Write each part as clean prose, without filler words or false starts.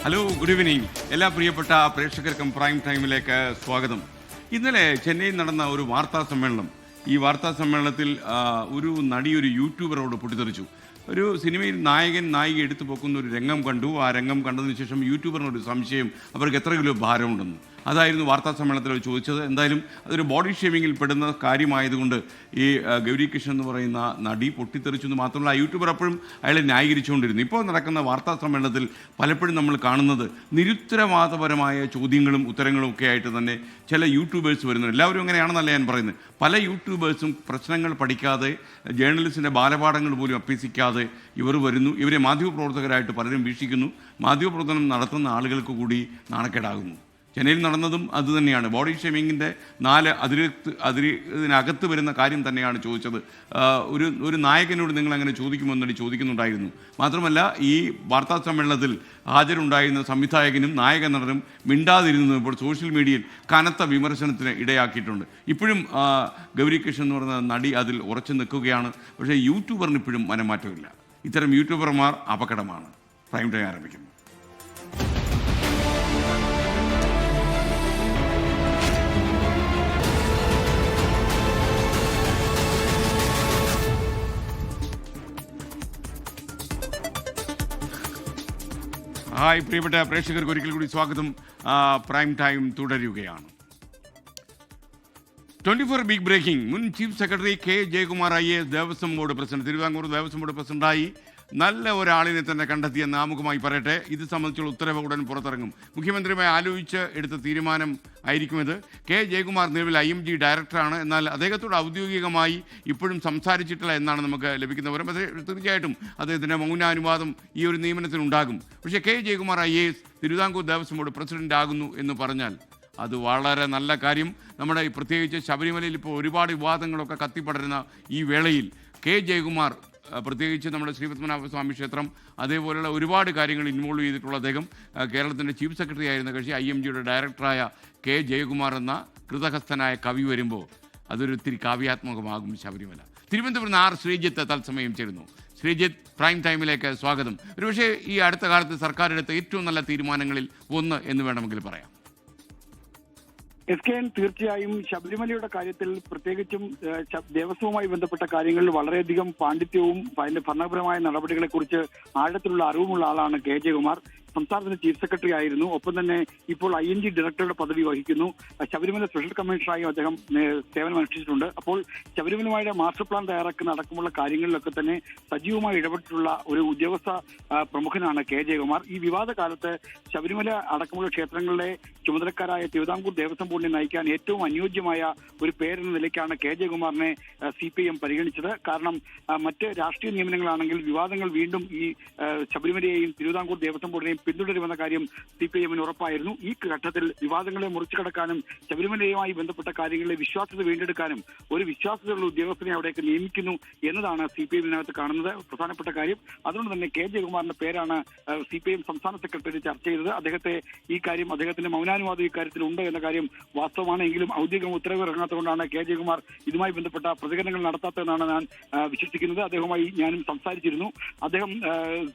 Hello, good evening. എല്ലാ പ്രിയപ്പെട്ട പ്രേക്ഷകർക്കും പ്രൈം ടൈമിലേക്ക് സ്വാഗതം. ഇന്നലെ ചെന്നൈയിൽ നടന്ന ഒരു വാർത്താ സമ്മേളനം. ഈ വാർത്താ സമ്മേളനത്തിൽ ഒരു നടി ഒരു യൂട്യൂബറോട് പൊട്ടിത്തെറിച്ചു. ഒരു സിനിമയിൽ നായകൻ നായിക എടുത്തു പോക്കുന്ന ഒരു രംഗം കണ്ടു. ആ രംഗം കണ്ടതിന് ശേഷം യൂട്യൂബറിനൊരു സംശയം, അവർക്ക് എത്ര കിലോ ഭാരമുണ്ടെന്ന്. അതായിരുന്നു വാർത്താ സമ്മേളനത്തിൽ അവർ ചോദിച്ചത്. എന്തായാലും അതൊരു ബോഡി ഷേമിങ്ങിൽ പെടുന്ന കാര്യമായതുകൊണ്ട് ഈ ഗൗരി കൃഷ്ണൻ എന്ന് പറയുന്ന നടി പൊട്ടിത്തെറിച്ചു എന്ന് മാത്രമല്ല, ആ യൂട്യൂബർ അപ്പോഴും അയാളെ ന്യായീകരിച്ചുകൊണ്ടിരുന്നു. ഇപ്പോൾ നടക്കുന്ന വാർത്താ സമ്മേളനത്തിൽ പലപ്പോഴും നമ്മൾ കാണുന്നത് നിരുത്തരവാദപരമായ ചോദ്യങ്ങളും ഉത്തരങ്ങളും ഒക്കെ ആയിട്ട് തന്നെ ചില യൂട്യൂബേഴ്സ് വരുന്നു. എല്ലാവരും അങ്ങനെയാണെന്നല്ല ഞാൻ പറയുന്നത്. പല യൂട്യൂബേഴ്സും പ്രശ്നങ്ങൾ പഠിക്കാതെ, ജേർണലിസ്റ്റിൻ്റെ ബാലപാഠങ്ങൾ പോലും അഭ്യസിക്കാതെ ഇവർ വരുന്നു. ഇവരെ മാധ്യമപ്രവർത്തകരായിട്ട് പലരും വീക്ഷിക്കുന്നു. മാധ്യമപ്രവർത്തനം നടത്തുന്ന ആളുകൾക്ക് കൂടി നാണക്കേടാകുന്നു. ചെന്നൈയിൽ നടന്നതും അതുതന്നെയാണ്. ബോഡി ഷേമിങ്ങിൻ്റെ 4 ഇതിനകത്ത് വരുന്ന കാര്യം തന്നെയാണ് ചോദിച്ചത്. ഒരു നായകനോട് നിങ്ങൾ അങ്ങനെ ചോദിക്കുമെന്നടി ചോദിക്കുന്നുണ്ടായിരുന്നു. മാത്രമല്ല, ഈ വാർത്താ സമ്മേളനത്തിൽ ഹാജരുണ്ടായിരുന്ന സംവിധായകനും നായക നടനും മിണ്ടാതിരുന്നത് ഇപ്പോൾ സോഷ്യൽ മീഡിയയിൽ കനത്ത വിമർശനത്തിന് ഇടയാക്കിയിട്ടുണ്ട്. ഇപ്പോഴും ഗൗരി കൃഷ്ണൻ എന്ന് പറയുന്ന നടി അതിൽ ഉറച്ചു നിൽക്കുകയാണ്. പക്ഷേ യൂട്യൂബറിന് ഇപ്പോഴും മനംമാറ്റമില്ല. ഇത്തരം യൂട്യൂബർമാർ അപകടമാണ്. പ്രൈം ടൈം ആരംഭിക്കുന്നു. ഹായ് പ്രിയപ്പെട്ട പ്രേക്ഷകർക്ക് ഒരിക്കൽ കൂടി സ്വാഗതം. പ്രൈം ടൈം തുടരുകയാണ്. 24 ബിഗ് ബ്രേക്കിംഗ്. മുൻ chief secretary K Jayakumar IAS Devaswom board president, Thiruvithamkoor Devaswom board പ്രസിഡന്റായി നല്ല ഒരാളിനെ തന്നെ കണ്ടെത്തിയെന്ന് ആമുഖമായി പറയട്ടെ. ഇത് സംബന്ധിച്ചുള്ള ഉത്തരവ് ഉടൻ പുറത്തിറങ്ങും. മുഖ്യമന്ത്രിയുമായി ആലോചിച്ച് എടുത്ത തീരുമാനം ആയിരിക്കും ഇത്. കെ ജയകുമാർ നിലവിൽ IMG ഡയറക്ടറാണ്. എന്നാൽ അദ്ദേഹത്തോട് ഔദ്യോഗികമായി ഇപ്പോഴും സംസാരിച്ചിട്ടില്ല എന്നാണ് നമുക്ക് ലഭിക്കുന്ന വിവരം. തീർച്ചയായിട്ടും അദ്ദേഹത്തിൻ്റെ മൗനാനുവാദം ഈ ഒരു നിയമനത്തിനുണ്ടാകും. പക്ഷേ K Jayakumar IAS Thiruvithamkoor Devaswom board president ആകുന്നു എന്ന് പറഞ്ഞാൽ അത് വളരെ നല്ല കാര്യം. നമ്മുടെ പ്രത്യേകിച്ച് ശബരിമലയിൽ ഇപ്പോൾ ഒരുപാട് വിവാദങ്ങളൊക്കെ കത്തിപ്പടരുന്ന ഈ വേളയിൽ കെ ജയകുമാർ, പ്രത്യേകിച്ച് നമ്മുടെ ശ്രീപത്മനാഭസ്വാമി ക്ഷേത്രം, അതേപോലെയുള്ള ഒരുപാട് കാര്യങ്ങൾ ഇൻവോൾവ് ചെയ്തിട്ടുള്ള അദ്ദേഹം കേരളത്തിൻ്റെ ചീഫ് സെക്രട്ടറി ആയിരുന്ന കക്ഷി IMGയുടെ ഡയറക്ടറായ കെ ജയകുമാർ എന്ന കൃതഹസ്ഥനായ കവി വരുമ്പോൾ അതൊരു ഇത്തിരി കാവ്യാത്മകമാകും ശബരിമല. തിരുവനന്തപുരം ശ്രീജിത്ത് തത്സമയം ചേരുന്നു. ശ്രീജിത്ത്, പ്രൈം ടൈമിലേക്ക് സ്വാഗതം. ഒരുപക്ഷെ ഈ അടുത്ത കാലത്ത് സർക്കാർ എടുത്ത ഏറ്റവും നല്ല തീരുമാനങ്ങളിൽ ഒന്ന് എന്ന് വേണമെങ്കിൽ പറയാം. SKN തീർച്ചയായും ശബരിമലയുടെ കാര്യത്തിൽ പ്രത്യേകിച്ചും ദേവസ്വവുമായി ബന്ധപ്പെട്ട കാര്യങ്ങളിൽ വളരെയധികം പാണ്ഡിത്യവും അതിന്റെ ഭരണപരമായ നടപടികളെക്കുറിച്ച് ആഴത്തിലുള്ള അറിവുമുള്ള ആളാണ് കെ ജയകുമാർ. സംസ്ഥാനത്തിന്റെ ചീഫ് സെക്രട്ടറി ആയിരുന്നു. ഒപ്പം തന്നെ ഇപ്പോൾ IMG ഡയറക്ടറുടെ പദവി വഹിക്കുന്നു. ശബരിമല സ്പെഷ്യൽ കമ്മീഷണറായും അദ്ദേഹം സേവനം അനുഷ്ഠിച്ചിട്ടുണ്ട്. അപ്പോൾ ശബരിമലയുടെ മാസ്റ്റർ പ്ലാൻ തയ്യാറാക്കുന്ന അടക്കമുള്ള കാര്യങ്ങളിലൊക്കെ തന്നെ സജീവമായി ഇടപെട്ടിട്ടുള്ള ഒരു ഉദ്യോഗസ്ഥ പ്രമുഖനാണ് കെ ജയകുമാർ. ഈ വിവാദ കാലത്ത് ശബരിമല അടക്കമുള്ള ക്ഷേത്രങ്ങളിലെ ചുമതലക്കാരായ തിരുവിതാംകൂർ ദേവസ്വം ബോർഡിനെ നയിക്കാൻ ഏറ്റവും അനുയോജ്യമായ ഒരു പേരെന്ന നിലയ്ക്കാണ് കെ ജയകുമാറിനെ CPIM പരിഗണിച്ചത്. കാരണം മറ്റ് രാഷ്ട്രീയ നിയമനങ്ങളാണെങ്കിൽ വിവാദങ്ങൾ വീണ്ടും ഈ ശബരിമലയെയും തിരുവിതാംകൂർ ദേവസ്വം ബോർഡിനെയും പിന്തുടരുമെന്ന കാര്യം CPIMന് ഉറപ്പായിരുന്നു. ഈ ഘട്ടത്തിൽ വിവാദങ്ങളെ മുറിച്ചു കടക്കാനും ശബരിമലയുമായി ബന്ധപ്പെട്ട കാര്യങ്ങളിലെ വിശ്വാസ്യത വീണ്ടെടുക്കാനും ഒരു വിശ്വാസ്യതയുള്ള ഉദ്യോഗസ്ഥനെ അവിടേക്ക് നിയമിക്കുന്നു എന്നതാണ് CPIMനകത്ത് കാണുന്നത് പ്രധാനപ്പെട്ട കാര്യം. അതുകൊണ്ട് തന്നെ കെ ജയകുമാറിന്റെ പേരാണ് CPIM സംസ്ഥാന സെക്രട്ടറി ചർച്ച ചെയ്തത്. അദ്ദേഹത്തിന്റെ മൗനാനുവാദം ഇക്കാര്യത്തിൽ ഉണ്ട് എന്ന കാര്യം വാസ്തവമാണ്. എങ്കിലും ഔദ്യോഗിക ഉത്തരവ് ഇറങ്ങാത്തതുകൊണ്ടാണ് കെ ജയകുമാർ ഇതുമായി ബന്ധപ്പെട്ട പ്രതികരണങ്ങൾ നടത്താത്തതെന്നാണ് ഞാൻ വിശ്വസിക്കുന്നത്. അദ്ദേഹവുമായി ഞാനും സംസാരിച്ചിരുന്നു. അദ്ദേഹം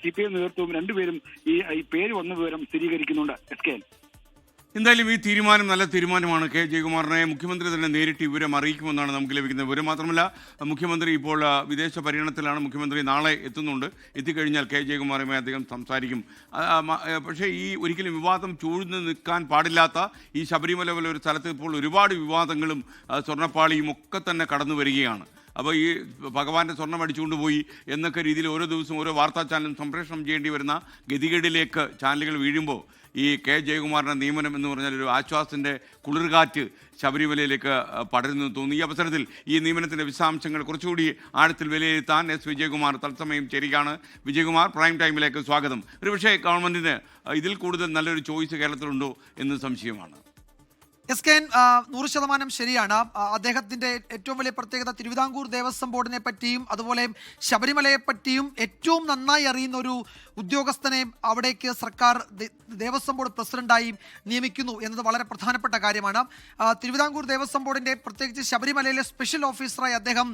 CPIM നേതൃത്വവും രണ്ടുപേരും ഈ പേര് വന്ന വിവരം സ്ഥിരീകരിക്കുന്നുണ്ട്. SKN എന്തായാലും ഈ തീരുമാനം നല്ല തീരുമാനമാണ്. കെ ജയകുമാറിനെ മുഖ്യമന്ത്രി തന്നെ നേരിട്ട് വിവരം അറിയിക്കുമെന്നാണ് നമുക്ക് ലഭിക്കുന്ന വിവരം. മാത്രമല്ല, മുഖ്യമന്ത്രി ഇപ്പോൾ വിദേശ പര്യടനത്തിലാണ്. മുഖ്യമന്ത്രി നാളെ എത്തുന്നുണ്ട്. എത്തിക്കഴിഞ്ഞാൽ കെ ജയകുമാറുമായി അദ്ദേഹം സംസാരിക്കും. പക്ഷേ ഈ ഒരിക്കലും വിവാദം ചൂഴ്ന്നു നിൽക്കാൻ പാടില്ലാത്ത ഈ ശബരിമല പോലെ ഒരു സ്ഥലത്ത് ഇപ്പോൾ ഒരുപാട് വിവാദങ്ങളും സ്വർണ്ണപ്പാളിയും ഒക്കെ തന്നെ കടന്നു വരികയാണ്. അപ്പോൾ ഈ ഭഗവാന്റെ സ്വർണ്ണം അടിച്ചുകൊണ്ട് പോയി എന്നൊക്കെ രീതിയിൽ ഓരോ ദിവസവും ഓരോ വാർത്താ ചാനലും സംപ്രേഷണം ചെയ്യേണ്ടി വരുന്ന ഗതികേടിലേക്ക് ചാനലുകൾ വീഴുമ്പോൾ ഈ കെ ജയകുമാറിൻ്റെ നിയമനം എന്ന് പറഞ്ഞാൽ ഒരു ആശ്വാസത്തിൻ്റെ കുളിർകാറ്റ് ശബരിമലയിലേക്ക് പടരുന്നു തോന്നി. ഈ അവസരത്തിൽ ഈ നിയമനത്തിൻ്റെ വിശദാംശങ്ങൾ കുറച്ചുകൂടി ആഴത്തിൽ വിലയിരുത്താൻ വിജയകുമാർ തത്സമയം ചേരുകയാണ്. വിജയകുമാർ, പ്രൈം ടൈമിലേക്ക് സ്വാഗതം. ഒരുപക്ഷേ ഗവൺമെൻറ്റിന് ഇതിൽ കൂടുതൽ നല്ലൊരു ചോയ്സ് കേരളത്തിലുണ്ടോ എന്ന് സംശയമാണ്. SKN 100% ശരിയാണ്. അദ്ദേഹത്തിന്റെ ഏറ്റവും വലിയ പ്രത്യേകത തിരുവിതാംകൂർ ദേവസ്വം ബോർഡിനെ പറ്റിയും അതുപോലെ ശബരിമലയെ പറ്റിയും ഏറ്റവും നന്നായി അറിയുന്ന ഉദ്യോഗസ്ഥനെ അവിടേക്ക് സർക്കാർ ദേവസ്വം ബോർഡ് പ്രസിഡന്റായി നിയമിക്കുന്നു എന്നത് വളരെ പ്രധാനപ്പെട്ട കാര്യമാണ്. തിരുവിതാംകൂർ ദേവസ്വം ബോർഡിന്റെ പ്രത്യേകിച്ച് ശബരിമലയിലെ സ്പെഷ്യൽ ഓഫീസറായി അദ്ദേഹം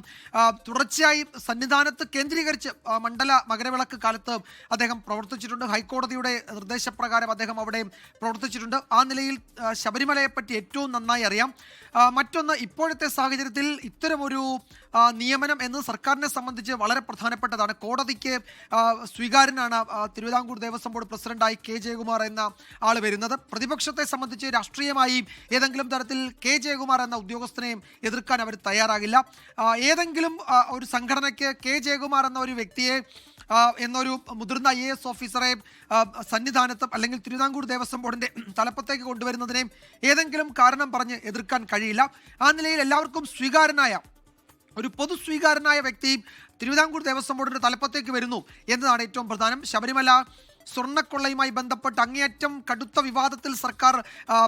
തുടർച്ചയായി സന്നിധാനത്ത് കേന്ദ്രീകരിച്ച് മണ്ഡല മകരവിളക്ക് കാലത്ത് അദ്ദേഹം പ്രവർത്തിച്ചിട്ടുണ്ട്. ഹൈക്കോടതിയുടെ നിർദ്ദേശപ്രകാരം അദ്ദേഹം അവിടെ പ്രവർത്തിച്ചിട്ടുണ്ട്. ആ നിലയിൽ ശബരിമലയെപ്പറ്റി ഏറ്റവും നന്നായി അറിയാം. മറ്റൊന്ന്, ഇപ്പോഴത്തെ സാഹചര്യത്തിൽ ഇത്തരമൊരു നിയമനം എന്ന് സർക്കാരിനെ സംബന്ധിച്ച് വളരെ പ്രധാനപ്പെട്ടതാണ്. കോടതിക്ക് സ്വീകാര്യനാണ് തിരുവിതാംകൂർ ദേവസ്വം ബോർഡ് പ്രസിഡന്റായി കെ ജയകുമാർ എന്ന ആൾ വരുന്നത്. പ്രതിപക്ഷത്തെ സംബന്ധിച്ച് രാഷ്ട്രീയമായി ഏതെങ്കിലും തരത്തിൽ കെ ജയകുമാർ എന്ന ഉദ്യോഗസ്ഥനെ എതിർക്കാൻ അവർ തയ്യാറാകില്ല. ഏതെങ്കിലും ഒരു സംഘടനയ്ക്ക് കെ ജയകുമാർ എന്ന ഒരു വ്യക്തിയെ എന്നൊരു മുതിർന്ന IAS ഓഫീസറെ സന്നിധാനത്ത് അല്ലെങ്കിൽ തിരുവിതാംകൂർ ദേവസ്വം ബോർഡിന്റെ തലപ്പത്തേക്ക് കൊണ്ടുവരുന്നതിനെ ഏതെങ്കിലും കാരണം പറഞ്ഞ് എതിർക്കാൻ കഴിയില്ല. ആ നിലയിൽ എല്ലാവർക്കും സ്വീകാര്യനായ ഒരു പൊതു സ്വീകാരനായ വ്യക്തി തിരുവിതാംകൂർ ദേവസ്വം ബോർഡിന്റെ തലപ്പത്തേക്ക് വരുന്നു എന്നതാണ് ഏറ്റവും പ്രധാനം. ശബരിമല സ്വർണ്ണക്കൊള്ളയുമായി ബന്ധപ്പെട്ട് അങ്ങേയറ്റം കടുത്ത വിവാദത്തിൽ സർക്കാർ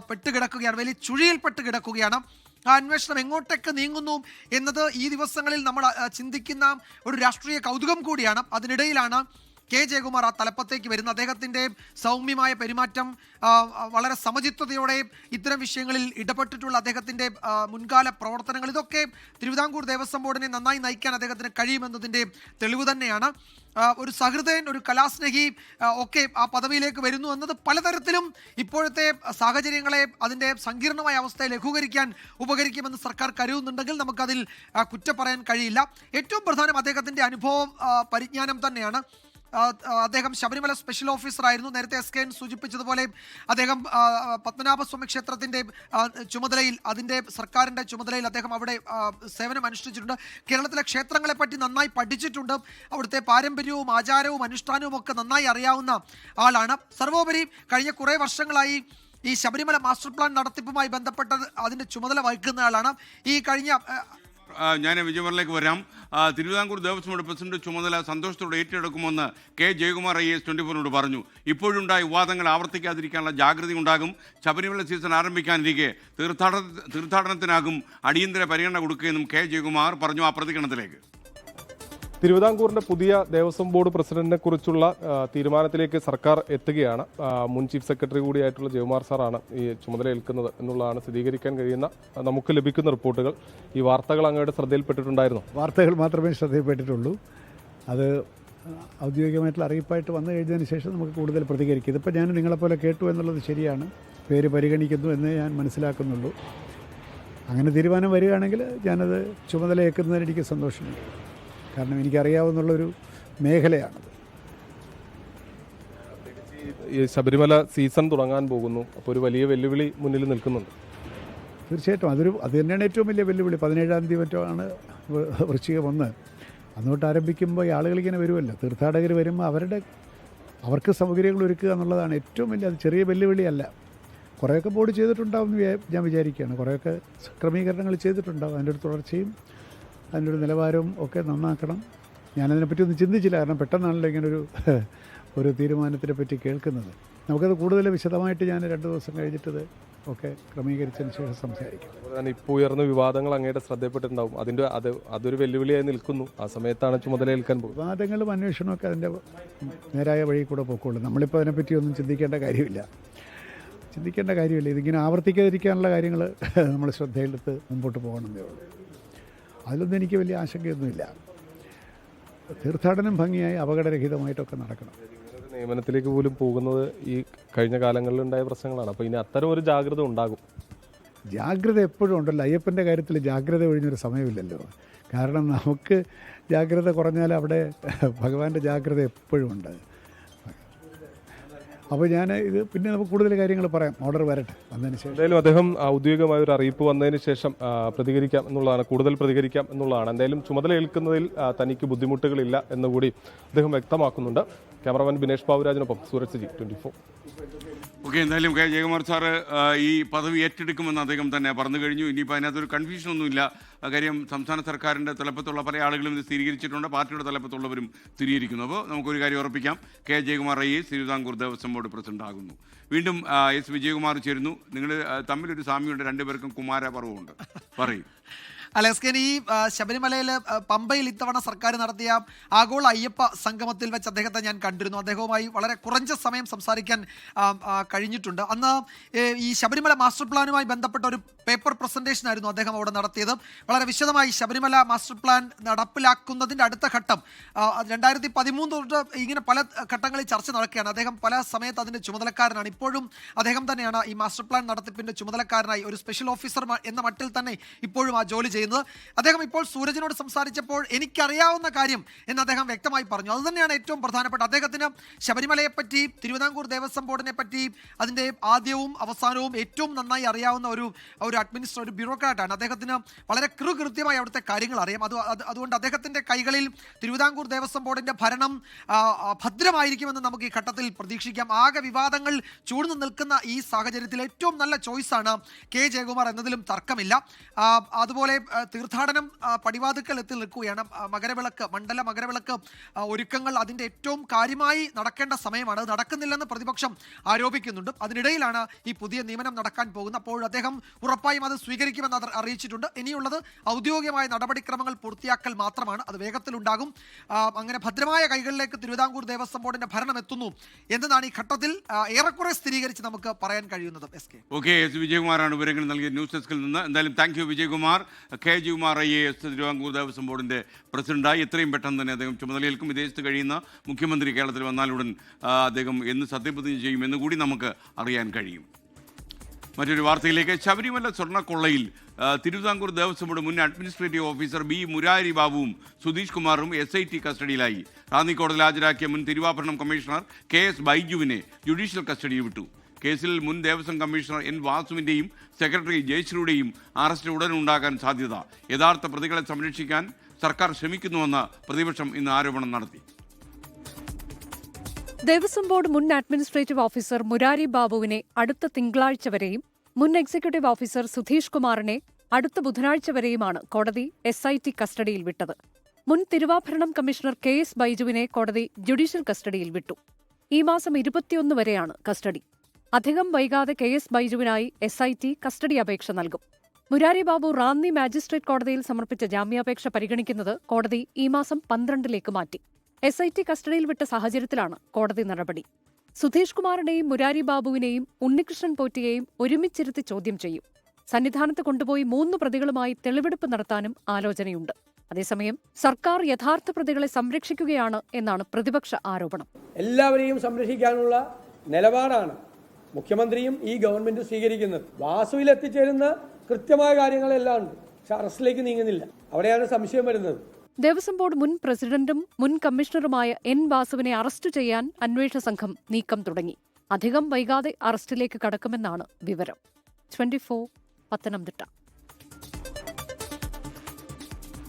പെട്ടുകിടക്കുകയാണ്, വലിയ ചുഴിയിൽ പെട്ടുകിടക്കുകയാണ്. ആ അന്വേഷണം എങ്ങോട്ടേക്ക് നീങ്ങുന്നു എന്നത് ഈ ദിവസങ്ങളിൽ നമ്മൾ ചിന്തിക്കുന്ന ഒരു രാഷ്ട്രീയ കൗതുകം കൂടിയാണ്. അതിനിടയിലാണ് കെ ജയകുമാർ ആ തലപ്പത്തേക്ക് വരുന്നത്. അദ്ദേഹത്തിൻ്റെ സൗമ്യമായ പെരുമാറ്റം, വളരെ സമചിത്തതയോടെ ഇത്തരം വിഷയങ്ങളിൽ ഇടപെട്ടിട്ടുള്ള അദ്ദേഹത്തിൻ്റെ മുൻകാല പ്രവർത്തനങ്ങൾ, ഇതൊക്കെ തിരുവിതാംകൂർ ദേവസ്വം ബോർഡിനെ നന്നായി നയിക്കാൻ അദ്ദേഹത്തിന് കഴിയുമെന്നതിൻ്റെ തെളിവ് തന്നെയാണ്. ഒരു സഹൃദയൻ, ഒരു കലാസ്നേഹി ഒക്കെ ആ പദവിയിലേക്ക് വരുന്നു എന്നത് പലതരത്തിലും ഇപ്പോഴത്തെ സാഹചര്യങ്ങളെ അതിൻ്റെ സങ്കീർണമായ അവസ്ഥയെ ലഘൂകരിക്കാൻ ഉപകരിക്കുമെന്ന് സർക്കാർ കരുതുന്നുണ്ടെങ്കിൽ നമുക്കതിൽ കുറ്റം പറയാൻ കഴിയില്ല. ഏറ്റവും പ്രധാനം അദ്ദേഹത്തിൻ്റെ അനുഭവം, പരിജ്ഞാനം തന്നെയാണ്. അദ്ദേഹം ശബരിമല സ്പെഷ്യൽ ഓഫീസറായിരുന്നു. നേരത്തെ SKN സൂചിപ്പിച്ചതുപോലെ അദ്ദേഹം പത്മനാഭസ്വാമി ക്ഷേത്രത്തിൻ്റെ ചുമതലയിൽ, അതിൻ്റെ സർക്കാരിൻ്റെ ചുമതലയിൽ അദ്ദേഹം അവിടെ സേവനം അനുഷ്ഠിച്ചിട്ടുണ്ട്. കേരളത്തിലെ ക്ഷേത്രങ്ങളെപ്പറ്റി നന്നായി പഠിച്ചിട്ടുണ്ട്. അവിടുത്തെ പാരമ്പര്യവും ആചാരവും അനുഷ്ഠാനവും ഒക്കെ നന്നായി അറിയാവുന്ന ആളാണ്. സർവോപരി കഴിഞ്ഞ കുറേ വർഷങ്ങളായി ഈ ശബരിമല മാസ്റ്റർ പ്ലാൻ നടത്തിപ്പുമായി ബന്ധപ്പെട്ടത് അതിൻ്റെ ചുമതല വഹിക്കുന്ന ആളാണ്. ഈ കഴിഞ്ഞ ഞാൻ വിജയകുമാറിലേക്ക് വരാം. തിരുവിതാംകൂർ ദേവസ്വം ബോർഡ് പ്രസിഡന്റ് ചുമതല സന്തോഷത്തോടെ ഏറ്റെടുക്കുമെന്ന് കെ ജയകുമാർ IAS 24 പറഞ്ഞു. ഇപ്പോഴുണ്ടായ വിവാദങ്ങൾ ആവർത്തിക്കാതിരിക്കാനുള്ള ജാഗ്രത ഉണ്ടാകും. ശബരിമല സീസൺ ആരംഭിക്കാനിരിക്കെ തീർത്ഥാടനത്തിനാകും അടിയന്തര പരിഗണന കൊടുക്കുകയെന്നും കെ ജയകുമാർ പറഞ്ഞു. ആ പ്രതികരണത്തിലേക്ക്. തിരുവിതാംകൂറിന്റെ പുതിയ ദേവസ്വം ബോർഡ് പ്രസിഡന്റിനെ കുറിച്ചുള്ള തീരുമാനത്തിലേക്ക് സർക്കാർ എത്തുകയാണ്. മുൻ ചീഫ് സെക്രട്ടറി കൂടിയായിട്ടുള്ള ജയകുമാർ സാറാണ് ഈ ചുമതല ഏൽക്കുന്നത് എന്നുള്ളതാണ് സ്ഥിരീകരിക്കാൻ കഴിയുന്ന നമുക്ക് ലഭിക്കുന്ന റിപ്പോർട്ടുകൾ. ഈ വാർത്തകൾ അങ്ങയുടെ ശ്രദ്ധയിൽപ്പെട്ടിട്ടുണ്ടായിരുന്നു? വാർത്തകൾ മാത്രമേ ശ്രദ്ധയിൽപ്പെട്ടിട്ടുള്ളൂ. അത് ഔദ്യോഗികമായിട്ടുള്ള അറിയിപ്പായിട്ട് വന്നു കഴിഞ്ഞതിന് ശേഷം നമുക്ക് കൂടുതൽ പ്രതികരിക്കും. ഇതിപ്പോൾ ഞാൻ നിങ്ങളെപ്പോലെ കേട്ടു എന്നുള്ളത് ശരിയാണ്. പേര് പരിഗണിക്കുന്നു എന്നേ ഞാൻ മനസ്സിലാക്കുന്നുള്ളൂ. അങ്ങനെ തീരുമാനം വരികയാണെങ്കിൽ ഞാനത് ചുമതലയേൽക്കുന്നതിന് എനിക്ക് സന്തോഷമുണ്ട്. കാരണം എനിക്കറിയാവുന്നുള്ളൊരു മേഖലയാണത്. ഈ ശബരിമല സീസൺ തുടങ്ങാൻ പോകുന്നു. അപ്പോൾ ഒരു വലിയ വെല്ലുവിളി മുന്നിൽ നിൽക്കുന്നുണ്ട്. തീർച്ചയായിട്ടും അത് തന്നെയാണ് ഏറ്റവും വലിയ വെല്ലുവിളി. 17-ാം തീയതി മറ്റാണ് വൃശ്ചികം 1. അന്നോട്ട് ആരംഭിക്കുമ്പോൾ ഈ ആളുകളിങ്ങനെ വരുമല്ലോ, തീർത്ഥാടകർ വരുമ്പോൾ അവർക്ക് സൗകര്യങ്ങൾ ഒരുക്കുക എന്നുള്ളതാണ് ഏറ്റവും വലിയ. അത് ചെറിയ വെല്ലുവിളിയല്ല. കുറേയൊക്കെ ബോർഡ് ചെയ്തിട്ടുണ്ടാവുമെന്ന് ഞാൻ വിചാരിക്കുകയാണ്. കുറേയൊക്കെ ക്രമീകരണങ്ങൾ ചെയ്തിട്ടുണ്ടാവും. അതിൻ്റെ ഒരു തുടർച്ചയും അതിൻ്റെ ഒരു നിലവാരവും ഒക്കെ നന്നാക്കണം. ഞാനതിനെപ്പറ്റി ഒന്നും ചിന്തിച്ചില്ല. കാരണം പെട്ടെന്നാണല്ലോ ഇങ്ങനൊരു തീരുമാനത്തിനെ പറ്റി കേൾക്കുന്നത്. നമുക്കത് കൂടുതൽ വിശദമായിട്ട് ഞാൻ 2 ദിവസം കഴിഞ്ഞിട്ടത് ഒക്കെ ക്രമീകരിച്ചതിന് ശേഷം സംസാരിക്കാം. അതുപോലെ ഇപ്പോൾ ഉയർന്ന വിവാദങ്ങൾ അങ്ങയുടെ ശ്രദ്ധയിൽപ്പെട്ടിട്ടുണ്ടാവും. അതൊരു വെല്ലുവിളിയായി നിൽക്കുന്നു. ആ സമയത്താണ് ചുമതലയേൽക്കാൻ പോകുന്നത്. വിവാദങ്ങളും അന്വേഷണമൊക്കെ അതിൻ്റെ നേരായ വഴി കൂടെ പോയിക്കോളൂ. നമ്മളിപ്പോൾ അതിനെപ്പറ്റി ഒന്നും ചിന്തിക്കേണ്ട കാര്യമില്ല. ഇതിങ്ങനെ ആവർത്തിക്കാതിരിക്കാനുള്ള കാര്യങ്ങൾ നമ്മൾ ശ്രദ്ധയിലെടുത്ത് മുമ്പോട്ട് പോകണമെന്നേ ഉള്ളൂ. അതിലൊന്നും എനിക്ക് വലിയ ആശങ്കയൊന്നുമില്ല. തീർത്ഥാടനം ഭംഗിയായി അപകടരഹിതമായിട്ടൊക്കെ നടക്കണം. നിയമനത്തിലേക്ക് പോലും പോകുന്നത് ഈ കഴിഞ്ഞ കാലങ്ങളിലുണ്ടായ പ്രശ്നങ്ങളാണ്. അപ്പോൾ ഇനി അത്തരം ഒരു ജാഗ്രത ഉണ്ടാകും. ജാഗ്രത എപ്പോഴും ഉണ്ടല്ലോ. അയ്യപ്പൻ്റെ കാര്യത്തിൽ ജാഗ്രത ഒഴിഞ്ഞൊരു സമയമില്ലല്ലോ. കാരണം നമുക്ക് ജാഗ്രത കുറഞ്ഞാൽ അവിടെ ഭഗവാന്റെ ജാഗ്രത എപ്പോഴും ഉണ്ട്. അപ്പോൾ പിന്നെ നമുക്ക് കൂടുതൽ കാര്യങ്ങൾ പറയാം. ഓർഡർ വരട്ടെ, വന്നതിന് ശേഷം. എന്തായാലും അദ്ദേഹം ഔദ്യോഗികമായ ഒരു അറിയിപ്പ് വന്നതിന് ശേഷം പ്രതികരിക്കാം എന്നുള്ളതാണ്, കൂടുതൽ പ്രതികരിക്കാം എന്നുള്ളതാണ്. എന്തായാലും ചുമതല ഏൽക്കുന്നതിൽ തനിക്ക് ബുദ്ധിമുട്ടുകളില്ല എന്നുകൂടി അദ്ദേഹം വ്യക്തമാക്കുന്നുണ്ട്. ക്യാമറമാൻ ബിനേഷ് ബാബുരാജിനൊപ്പം സൂരജ് സജി, 24. ഓക്കെ, എന്തായാലും കെ ജയകുമാർ സാറ് ഈ പദവി ഏറ്റെടുക്കുമെന്ന് അദ്ദേഹം തന്നെ പറഞ്ഞു കഴിഞ്ഞു. ഇനിയിപ്പോൾ അതിനകത്തൊരു കൺഫ്യൂഷനൊന്നുമില്ല. കാര്യം സംസ്ഥാന സർക്കാരിൻ്റെ തലപ്പത്തുള്ള പല ആളുകളും ഇത് സ്ഥിരീകരിച്ചിട്ടുണ്ട്, പാർട്ടിയുടെ തലപ്പത്തുള്ളവരും സ്ഥിരീകരിക്കുന്നു. അപ്പോൾ നമുക്കൊരു കാര്യം ഉറപ്പിക്കാം, K Jayakumar IAS Thiruvithamkoor Devaswom board president ആകുന്നു. വീണ്ടും S വിജയകുമാർ ചേരുന്നു. നിങ്ങൾ തമ്മിലൊരു സാമ്യമുണ്ട്, രണ്ടുപേർക്കും കുമാരപർവ്വമുണ്ട്. പറയും. അലസ്കൻ ഈ ശബരിമലയിൽ പമ്പയിൽ ഇത്തവണ സർക്കാർ നടത്തിയ ആഗോള അയ്യപ്പ സംഗമത്തിൽ വെച്ച് അദ്ദേഹത്തെ ഞാൻ കണ്ടിരുന്നു. അദ്ദേഹവുമായി വളരെ കുറഞ്ഞ സമയം സംസാരിക്കാൻ കഴിഞ്ഞിട്ടുണ്ട്. അന്ന് ഈ ശബരിമല മാസ്റ്റർ പ്ലാനുമായി ബന്ധപ്പെട്ട ഒരു പേപ്പർ പ്രസന്റേഷൻ ആയിരുന്നു അദ്ദേഹം അവിടെ നടത്തിയത്. വളരെ വിശദമായി ശബരിമല മാസ്റ്റർ പ്ലാൻ നടപ്പിലാക്കുന്നതിൻ്റെ അടുത്ത ഘട്ടം 2013 തൊട്ട് ഇങ്ങനെ പല ഘട്ടങ്ങളിൽ ചർച്ച നടക്കുകയാണ്. അദ്ദേഹം പല സമയത്ത് അതിൻ്റെ ചുമതലക്കാരനാണ്. ഇപ്പോഴും അദ്ദേഹം തന്നെയാണ് ഈ മാസ്റ്റർ പ്ലാൻ നടത്തിപ്പിൻ്റെ ചുമതലക്കാരനായി ഒരു സ്പെഷ്യൽ ഓഫീസർ എന്ന മട്ടിൽ തന്നെ ഇപ്പോഴും ആ ജോലി ചെയ്യുന്നത്. അദ്ദേഹം ഇപ്പോൾ സൂരജിനോട് സംസാരിച്ചപ്പോൾ എനിക്കറിയാവുന്ന കാര്യം എന്ന് അദ്ദേഹം വ്യക്തമായി പറഞ്ഞു. അതുതന്നെയാണ് ഏറ്റവും പ്രധാനപ്പെട്ട. അദ്ദേഹത്തിന് ശബരിമലയെപ്പറ്റി, തിരുവിതാംകൂർ ദേവസ്വം ബോർഡിനെ പറ്റി അതിൻ്റെ ആദ്യവും അവസാനവും ഏറ്റവും നന്നായി അറിയാവുന്ന ഒരു ഒരു ബ്യൂറോക്രാറ്റാണ്. അദ്ദേഹത്തിന് വളരെ കൃത്യമായി അവിടുത്തെ കാര്യങ്ങൾ അറിയാം. അതുകൊണ്ട് അദ്ദേഹത്തിൻ്റെ കൈകളിൽ തിരുവിതാംകൂർ ദേവസ്വം ബോർഡിൻ്റെ ഭരണം ഭദ്രമായിരിക്കുമെന്ന് നമുക്ക് ഈ ഘട്ടത്തിൽ പ്രതീക്ഷിക്കാം. ആകെ വിവാദങ്ങൾ ചൂഴ്ന്നു നിൽക്കുന്ന ഈ സാഹചര്യത്തിൽ ഏറ്റവും നല്ല ചോയ്സാണ് കെ ജയകുമാർ എന്നതിലും തർക്കമില്ല. അതുപോലെ തീർത്ഥാടനം പടിവാതുക്കൽ എത്തി നിൽക്കുകയാണ്. മകരവിളക്ക്, മണ്ഡല മകരവിളക്ക് ഒരുക്കങ്ങൾ അതിൻ്റെ ഏറ്റവും കാര്യമായി നടക്കേണ്ട സമയമാണ്. അത് നടക്കുന്നില്ലെന്ന് പ്രതിപക്ഷം ആരോപിക്കുന്നുണ്ട്. അതിനിടയിലാണ് ഈ പുതിയ നിയമനം നടക്കാൻ പോകുന്നത്. അപ്പോൾ അദ്ദേഹം ഉറപ്പായും അത് സ്വീകരിക്കുമെന്ന് അറിയിച്ചിട്ടുണ്ട്. ഇനിയുള്ളത് ഔദ്യോഗികമായ നടപടിക്രമങ്ങൾ പൂർത്തിയാക്കൽ മാത്രമാണ്. അത് വേഗത്തിലുണ്ടാകും. അങ്ങനെ ഭദ്രമായ കൈകളിലേക്ക് തിരുവിതാംകൂർ ദേവസ്വം ബോർഡിന്റെ ഭരണം എത്തുന്നു എന്നതാണ് ഈ ഘട്ടത്തിൽ ഏറെക്കുറെ സ്ഥിരീകരിച്ച് നമുക്ക് പറയാൻ കഴിയുന്നത്. ഓക്കെ, എസ് വിജയകുമാറാണ് വിവരങ്ങൾ നൽകിയത് ന്യൂസ് ഡെസ്കിൽ നിന്ന്. എന്തായാലും thank you Vijayakumar. K Jayakumar IAS Thiruvithamkoor Devaswom ബോർഡിന്റെ പ്രസിഡന്റായി എത്രയും പെട്ടെന്ന് തന്നെ അദ്ദേഹം ചുമതലയേൽക്കും. വിദേശത്ത് കഴിയുന്ന മുഖ്യമന്ത്രി കേരളത്തിൽ വന്നാലുടൻ അദ്ദേഹം എന്ന് സത്യപ്രതിജ്ഞ ചെയ്യുമെന്ന് കൂടി നമുക്ക് അറിയാൻ കഴിയും. മറ്റൊരു വാർത്തയിലേക്ക്. ശബരിമല സ്വർണ്ണക്കൊള്ളയിൽ തിരുവിതാംകൂർ ദേവസ്വം ബോർഡ് മുൻ അഡ്മിനിസ്ട്രേറ്റീവ് ഓഫീസർ ബി മുരാരി ബാബുവും സുധീഷ് കുമാറും SIT കസ്റ്റഡിയിലായി. റാന്നി കോടതിയിൽ ഹാജരാക്കിയ മുൻ തിരുവാഭരണം കമ്മീഷണർ KS ബൈജുവിനെ ജുഡീഷ്യൽ കസ്റ്റഡിയിൽ വിട്ടു. കേസിൽ മുൻ ദേവസ്വം കമ്മീഷണർ N വാസുവിൻ്റെയും സെക്രട്ടറി ജയശ്രീയുടെയും അറസ്റ്റ് ഉടൻ ഉണ്ടാകാൻ സാധ്യത. യഥാർത്ഥ പ്രതികളെ സംരക്ഷിക്കാൻ സർക്കാർ ശ്രമിക്കുന്നുവെന്ന് പ്രതിപക്ഷം ഇന്ന് ആരോപണം നടത്തി. ദേവസ്വം ബോർഡ് മുൻ അഡ്മിനിസ്ട്രേറ്റീവ് ഓഫീസർ മുരാരി ബാബുവിനെ അടുത്ത തിങ്കളാഴ്ച വരെയും മുൻ എക്സിക്യൂട്ടീവ് ഓഫീസർ സുധീഷ് കുമാറിനെ അടുത്ത ബുധനാഴ്ച വരെയുമാണ് കോടതി SIT കസ്റ്റഡിയിൽ വിട്ടത്. മുൻ തിരുവാഭരണം കമ്മീഷണർ KS ബൈജുവിനെ കോടതി ജുഡീഷ്യൽ കസ്റ്റഡിയിൽ വിട്ടു. ഈ മാസം 21 വരെയാണ് കസ്റ്റഡി. അധികം വൈകാതെ KS ബൈജുവിനായി SIT കസ്റ്റഡി അപേക്ഷ നൽകും. മുരാരി ബാബു റാന്നി മാജിസ്ട്രേറ്റ് കോടതിയിൽ സമർപ്പിച്ച ജാമ്യാപേക്ഷ പരിഗണിക്കുന്നത് കോടതി ഈ മാസം 12 മാറ്റി. SIT കസ്റ്റഡിയിൽ വിട്ട സാഹചര്യത്തിലാണ് കോടതി നടപടി. സുധീഷ് കുമാറിനെയും മുരാരി ബാബുവിനെയും ഉണ്ണികൃഷ്ണൻ പോറ്റിയെയും ഒരുമിച്ചിരുത്തി ചോദ്യം ചെയ്യും. സന്നിധാനത്ത് കൊണ്ടുപോയി 3 പ്രതികളുമായി തെളിവെടുപ്പ് നടത്താനും ആലോചനയുണ്ട്. അതേസമയം സർക്കാർ യഥാർത്ഥ പ്രതികളെ സംരക്ഷിക്കുകയാണ് എന്നാണ് പ്രതിപക്ഷ ആരോപണം. എല്ലാവരെയും സംരക്ഷിക്കാനുള്ള നിലപാടാണ് മുഖ്യമന്ത്രിയും ഈ ഗവൺമെന്റ് സ്വീകരിക്കുന്നത്. വാസുവിൽ എത്തിച്ചേരുന്ന കൃത്യമായ കാര്യങ്ങളെല്ലാം ഉണ്ട്, പക്ഷെ അറസ്റ്റിലേക്ക് നീങ്ങുന്നില്ല. അവിടെയാണ് സംശയം വരുന്നത്. ദേവസ്വം ബോർഡ് മുൻ പ്രസിഡന്റും മുൻ കമ്മീഷണറുമായ N വാസുവിനെ അറസ്റ്റ് ചെയ്യാൻ അന്വേഷണ സംഘം നീക്കം തുടങ്ങി. അധികം വൈകാതെ അറസ്റ്റിലേക്ക് കടക്കുമെന്നാണ് വിവരം. 24 പത്തനംതിട്ട.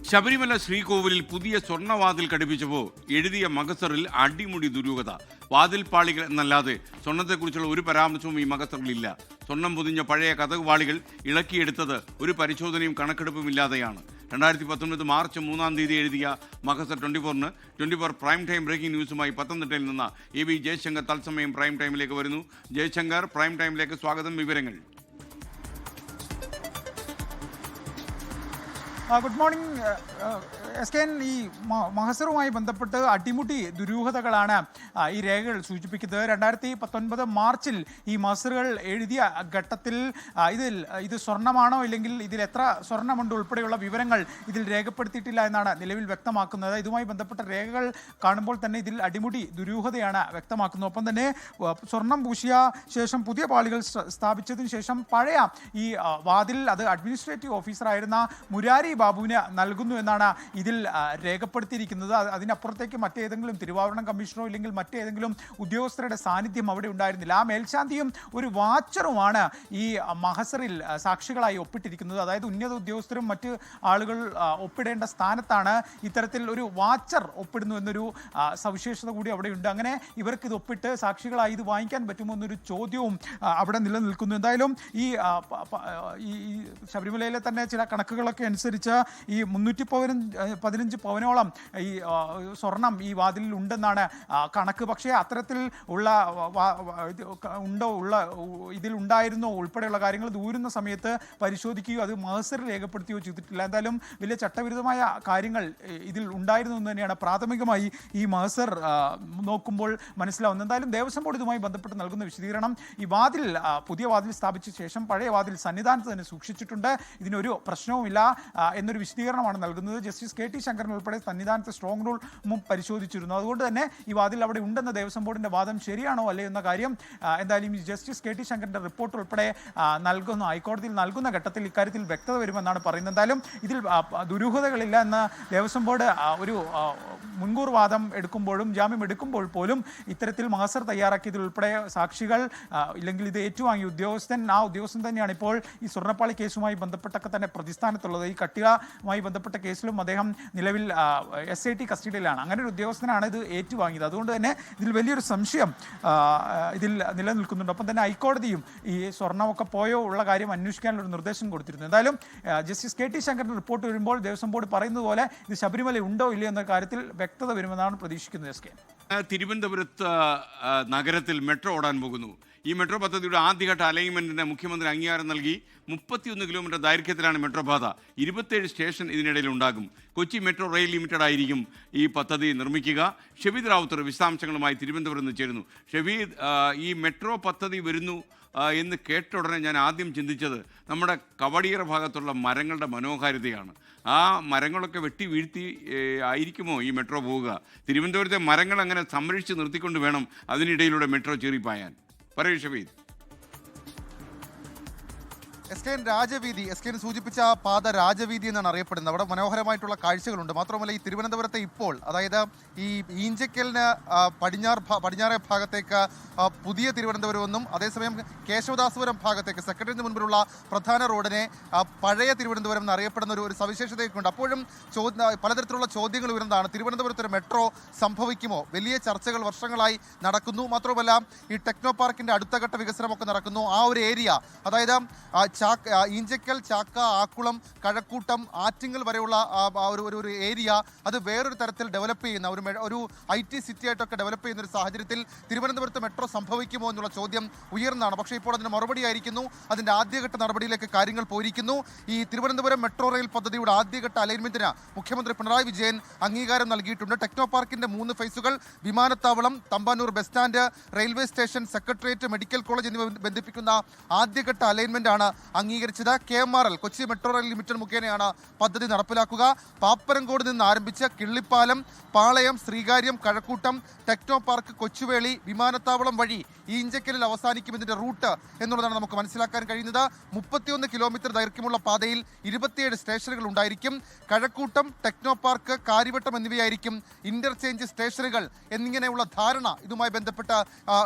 ശബരിമല ശ്രീകോവിലിൽ പുതിയ സ്വർണ്ണവാതിൽ ഘടിപ്പിച്ചപ്പോൾ എഴുതിയ മകസറിൽ അടിമുടി ദുരൂഹത. വാതിൽ പാളികൾ എന്നല്ലാതെ സ്വർണ്ണത്തെക്കുറിച്ചുള്ള ഒരു പരാമർശവും ഈ മകസറിലില്ല. സ്വർണം പൊതിഞ്ഞ പഴയ കതകുവാളികൾ ഇളക്കിയെടുത്തത് ഒരു പരിശോധനയും കണക്കെടുപ്പും ഇല്ലാതെയാണ്. 2019 മാർച്ച് 3 എഴുതിയ മകസർ 24 പ്രൈം ടൈം ബ്രേക്കിംഗ് ന്യൂസുമായി പത്തനംതിട്ടയിൽ നിന്ന് AV ജയശങ്കർ തത്സമയം പ്രൈം ടൈമിലേക്ക് വരുന്നു. ജയശങ്കർ, പ്രൈം ടൈമിലേക്ക് സ്വാഗതം. വിവരങ്ങൾ. Good morning SKN. ഈ മഹസറുമായി ബന്ധപ്പെട്ട് അടിമുടി ദുരൂഹതകളാണ് ഈ രേഖകൾ സൂചിപ്പിക്കുന്നത്. 2019 മാർച്ചിൽ ഈ മഹസറുകൾ എഴുതിയ ഘട്ടത്തിൽ ഇത് സ്വർണ്ണമാണോ ഇല്ലെങ്കിൽ ഇതിൽ എത്ര സ്വർണ്ണമുണ്ട് ഉൾപ്പെടെയുള്ള വിവരങ്ങൾ ഇതിൽ രേഖപ്പെടുത്തിയിട്ടില്ല എന്നാണ് നിലവിൽ വ്യക്തമാക്കുന്നത്. ഇതുമായി ബന്ധപ്പെട്ട രേഖകൾ കാണുമ്പോൾ തന്നെ ഇതിൽ അടിമുടി ദുരൂഹതയാണ് വ്യക്തമാക്കുന്നത്. ഒപ്പം തന്നെ സ്വർണം പൂശിയ ശേഷം പുതിയ പാളികൾ സ്ഥാപിച്ചതിന് ശേഷം പഴയ ഈ വാതിൽ അത് അഡ്മിനിസ്ട്രേറ്റീവ് ഓഫീസറായിരുന്ന മുരാരി ബാബുവിന് നൽകുന്നു എന്നാണ് ഇതിൽ രേഖപ്പെടുത്തിയിരിക്കുന്നത്. അതിനപ്പുറത്തേക്ക് മറ്റേതെങ്കിലും തിരുവാഭരണം കമ്മീഷണറോ ഇല്ലെങ്കിൽ മറ്റേതെങ്കിലും ഉദ്യോഗസ്ഥരുടെ സാന്നിധ്യം അവിടെ ഉണ്ടായിരുന്നില്ല. ആ മേൽശാന്തിയും ഒരു വാച്ചറുമാണ് ഈ മഹസറിൽ സാക്ഷികളായി ഒപ്പിട്ടിരിക്കുന്നത്. അതായത് ഉന്നത ഉദ്യോഗസ്ഥരും മറ്റ് ആളുകൾ ഒപ്പിടേണ്ട സ്ഥാനത്താണ് ഇത്തരത്തിൽ ഒരു വാച്ചർ ഒപ്പിടുന്നു എന്നൊരു സവിശേഷത കൂടി അവിടെയുണ്ട്. അങ്ങനെ ഇവർക്ക് ഇത് ഒപ്പിട്ട് സാക്ഷികളായി ഇത് വാങ്ങിക്കാൻ പറ്റുമോ എന്നൊരു ചോദ്യവും അവിടെ നിലനിൽക്കുന്നു. എന്തായാലും ഈ ശബരിമലയിലെ തന്നെ ചില കണക്കുകളൊക്കെ അനുസരിച്ച് ഈ 15 പവനോളം ഈ സ്വർണം ഈ വാതിലിൽ ഉണ്ടെന്നാണ് കണക്ക്. പക്ഷേ അത്തരത്തിൽ ഉള്ള ഇതിൽ ഉണ്ടായിരുന്നോ ഉൾപ്പെടെയുള്ള കാര്യങ്ങൾ ദൂരുന്ന സമയത്ത് പരിശോധിക്കുകയോ അത് മഹസർ രേഖപ്പെടുത്തുകയോ ചെയ്തിട്ടില്ല. എന്തായാലും വലിയ ചട്ടവിരുദ്ധമായ കാര്യങ്ങൾ ഇതിൽ ഉണ്ടായിരുന്നു എന്ന് തന്നെയാണ് പ്രാഥമികമായി ഈ മഹസർ നോക്കുമ്പോൾ മനസ്സിലാവുന്നത്. എന്തായാലും ദേവസ്വം ബോർഡ് ഇതുമായി ബന്ധപ്പെട്ട് നൽകുന്ന വിശദീകരണം, ഈ വാതിൽ പുതിയ വാതിൽ സ്ഥാപിച്ച ശേഷം പഴയ വാതിൽ സന്നിധാനത്ത് തന്നെ സൂക്ഷിച്ചിട്ടുണ്ട്, ഇതിനൊരു പ്രശ്നവുമില്ല എന്നൊരു വിശദീകരണമാണ് നൽകുന്നത്. ജസ്റ്റിസ് KT ശങ്കരൻ ഉൾപ്പെടെ സന്നിധാനത്ത് സ്ട്രോങ് റൂം പരിശോധിച്ചിരുന്നു. അതുകൊണ്ട് തന്നെ ഈ വാതിൽ അവിടെ ഉണ്ടെന്ന ദേവസ്വം ബോർഡിന്റെ വാദം ശരിയാണോ അല്ലയോ എന്ന കാര്യം എന്തായാലും ഈ ജസ്റ്റിസ് KT ശങ്കരന്റെ റിപ്പോർട്ട് ഉൾപ്പെടെ ഹൈക്കോടതിയിൽ നൽകുന്ന ഘട്ടത്തിൽ ഇക്കാര്യത്തിൽ വ്യക്തത വരുമെന്നാണ് പറയുന്നത്. എന്തായാലും ഇതിൽ ദുരൂഹതകളില്ല എന്ന് ദേവസ്വം ബോർഡ് ഒരു മുൻകൂർ വാദം എടുക്കുമ്പോഴും ജാമ്യം എടുക്കുമ്പോൾ പോലും ഇത്തരത്തിൽ മഹസർ തയ്യാറാക്കിയതിൽ ഉൾപ്പെടെ സാക്ഷികൾ ഇല്ലെങ്കിൽ ഇത് ഏറ്റുവാങ്ങിയ ഉദ്യോഗസ്ഥൻ തന്നെയാണ് ഇപ്പോൾ ഈ സ്വർണ്ണപ്പാളി കേസുമായി ബന്ധപ്പെട്ടൊക്കെ തന്നെ പ്രതിസ്ഥാനത്തുള്ളത്. ഈ കട്ടികമായി ബന്ധപ്പെട്ട കേസിലും അദ്ദേഹം നിലവിൽ SIT കസ്റ്റഡിയിലാണ്. അങ്ങനെ ഒരു ഉദ്യോഗസ്ഥനാണ് ഇത് ഏറ്റുവാങ്ങിയത്. അതുകൊണ്ട് തന്നെ ഇതിൽ വലിയൊരു സംശയം ഇതിൽ നിലനിൽക്കുന്നുണ്ട്. ഒപ്പം തന്നെ ഹൈക്കോടതിയും ഈ സ്വർണ്ണമൊക്കെ പോയോ ഉള്ള കാര്യം അന്വേഷിക്കാനുള്ള ഒരു നിർദ്ദേശം കൊടുത്തിരുന്നു. എന്തായാലും ജസ്റ്റിസ് KT ശങ്കരന്റെ റിപ്പോർട്ട് വരുമ്പോൾ ദേവസ്വം ബോർഡ് പറയുന്നത് പോലെ ഇത് ശബരിമല ഉണ്ടോ ഇല്ലയോ എന്ന കാര്യത്തിൽ വ്യക്തത വരുമെന്നാണ് പ്രതീക്ഷിക്കുന്നത്. തിരുവനന്തപുരത്ത് നഗരത്തിൽ മെട്രോ ഓടാൻ പോകുന്നു. ഈ മെട്രോ പദ്ധതിയുടെ ആദ്യഘട്ട അലൈൻമെന്റിന് മുഖ്യമന്ത്രി അംഗീകാരം നൽകി. 31 കിലോമീറ്റർ ദൈർഘ്യത്തിലാണ് മെട്രോ പാത. 27 സ്റ്റേഷൻ ഇതിനിടയിൽ ഉണ്ടാകും. കൊച്ചി മെട്രോ റെയിൽ ലിമിറ്റഡ് ആയിരിക്കും ഈ പദ്ധതി നിർമ്മിക്കുക. ഷെബീദ് റാവുത്തർ വിശദാംശങ്ങളുമായി തിരുവനന്തപുരത്ത് നിന്ന് ചേരുന്നു. ഷെബീദ്, ഈ മെട്രോ പദ്ധതി വരുന്നു എന്ന് കേട്ട ഉടനെ ഞാൻ ആദ്യം ചിന്തിച്ചത് നമ്മുടെ കവടിയറ ഭാഗത്തുള്ള മരങ്ങളുടെ മനോഹാരിതയാണ്. ആ മരങ്ങളൊക്കെ വെട്ടി വീഴ്ത്തി ആയിരിക്കുമോ ഈ മെട്രോ പോവുക? തിരുവനന്തപുരത്തെ മരങ്ങൾ അങ്ങനെ സംരക്ഷിച്ച് നിർത്തിക്കൊണ്ട് വേണം അതിനിടയിലൂടെ മെട്രോ ചീറിപ്പായാൻ. പറയൂ ഷബീദ്. രാജവീതി, സൂചിപ്പിച്ച ആ പാത രാജവീതി എന്നാണ് അറിയപ്പെടുന്നത്. അവിടെ മനോഹരമായിട്ടുള്ള കാഴ്ചകളുണ്ട്. മാത്രമല്ല ഈ തിരുവനന്തപുരത്തെ ഇപ്പോൾ, അതായത് ഈ ഈഞ്ചക്കലിന് പടിഞ്ഞാറേ ഭാഗത്തേക്ക് പുതിയ തിരുവനന്തപുരമെന്നും അതേസമയം കേശവദാസപുരം ഭാഗത്തേക്ക് സെക്രട്ടറിന് മുൻപിലുള്ള പ്രധാന റോഡിനെ പഴയ തിരുവനന്തപുരം എന്നറിയപ്പെടുന്ന ഒരു സവിശേഷതയൊക്കെ ഉണ്ട്. അപ്പോഴും പലതരത്തിലുള്ള ചോദ്യങ്ങൾ ഉയർന്നതാണ്. തിരുവനന്തപുരത്ത് ഒരു മെട്രോ സംഭവിക്കുമോ? വലിയ ചർച്ചകൾ വർഷങ്ങളായി നടക്കുന്നു. മാത്രമല്ല ഈ ടെക്നോ പാർക്കിന്റെ അടുത്ത ഘട്ട വികസനമൊക്കെ നടക്കുന്നു. ആ ഒരു ഏരിയ, അതായത് ഈഞ്ചക്കൽ, ചാക്ക, ആക്കുളം, കഴക്കൂട്ടം, ആറ്റിങ്ങൽ വരെയുള്ള ഒരു ഏരിയ അത് വേറൊരു തരത്തിൽ ഡെവലപ്പ് ചെയ്യുന്ന ഒരു IT സിറ്റി ആയിട്ടൊക്കെ ഡെവലപ്പ് ചെയ്യുന്ന ഒരു സാഹചര്യത്തിൽ തിരുവനന്തപുരത്ത് മെട്രോ സംഭവിക്കുമോ എന്നുള്ള ചോദ്യം ഉയർന്നതാണ്. പക്ഷേ ഇപ്പോൾ അതിന് മറുപടിയായിരിക്കുന്നു. അതിൻ്റെ ആദ്യഘട്ട നടപടിയിലേക്ക് കാര്യങ്ങൾ പോയിരിക്കുന്നു. ഈ തിരുവനന്തപുരം മെട്രോ റെയിൽ പദ്ധതിയുടെ ആദ്യഘട്ട അലൈൻമെന്റിന് മുഖ്യമന്ത്രി പിണറായി വിജയൻ അംഗീകാരം നൽകിയിട്ടുണ്ട്. ടെക്നോ പാർക്കിന്റെ 3 ഫേസുകൾ, വിമാനത്താവളം, Thampanoor bus stand, railway station, secretariat, medical college എന്നിവ ബന്ധിപ്പിക്കുന്ന ആദ്യഘട്ട അലൈൻമെന്റാണ് അംഗീകരിച്ചത്. KMRL Kochi metro rail limited മുഖേനയാണ് പദ്ധതി നടപ്പിലാക്കുക. പാപ്പരങ്കോട് നിന്ന് ആരംഭിച്ച് കിള്ളിപ്പാലം, പാളയം, ശ്രീകാര്യം, കഴക്കൂട്ടം, ടെക്നോ പാർക്ക്, കൊച്ചുവേളി, വിമാനത്താവളം വഴി ഈഞ്ചക്കലിൽ അവസാനിക്കും ഇതിന്റെ റൂട്ട് എന്നുള്ളതാണ് നമുക്ക് മനസ്സിലാക്കാൻ കഴിയുന്നത്. 31 കിലോമീറ്റർ ദൈർഘ്യമുള്ള പാതയിൽ 27 സ്റ്റേഷനുകൾ ഉണ്ടായിരിക്കും. കഴക്കൂട്ടം, ടെക്നോ പാർക്ക്, കാര്യവട്ടം എന്നിവയായിരിക്കും ഇന്റർചേഞ്ച് സ്റ്റേഷനുകൾ എന്നിങ്ങനെയുള്ള ധാരണ ഇതുമായി ബന്ധപ്പെട്ട്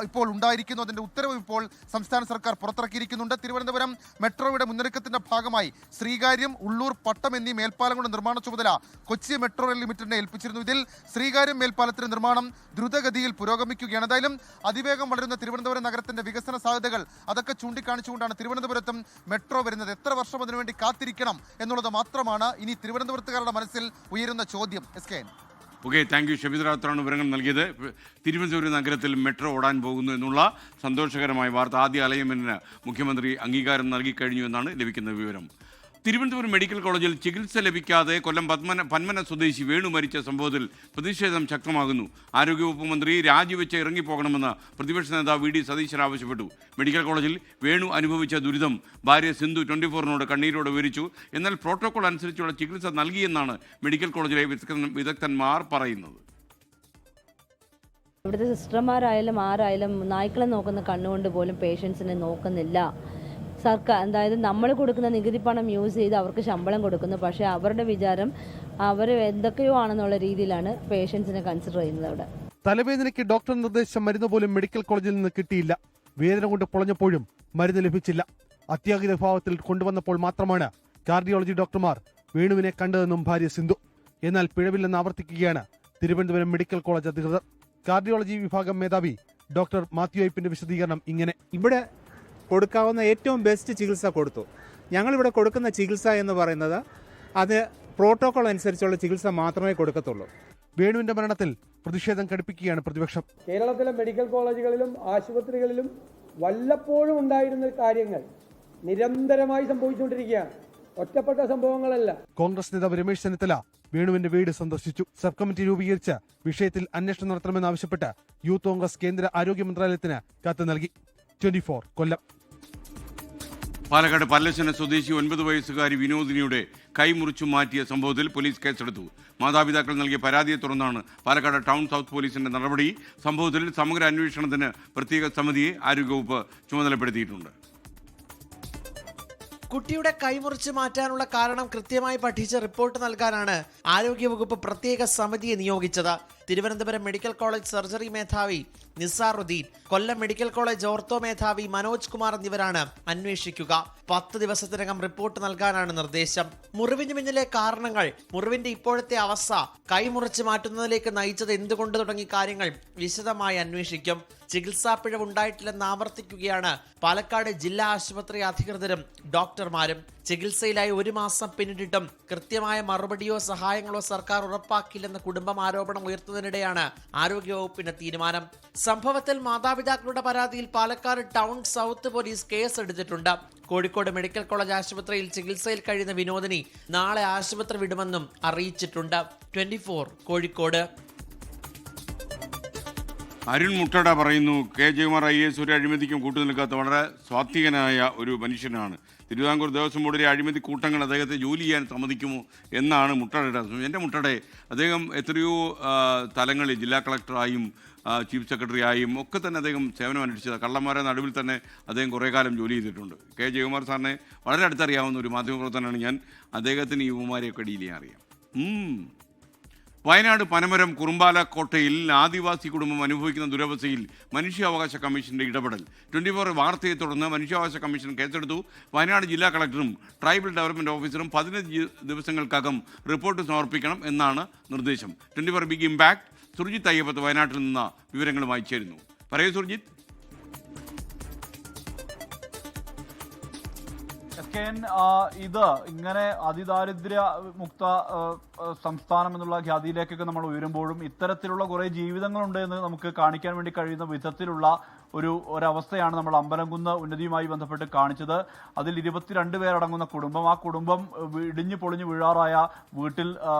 ഇപ്പോൾ ഉണ്ടായിരിക്കുന്നു. അതിന്റെ ഉത്തരവ് ഇപ്പോൾ സംസ്ഥാന സർക്കാർ പുറത്തിറക്കിയിരിക്കുന്നുണ്ട്. തിരുവനന്തപുരം മെട്രോയുടെ മുന്നൊരുക്കത്തിന്റെ ഭാഗമായി ശ്രീകാര്യം, ഉള്ളൂർ, പട്ടം എന്നീ മേൽപ്പാലങ്ങളുടെ നിർമ്മാണ ചുമതല കൊച്ചി മെട്രോ റെയിൽ ലിമിറ്റഡിനെ ഏൽപ്പിച്ചിരുന്നു. ഇതിൽ ശ്രീകാര്യം മേൽപ്പാലത്തിന്റെ നിർമ്മാണം ദ്രുതഗതിയിൽ പുരോഗമിക്കുകയാണ്. എന്തായാലും അതിവേഗം വളരുന്ന തിരുവനന്തപുരം നഗരത്തിന്റെ വികസന സാധ്യതകൾ അതൊക്കെ ചൂണ്ടിക്കാണിച്ചുകൊണ്ടാണ് തിരുവനന്തപുരത്തും മെട്രോ വരുന്നത്. എത്ര വർഷം അതിനുവേണ്ടി കാത്തിരിക്കണം എന്നുള്ളത് മാത്രമാണ് ഇനി തിരുവനന്തപുരത്തുകാരുടെ മനസ്സിൽ ഉയരുന്ന ചോദ്യം. Okay, thank you. ഷബീദ് റാവുത്തറാണ് വിവരങ്ങൾ നൽകിയത്. തിരുവനന്തപുരം നഗരത്തിൽ മെട്രോ ഓടാൻ പോകുന്നു എന്നുള്ള സന്തോഷകരമായ വാർത്ത. ആദ്യ അലൈൻമെന്റിന് മുഖ്യമന്ത്രി അംഗീകാരം നൽകിക്കഴിഞ്ഞു എന്നാണ് ലഭിക്കുന്ന വിവരം. തിരുവനന്തപുരം മെഡിക്കൽ കോളേജിൽ ചികിത്സ ലഭിക്കാതെ കൊല്ലം പന്മന സ്വദേശി വേണു മരിച്ച സംഭവത്തിൽ പ്രതിഷേധം ശക്തമാകുന്നു. ആരോഗ്യവകുപ്പ് മന്ത്രി രാജിവെച്ച് ഇറങ്ങിപ്പോകണമെന്ന് പ്രതിപക്ഷ നേതാവ് VD സതീശൻ ആവശ്യപ്പെട്ടു. മെഡിക്കൽ കോളേജിൽ വേണു അനുഭവിച്ച ദുരിതം ഭാര്യ സിന്ധു 24-നോട് കണ്ണീരോടെ വിവരിച്ചു. എന്നാൽ പ്രോട്ടോകോൾ അനുസരിച്ചുള്ള ചികിത്സ നൽകിയെന്നാണ് മെഡിക്കൽ കോളേജിലെ വിദഗ്ധന്മാർ പറയുന്നത്. ഇവിടുത്തെ സിസ്റ്റർമാരായാലും ആരായാലും നായ്ക്കളെ നോക്കുന്ന കണ്ണുകൊണ്ട് പോലും പേഷ്യൻസിനെ നോക്കുന്നില്ല. സർക്കാർ, അതായത് നമ്മൾ കൊടുക്കുന്ന നികുതി പണം യൂസ് ചെയ്ത് അവർക്ക് ശമ്പളം കൊടുക്കുന്നു. പക്ഷേ അവരുടെ വിചാരം അവർ എന്തൊക്കെയോ ആണെന്നുള്ള രീതിയിലാണ് പേഷ്യൻസിനെ കൺസിഡർ ചെയ്യുന്നത്. അവിടെ തലവേദനയ്ക്ക് ഡോക്ടർ നിർദ്ദേശിച്ച മരുന്ന് പോലും മെഡിക്കൽ കോളേജിൽ നിന്ന് കിട്ടിയില്ല. വേദന കൊണ്ട് പൊളഞ്ഞപ്പോഴും മരുന്ന് ലഭിച്ചില്ല. അത്യാഹിത വിഭാഗത്തിൽ കൊണ്ടുവന്നപ്പോൾ മാത്രമാണ് കാർഡിയോളജി ഡോക്ടർമാർ വേണുവിനെ കണ്ടതെന്നും ഭാര്യ സിന്ധു. എന്നാൽ പിഴവില്ലെന്ന് ആവർത്തിക്കുകയാണ് തിരുവനന്തപുരം മെഡിക്കൽ കോളേജ് അധികൃതർ. കാർഡിയോളജി വിഭാഗം മേധാവി ഡോക്ടർ മാത്യു ഐപ്പിന്റെ വിശദീകരണം ഇങ്ങനെ: ഇവിടെ കൊടുക്കാവുന്ന ഏറ്റവും ബെസ്റ്റ് ചികിത്സ കൊടുത്തു. ഞങ്ങളിവിടെ കൊടുക്കുന്ന ചികിത്സ എന്ന് പറയുന്നത് അത് പ്രോട്ടോകോൾ അനുസരിച്ചുള്ള ചികിത്സ മാത്രമേ കൊടുക്കത്തുള്ളൂ. വേണുവിന്റെ മരണത്തിൽ പ്രതിഷേധം ഘടിപ്പിക്കുകയാണ് പ്രതിപക്ഷം. കേരളത്തിലെ മെഡിക്കൽ കോളേജുകളിലും ആശുപത്രികളിലും വല്ലപ്പോഴും ഉണ്ടായിരുന്ന കാര്യങ്ങൾ നിരന്തരമായി സംഭവിച്ചുകൊണ്ടിരിക്കുകയാണ്. ഒറ്റപ്പെട്ട സംഭവങ്ങളല്ല. കോൺഗ്രസ് നേതാവ് രമേശ് ചെന്നിത്തല വേണുവിന്റെ വീട് സന്ദർശിച്ചു. സബ് കമ്മിറ്റി രൂപീകരിച്ച് വിഷയത്തിൽ അന്വേഷണം നടത്തണമെന്നാവശ്യപ്പെട്ട് യൂത്ത് കോൺഗ്രസ് കേന്ദ്ര ആരോഗ്യ മന്ത്രാലയത്തിന് കത്ത് നൽകി. 24 കൊല്ലം. പാലക്കാട് പല്ലശ്ശന സ്വദേശി 9 വയസ്സുകാരി വിനോദിനിയുടെ കൈമുറിച്ചു മാറ്റിയ സംഭവത്തിൽ പോലീസ് കേസെടുത്തു. മാതാപിതാക്കൾ നൽകിയ പരാതിയെ തുടർന്നാണ് പാലക്കാട് ടൗൺ സൗത്ത് പോലീസിന്റെ നടപടി. സംഭവത്തിൽ സമഗ്ര അന്വേഷണത്തിന് പ്രത്യേക സമിതിയെ ആരോഗ്യവകുപ്പ് ചുമതലപ്പെടുത്തിയിട്ടുണ്ട്. കുട്ടിയുടെ കൈമുറിച്ച് മാറ്റാനുള്ള കാരണം കൃത്യമായി പഠിച്ച് റിപ്പോർട്ട് നൽകാനാണ് ആരോഗ്യവകുപ്പ് പ്രത്യേക സമിതിയെ നിയോഗിച്ചത്. തിരുവനന്തപുരം മെഡിക്കൽ കോളേജ് സർജറി മേധാവി നിസാറുദ്ദീൻ, കൊല്ലം മെഡിക്കൽ കോളേജ് ഓർത്തോ മേധാവി മനോജ് കുമാർ എന്നിവരാണ് അന്വേഷിക്കുക. 10 ദിവസത്തിനകം റിപ്പോർട്ട് നൽകാനാണ് നിർദ്ദേശം. മുറിവിന് പിന്നിലെ കാരണങ്ങൾ, മുറിവിന്റെ ഇപ്പോഴത്തെ അവസ്ഥ, കൈമുറിച്ച് മാറ്റുന്നതിലേക്ക് നയിച്ചത് എന്തുകൊണ്ട് തുടങ്ങിയ കാര്യങ്ങൾ വിശദമായി അന്വേഷിക്കും. ചികിത്സാ പിഴവ് ഉണ്ടായിട്ടില്ലെന്ന് ആവർത്തിക്കുകയാണ് പാലക്കാട് ജില്ലാ ആശുപത്രി അധികൃതരും ഡോക്ടർമാരും. ചികിത്സയിലായി 1 മാസം പിന്നിട്ടിട്ടും കൃത്യമായ മറുപടിയോ സഹായങ്ങളോ സർക്കാർ ഉറപ്പാക്കില്ലെന്ന് കുടുംബം ആരോപണം ഉയർത്തുന്നതിനിടെയാണ് ആരോഗ്യവകുപ്പിന്റെ തീരുമാനം. സംഭവത്തിൽ മാതാപിതാക്കളുടെ പരാതിയിൽ പാലക്കാട് ടൗൺ സൗത്ത് പോലീസ് കേസെടുത്തിട്ടുണ്ട്. കോഴിക്കോട് മെഡിക്കൽ കോളേജ് ആശുപത്രിയിൽ ചികിത്സയിൽ കഴിയുന്ന വിനോദിനി നാളെ ആശുപത്രി വിടുമെന്നും അറിയിച്ചിട്ടുണ്ട്. 24 കോഴിക്കോട്. അരുൺ മുട്ടട പറയുന്നു, കെ ജയകുമാർ IAS ഒരു അഴിമതിക്കും കൂട്ടുനിൽക്കാത്ത വളരെ സ്വാത്വികനായ ഒരു മനുഷ്യനാണ്. തിരുവിതാംകൂർ ദേവസ്വം ബോർഡിലെ അഴിമതി കൂട്ടങ്ങൾ അദ്ദേഹത്തെ ജോലി ചെയ്യാൻ സമ്മതിക്കുമോ എന്നാണ് മുട്ടടയുടെ അഭിപ്രായം. എൻ്റെ മുട്ടടെ, അദ്ദേഹം എത്രയോ തലങ്ങളിൽ ജില്ലാ കളക്ടറായും ചീഫ് സെക്രട്ടറി ആയും ഒക്കെ തന്നെ അദ്ദേഹം സേവനം അനുഷ്ഠിച്ചത്. കള്ളന്മാരെ നടുവിൽ തന്നെ അദ്ദേഹം കുറേ കാലം ജോലി ചെയ്തിട്ടുണ്ട്. കെ ജയകുമാർ സാറിനെ വളരെ അടുത്തറിയാവുന്ന ഒരു മാധ്യമപ്രവർത്തനമാണ് ഞാൻ. അദ്ദേഹത്തിന് ഈ യുവമാരെയൊക്കെ ഡീൽ ചെയ്യാൻ അറിയാം. വയനാട് പനമരം കുറുമ്പാലക്കോട്ടയിൽ ആദിവാസി കുടുംബം അനുഭവിക്കുന്ന ദുരവസ്ഥയിൽ മനുഷ്യാവകാശ കമ്മീഷന്റെ ഇടപെടൽ. 24 വാർത്തയെ തുടർന്ന് മനുഷ്യാവകാശ കമ്മീഷൻ കേസെടുത്തു. വയനാട് ജില്ലാ കളക്ടറും ട്രൈബൽ ഡെവലപ്മെന്റ് ഓഫീസറും 15 ദിവസങ്ങൾക്കകം റിപ്പോർട്ട് സമർപ്പിക്കണം എന്നാണ് നിർദ്ദേശം. 24 ബിഗ് ഇമ്പാക്ട്. സുർജിത്ത് അയ്യപ്പത്ത് വയനാട്ടിൽ നിന്ന് വിവരങ്ങളുമായി ചേരുന്നു. പറയൂ സുർജിത്ത്. ഇത് ഇങ്ങനെ അതിദാരിദ്ര്യ മുക്ത സംസ്ഥാനം എന്നുള്ള ഖ്യാതിയിലേക്കൊക്കെ നമ്മൾ ഉയരുമ്പോഴും ഇത്തരത്തിലുള്ള കുറേ ജീവിതങ്ങളുണ്ട് എന്ന് നമുക്ക് കാണിക്കാൻ വേണ്ടി കഴിയുന്ന വിധത്തിലുള്ള ഒരവസ്ഥയാണ് നമ്മൾ അമ്പലംകുന്ന് ഉന്നതിയുമായി ബന്ധപ്പെട്ട് കാണിച്ചത്. അതിൽ 22 പേരടങ്ങുന്ന കുടുംബം, ആ കുടുംബം ഇടിഞ്ഞു പൊളിഞ്ഞു വീഴാറായ വീട്ടിൽ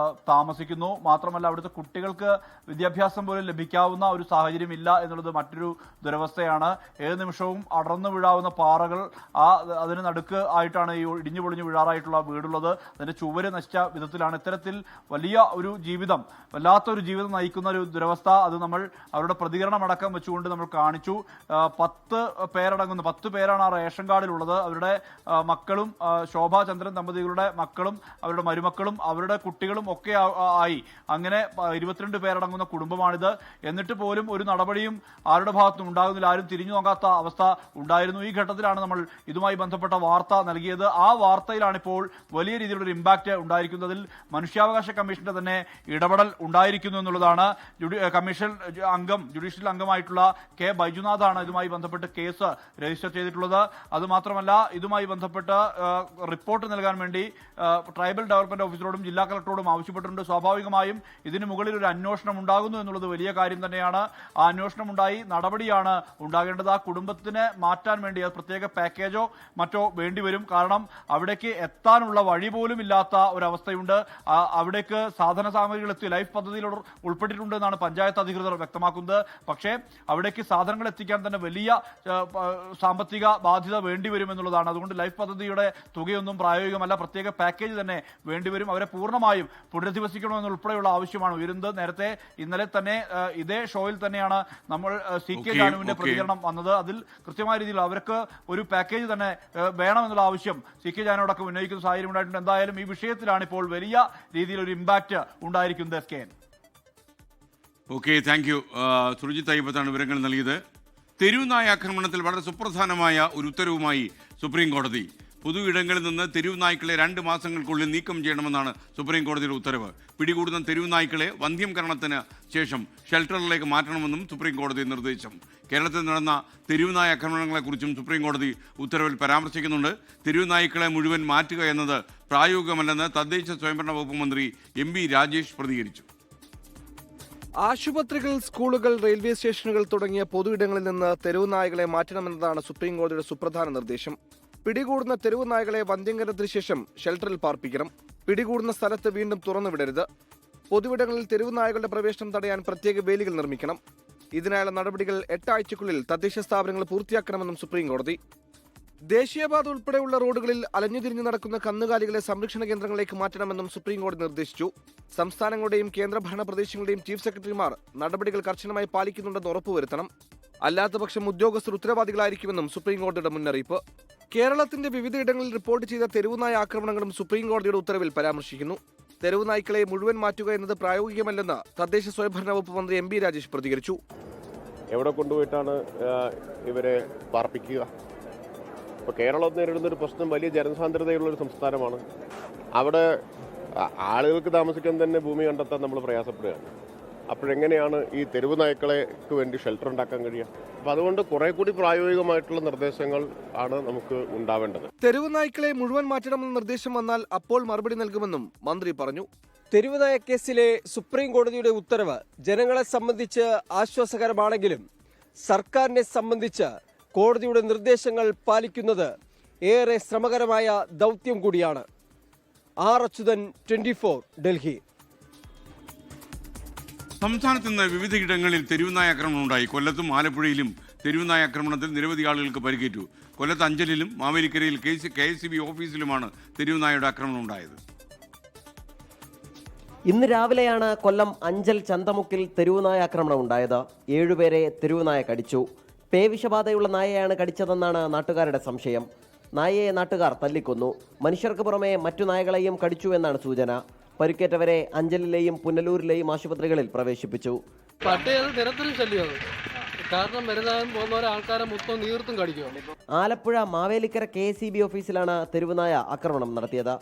താമസിക്കുന്നു. മാത്രമല്ല അവിടുത്തെ കുട്ടികൾക്ക് വിദ്യാഭ്യാസം പോലും ലഭിക്കാവുന്ന ഒരു സാഹചര്യം ഇല്ല എന്നുള്ളത് മറ്റൊരു ദുരവസ്ഥയാണ്. ഏത് നിമിഷവും അടർന്നു വീഴാവുന്ന പാറകൾ, അതിന് നടുക്ക് ആയിട്ടാണ് ഈ ഇടിഞ്ഞു പൊളിഞ്ഞു വീഴാറായിട്ടുള്ള വീടുള്ളത്. അതിന്റെ ചുവര് നശിച്ച വിധത്തിലാണ്. ഇത്തരത്തിൽ വലിയ ഒരു ജീവിതം, വല്ലാത്തൊരു ജീവിതം നയിക്കുന്ന ഒരു ദുരവസ്ഥ, അത് നമ്മൾ അവരുടെ പ്രതികരണം അടക്കം വെച്ചുകൊണ്ട് നമ്മൾ കാണിച്ചു. 10 പേരടങ്ങുന്ന 10 പേരാണ് ആ റേഷൻ കാർഡിലുള്ളത്. അവരുടെ മക്കളും, ശോഭാചന്ദ്രൻ ദമ്പതികളുടെ മക്കളും അവരുടെ മരുമക്കളും അവരുടെ കുട്ടികളും ഒക്കെ ആയി അങ്ങനെ 22 പേരടങ്ങുന്ന കുടുംബമാണിത്. എന്നിട്ട് പോലും ഒരു നടപടിയും ആരുടെ ഭാഗത്തും ഉണ്ടാകുന്നില്ല. ആരും തിരിഞ്ഞു നോക്കാത്ത അവസ്ഥ ഉണ്ടായിരുന്നു. ഈ ഘട്ടത്തിലാണ് നമ്മൾ ഇതുമായി ബന്ധപ്പെട്ട വാർത്ത നൽകിയത്. ആ വാർത്തയിലാണ് ഇപ്പോൾ വലിയ രീതിയിലുള്ള ഇമ്പാക്റ്റ് ഉണ്ടായിരിക്കുന്നതിൽ മനുഷ്യാവകാശ കമ്മീഷന്റെ തന്നെ ഇടപെടൽ ഉണ്ടായിരിക്കുന്നു എന്നുള്ളതാണ്. കമ്മീഷൻ അംഗം, ജുഡീഷ്യൽ അംഗമായിട്ടുള്ള കെ ബൈജുനാഥാണ് ഇതുമായി ബന്ധപ്പെട്ട് കേസ് രജിസ്റ്റർ ചെയ്തിട്ടുള്ളത്. അതുമാത്രമല്ല ഇതുമായി ബന്ധപ്പെട്ട് റിപ്പോർട്ട് നൽകാൻ വേണ്ടി ട്രൈബൽ ഡെവലപ്മെന്റ് ഓഫീസറോടും ജില്ലാ കളക്ടറോടും ആവശ്യപ്പെട്ടിട്ടുണ്ട്. സ്വാഭാവികമായും ഇതിന് മുകളിൽ ഒരു അന്വേഷണം ഉണ്ടാകുന്നു എന്നുള്ളത് വലിയ കാര്യം തന്നെയാണ്. ആ അന്വേഷണം ഉണ്ടായി നടപടിയാണ് ഉണ്ടാകേണ്ടത്. ആ കുടുംബത്തിനെ മാറ്റാൻ വേണ്ടി അത് പ്രത്യേക പാക്കേജോ മറ്റോ വേണ്ടിവരും. കാരണം അവിടേക്ക് എത്താനുള്ള വഴി പോലും ഇല്ലാത്ത ഒരവസ്ഥയുണ്ട്. അവിടേക്ക് സാധന സാമഗ്രികൾ എത്തി ലൈഫ് പദ്ധതിയിൽ ഉൾപ്പെട്ടിട്ടുണ്ട് എന്നാണ് പഞ്ചായത്ത് അധികൃതർ വ്യക്തമാക്കുന്നത്. പക്ഷേ അവിടേക്ക് സാധനങ്ങൾ എത്തിക്കാൻ തന്നെ വലിയ സാമ്പത്തിക ബാധ്യത വേണ്ടിവരുമെന്നുള്ളതാണ്. അതുകൊണ്ട് ലൈഫ് പദ്ധതിയുടെ തുകയൊന്നും പ്രായോഗികമല്ല. പ്രത്യേക പാക്കേജ് തന്നെ വേണ്ടിവരും. അവരെ പൂർണ്ണമായും പുനരധിവസിക്കണമെന്നുൾപ്പെടെയുള്ള ആവശ്യമാണ് ഉയരുന്നത്. നേരത്തെ ഇന്നലെ തന്നെ ഇതേ ഷോയിൽ തന്നെയാണ് നമ്മൾ CK ജാനുവിന്റെ പ്രതികരണം വന്നത്. അതിൽ കൃത്യമായ രീതിയിൽ അവർക്ക് ഒരു പാക്കേജ് തന്നെ വേണമെന്നുള്ള ആവശ്യം CK ജാനുവോടൊക്കെ ഉന്നയിക്കുന്ന സാഹചര്യം ഉണ്ടായിട്ടുണ്ട്. എന്തായാലും ഈ വിഷയത്തിലാണ് ഇപ്പോൾ വലിയ രീതിയിൽ ഒരു ഇമ്പാക്റ്റ് ഉണ്ടായിരിക്കുന്നത്. Okay, thank you. സുർജിത്ത് അയ്യപ്പത്താണ് വിവരങ്ങൾ നൽകിയത്. തെരുവുനായ ആക്രമണത്തിൽ വളരെ സുപ്രധാനമായ ഒരു ഉത്തരവുമായി സുപ്രീം കോടതി. പൊതു ഇടങ്ങളിൽ നിന്ന് തെരുവ് നായ്ക്കളെ 2 മാസങ്ങൾക്കുള്ളിൽ നീക്കം ചെയ്യണമെന്നാണ് സുപ്രീം കോടതിയുടെ ഉത്തരവ്. പിടികൂടുന്ന തെരുവ് നായ്ക്കളെ വന്ധ്യംകരണത്തിന് ശേഷം ഷെൽട്ടറിലേക്ക് മാറ്റണമെന്നും സുപ്രീം കോടതി നിർദ്ദേശം. കേരളത്തിൽ നടന്ന തെരുവ് നായ ആക്രമണങ്ങളെക്കുറിച്ചും സുപ്രീം കോടതി ഉത്തരവിൽ പരാമർശിക്കുന്നുണ്ട്. തെരുവ് നായ്ക്കളെ മുഴുവൻ മാറ്റുക എന്നത് പ്രായോഗികമല്ലെന്ന് തദ്ദേശ സ്വയംഭരണ വകുപ്പ് മന്ത്രി എം പി രാജേഷ് പ്രതികരിച്ചു. ആശുപത്രികൾ, സ്കൂളുകൾ, റെയിൽവേ സ്റ്റേഷനുകൾ തുടങ്ങിയ പൊതുയിടങ്ങളിൽ നിന്ന് തെരുവ് നായകളെ മാറ്റണമെന്നതാണ് സുപ്രീം കോടതിയുടെ സുപ്രധാന നിർദ്ദേശം. പിടികൂടുന്ന തെരുവ് നായകളെ വന്ധ്യംകരണത്തിന് ശേഷം ഷെൽട്ടറിൽ പാർപ്പിക്കണം. പിടികൂടുന്ന സ്ഥലത്ത് വീണ്ടും തുറന്നുവിടരുത്. പൊതുവിടങ്ങളിൽ തെരുവ് നായകളുടെ പ്രവേശനം തടയാൻ പ്രത്യേക വേലികൾ നിർമ്മിക്കണം. ഇതിനായുള്ള നടപടികൾ 8 ആഴ്ചയ്ക്കുള്ളിൽ തദ്ദേശ സ്ഥാപനങ്ങൾ പൂർത്തിയാക്കണമെന്നും സുപ്രീം കോടതി. ദേശീയപാത ഉൾപ്പെടെയുള്ള റോഡുകളിൽ അലഞ്ഞുതിരിഞ്ഞു നടക്കുന്ന കന്നുകാലികളെ സംരക്ഷണ കേന്ദ്രങ്ങളിലേക്ക് മാറ്റണമെന്നും സുപ്രീം കോടതി നിർദ്ദേശിച്ചു. സംസ്ഥാനങ്ങളുടെയും കേന്ദ്രഭരണ പ്രദേശങ്ങളുടെയും ചീഫ് സെക്രട്ടറിമാർ നടപടികൾ കർശനമായി പാലിക്കുന്നുണ്ടെന്ന് ഉറപ്പുവരുത്തണം. അല്ലാത്തപക്ഷം ഉദ്യോഗസ്ഥർ ഉത്തരവാദികളായിരിക്കുമെന്നും സുപ്രീം കോടതിയുടെ മുന്നറിയിപ്പ്. കേരളത്തിന്റെ വിവിധയിടങ്ങളിൽ റിപ്പോർട്ട് ചെയ്ത തെരുവുനായ ആക്രമണങ്ങളും സുപ്രീം കോടതിയുടെ ഉത്തരവിൽ പരാമർശിക്കുന്നു. തെരുവ് നായ്ക്കളെ മുഴുവൻ മാറ്റുക എന്നത് പ്രായോഗികമല്ലെന്ന് തദ്ദേശ സ്വയംഭരണ വകുപ്പ് മന്ത്രി എം പി രാജേഷ് പ്രതികരിച്ചു. എവിടെ കൊണ്ടുപോയിട്ടാണ് ഇവരെ പാർപ്പിക്കുക? ഇപ്പോൾ കേരളം നേരിടുന്നൊരു പ്രശ്നം വലിയ ജനസാന്ദ്രതയുള്ളൊരു സംസ്ഥാനമാണ്. അവിടെ ആളുകൾക്ക് താമസിക്കാൻ തന്നെ ഭൂമി കണ്ടെത്താൻ നമ്മൾ പ്രയാസപ്പെടുകയാണ്. അപ്പോഴെങ്ങനെയാണ് ഈ തെരുവ് നായ്ക്കളെക്ക് വേണ്ടി ഷെൽട്ടർ ഉണ്ടാക്കാൻ കഴിയുക? അപ്പോൾ അതുകൊണ്ട് കുറെ കൂടി പ്രായോഗികമായിട്ടുള്ള നിർദ്ദേശങ്ങൾ ആണ് നമുക്ക് ഉണ്ടാവേണ്ടത്. തെരുവ് നായ്ക്കളെ മുഴുവൻ മാറ്റണമെന്ന നിർദ്ദേശം വന്നാൽ അപ്പോൾ മറുപടി നൽകുമെന്നും മന്ത്രി പറഞ്ഞു. തെരുവുനായ കേസിലെ സുപ്രീം കോടതിയുടെ ഉത്തരവ് ജനങ്ങളെ സംബന്ധിച്ച് ആശ്വാസകരമാണെങ്കിലും സർക്കാരിനെ സംബന്ധിച്ച് കോടതിയുടെ നിർദ്ദേശങ്ങൾ പാലിക്കുന്നത് ഏറെ ശ്രമകരമായ ദൗത്യം കൂടിയാണ്. ആർ അച്യുതൻ, 24, ഡൽഹി. സംസ്ഥാനത്ത് ഇന്ന് വിവിധയിടങ്ങളിൽ തെരുവുനായ ആക്രമണം ഉണ്ടായി. കൊല്ലത്തും ആലപ്പുഴയിലും തെരുവുനായ ആക്രമണത്തിൽ നിരവധി ആളുകൾക്ക് പരിക്കേറ്റു. കൊല്ലത്ത് അഞ്ചലിലും മാവേലിക്കരയിൽ KSCB ഓഫീസിലുമാണ് തെരുവുനായയുടെ ആക്രമണം ഉണ്ടായത്. ഇന്ന് രാവിലെയാണ് കൊല്ലം അഞ്ചൽ ചന്തമുക്കിൽ തെരുവുനായ ആക്രമണം ഉണ്ടായത്. 7 പേരെ തെരുവുനായ കടിച്ചു. പേവിഷബാധയുള്ള നായയാണ് കടിച്ചതെന്നാണ് നാട്ടുകാരുടെ സംശയം. നായയെ നാട്ടുകാർ തല്ലിക്കൊന്നു. മനുഷ്യർക്ക് പുറമെ മറ്റു നായകളെയും കടിച്ചു എന്നാണ് സൂചന. പരിക്കേറ്റവരെ അഞ്ചലിലെയും പുനലൂരിലെയും ആശുപത്രികളിൽ പ്രവേശിപ്പിച്ചു. ആലപ്പുഴ മാവേലിക്കര KSCB ഓഫീസിലാണ് തെരുവുനായ ആക്രമണം നടത്തിയത്.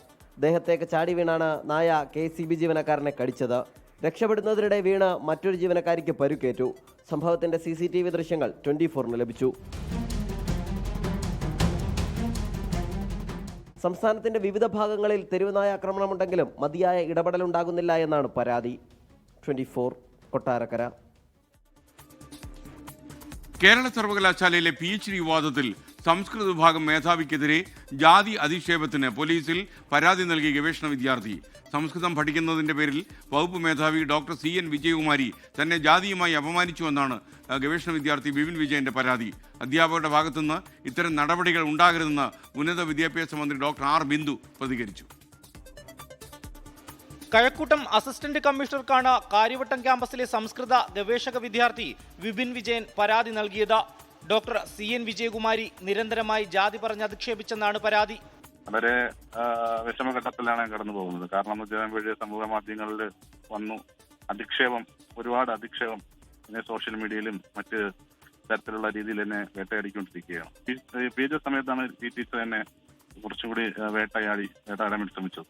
ദേഹത്തേക്ക് ചാടി വീണാണ് നായ KSCB ജീവനക്കാരനെ കടിച്ചത്. രക്ഷപ്പെടുന്നതിനിടെ വീണ് മറ്റൊരു ജീവനക്കാരിക്ക് പരുക്കേറ്റു. സംഭവത്തിന്റെ CCTV ദൃശ്യങ്ങൾ 24-ന് ലഭിച്ചു. സംസ്ഥാനത്തിന്റെ വിവിധ ഭാഗങ്ങളിൽ തെരുവുനായ ആക്രമണമുണ്ടെങ്കിലും മതിയായ ഇടപെടലുണ്ടാകുന്നില്ല എന്നാണ് പരാതി. 24, കൊട്ടാരക്കര. കേരള സർവകലാശാലയിലെ PhD വിവാദത്തിൽ സംസ്കൃത വിഭാഗം മേധാവിക്കെതിരെ ജാതി അധിക്ഷേപത്തിന് പോലീസിൽ പരാതി നൽകിയ ഗവേഷണ വിദ്യാർത്ഥി. സംസ്കൃതം പഠിക്കുന്നതിന്റെ പേരിൽ വകുപ്പ് മേധാവി ഡോക്ടർ CN വിജയകുമാരി തന്നെ ജാതിയുമായി അപമാനിച്ചുവെന്നാണ് ഗവേഷണ വിദ്യാർത്ഥി ബിപിൻ വിജയന്റെ പരാതി. അധ്യാപകരുടെ ഭാഗത്തുനിന്ന് ഇത്തരം നടപടികൾ ഉണ്ടാകരുതെന്ന് ഉന്നത വിദ്യാഭ്യാസ മന്ത്രി ഡോക്ടർ R ബിന്ദു പ്രതികരിച്ചു. കഴക്കൂട്ടം അസിസ്റ്റന്റ് കമ്മീഷണർക്കാണ് കാര്യവട്ടം ക്യാമ്പസിലെ സംസ്കൃത ഗവേഷക വിദ്യാർത്ഥി വിപിൻ വിജയൻ പരാതി നൽകിയത്. ഡോക്ടർ CN വിജയകുമാരി നിരന്തരമായി ജാതി പറഞ്ഞ് അധിക്ഷേപിച്ചെന്നാണ് പരാതി. വളരെ വിഷമഘട്ടത്തിലാണ് കടന്നു പോകുന്നത്. കാരണം വഴി സമൂഹ മാധ്യമങ്ങളിൽ വന്നു അധിക്ഷേപം, ഒരുപാട് അധിക്ഷേപം പിന്നെ സോഷ്യൽ മീഡിയയിലും മറ്റ് തരത്തിലുള്ള രീതിയിൽ തന്നെ വേട്ടയാടിക്കൊണ്ടിരിക്കുകയാണ്. PhD സമയത്താണ് ഈ ടീച്ചർ തന്നെ കുറച്ചുകൂടി വേട്ടയാടാൻ വേണ്ടി ശ്രമിച്ചത്.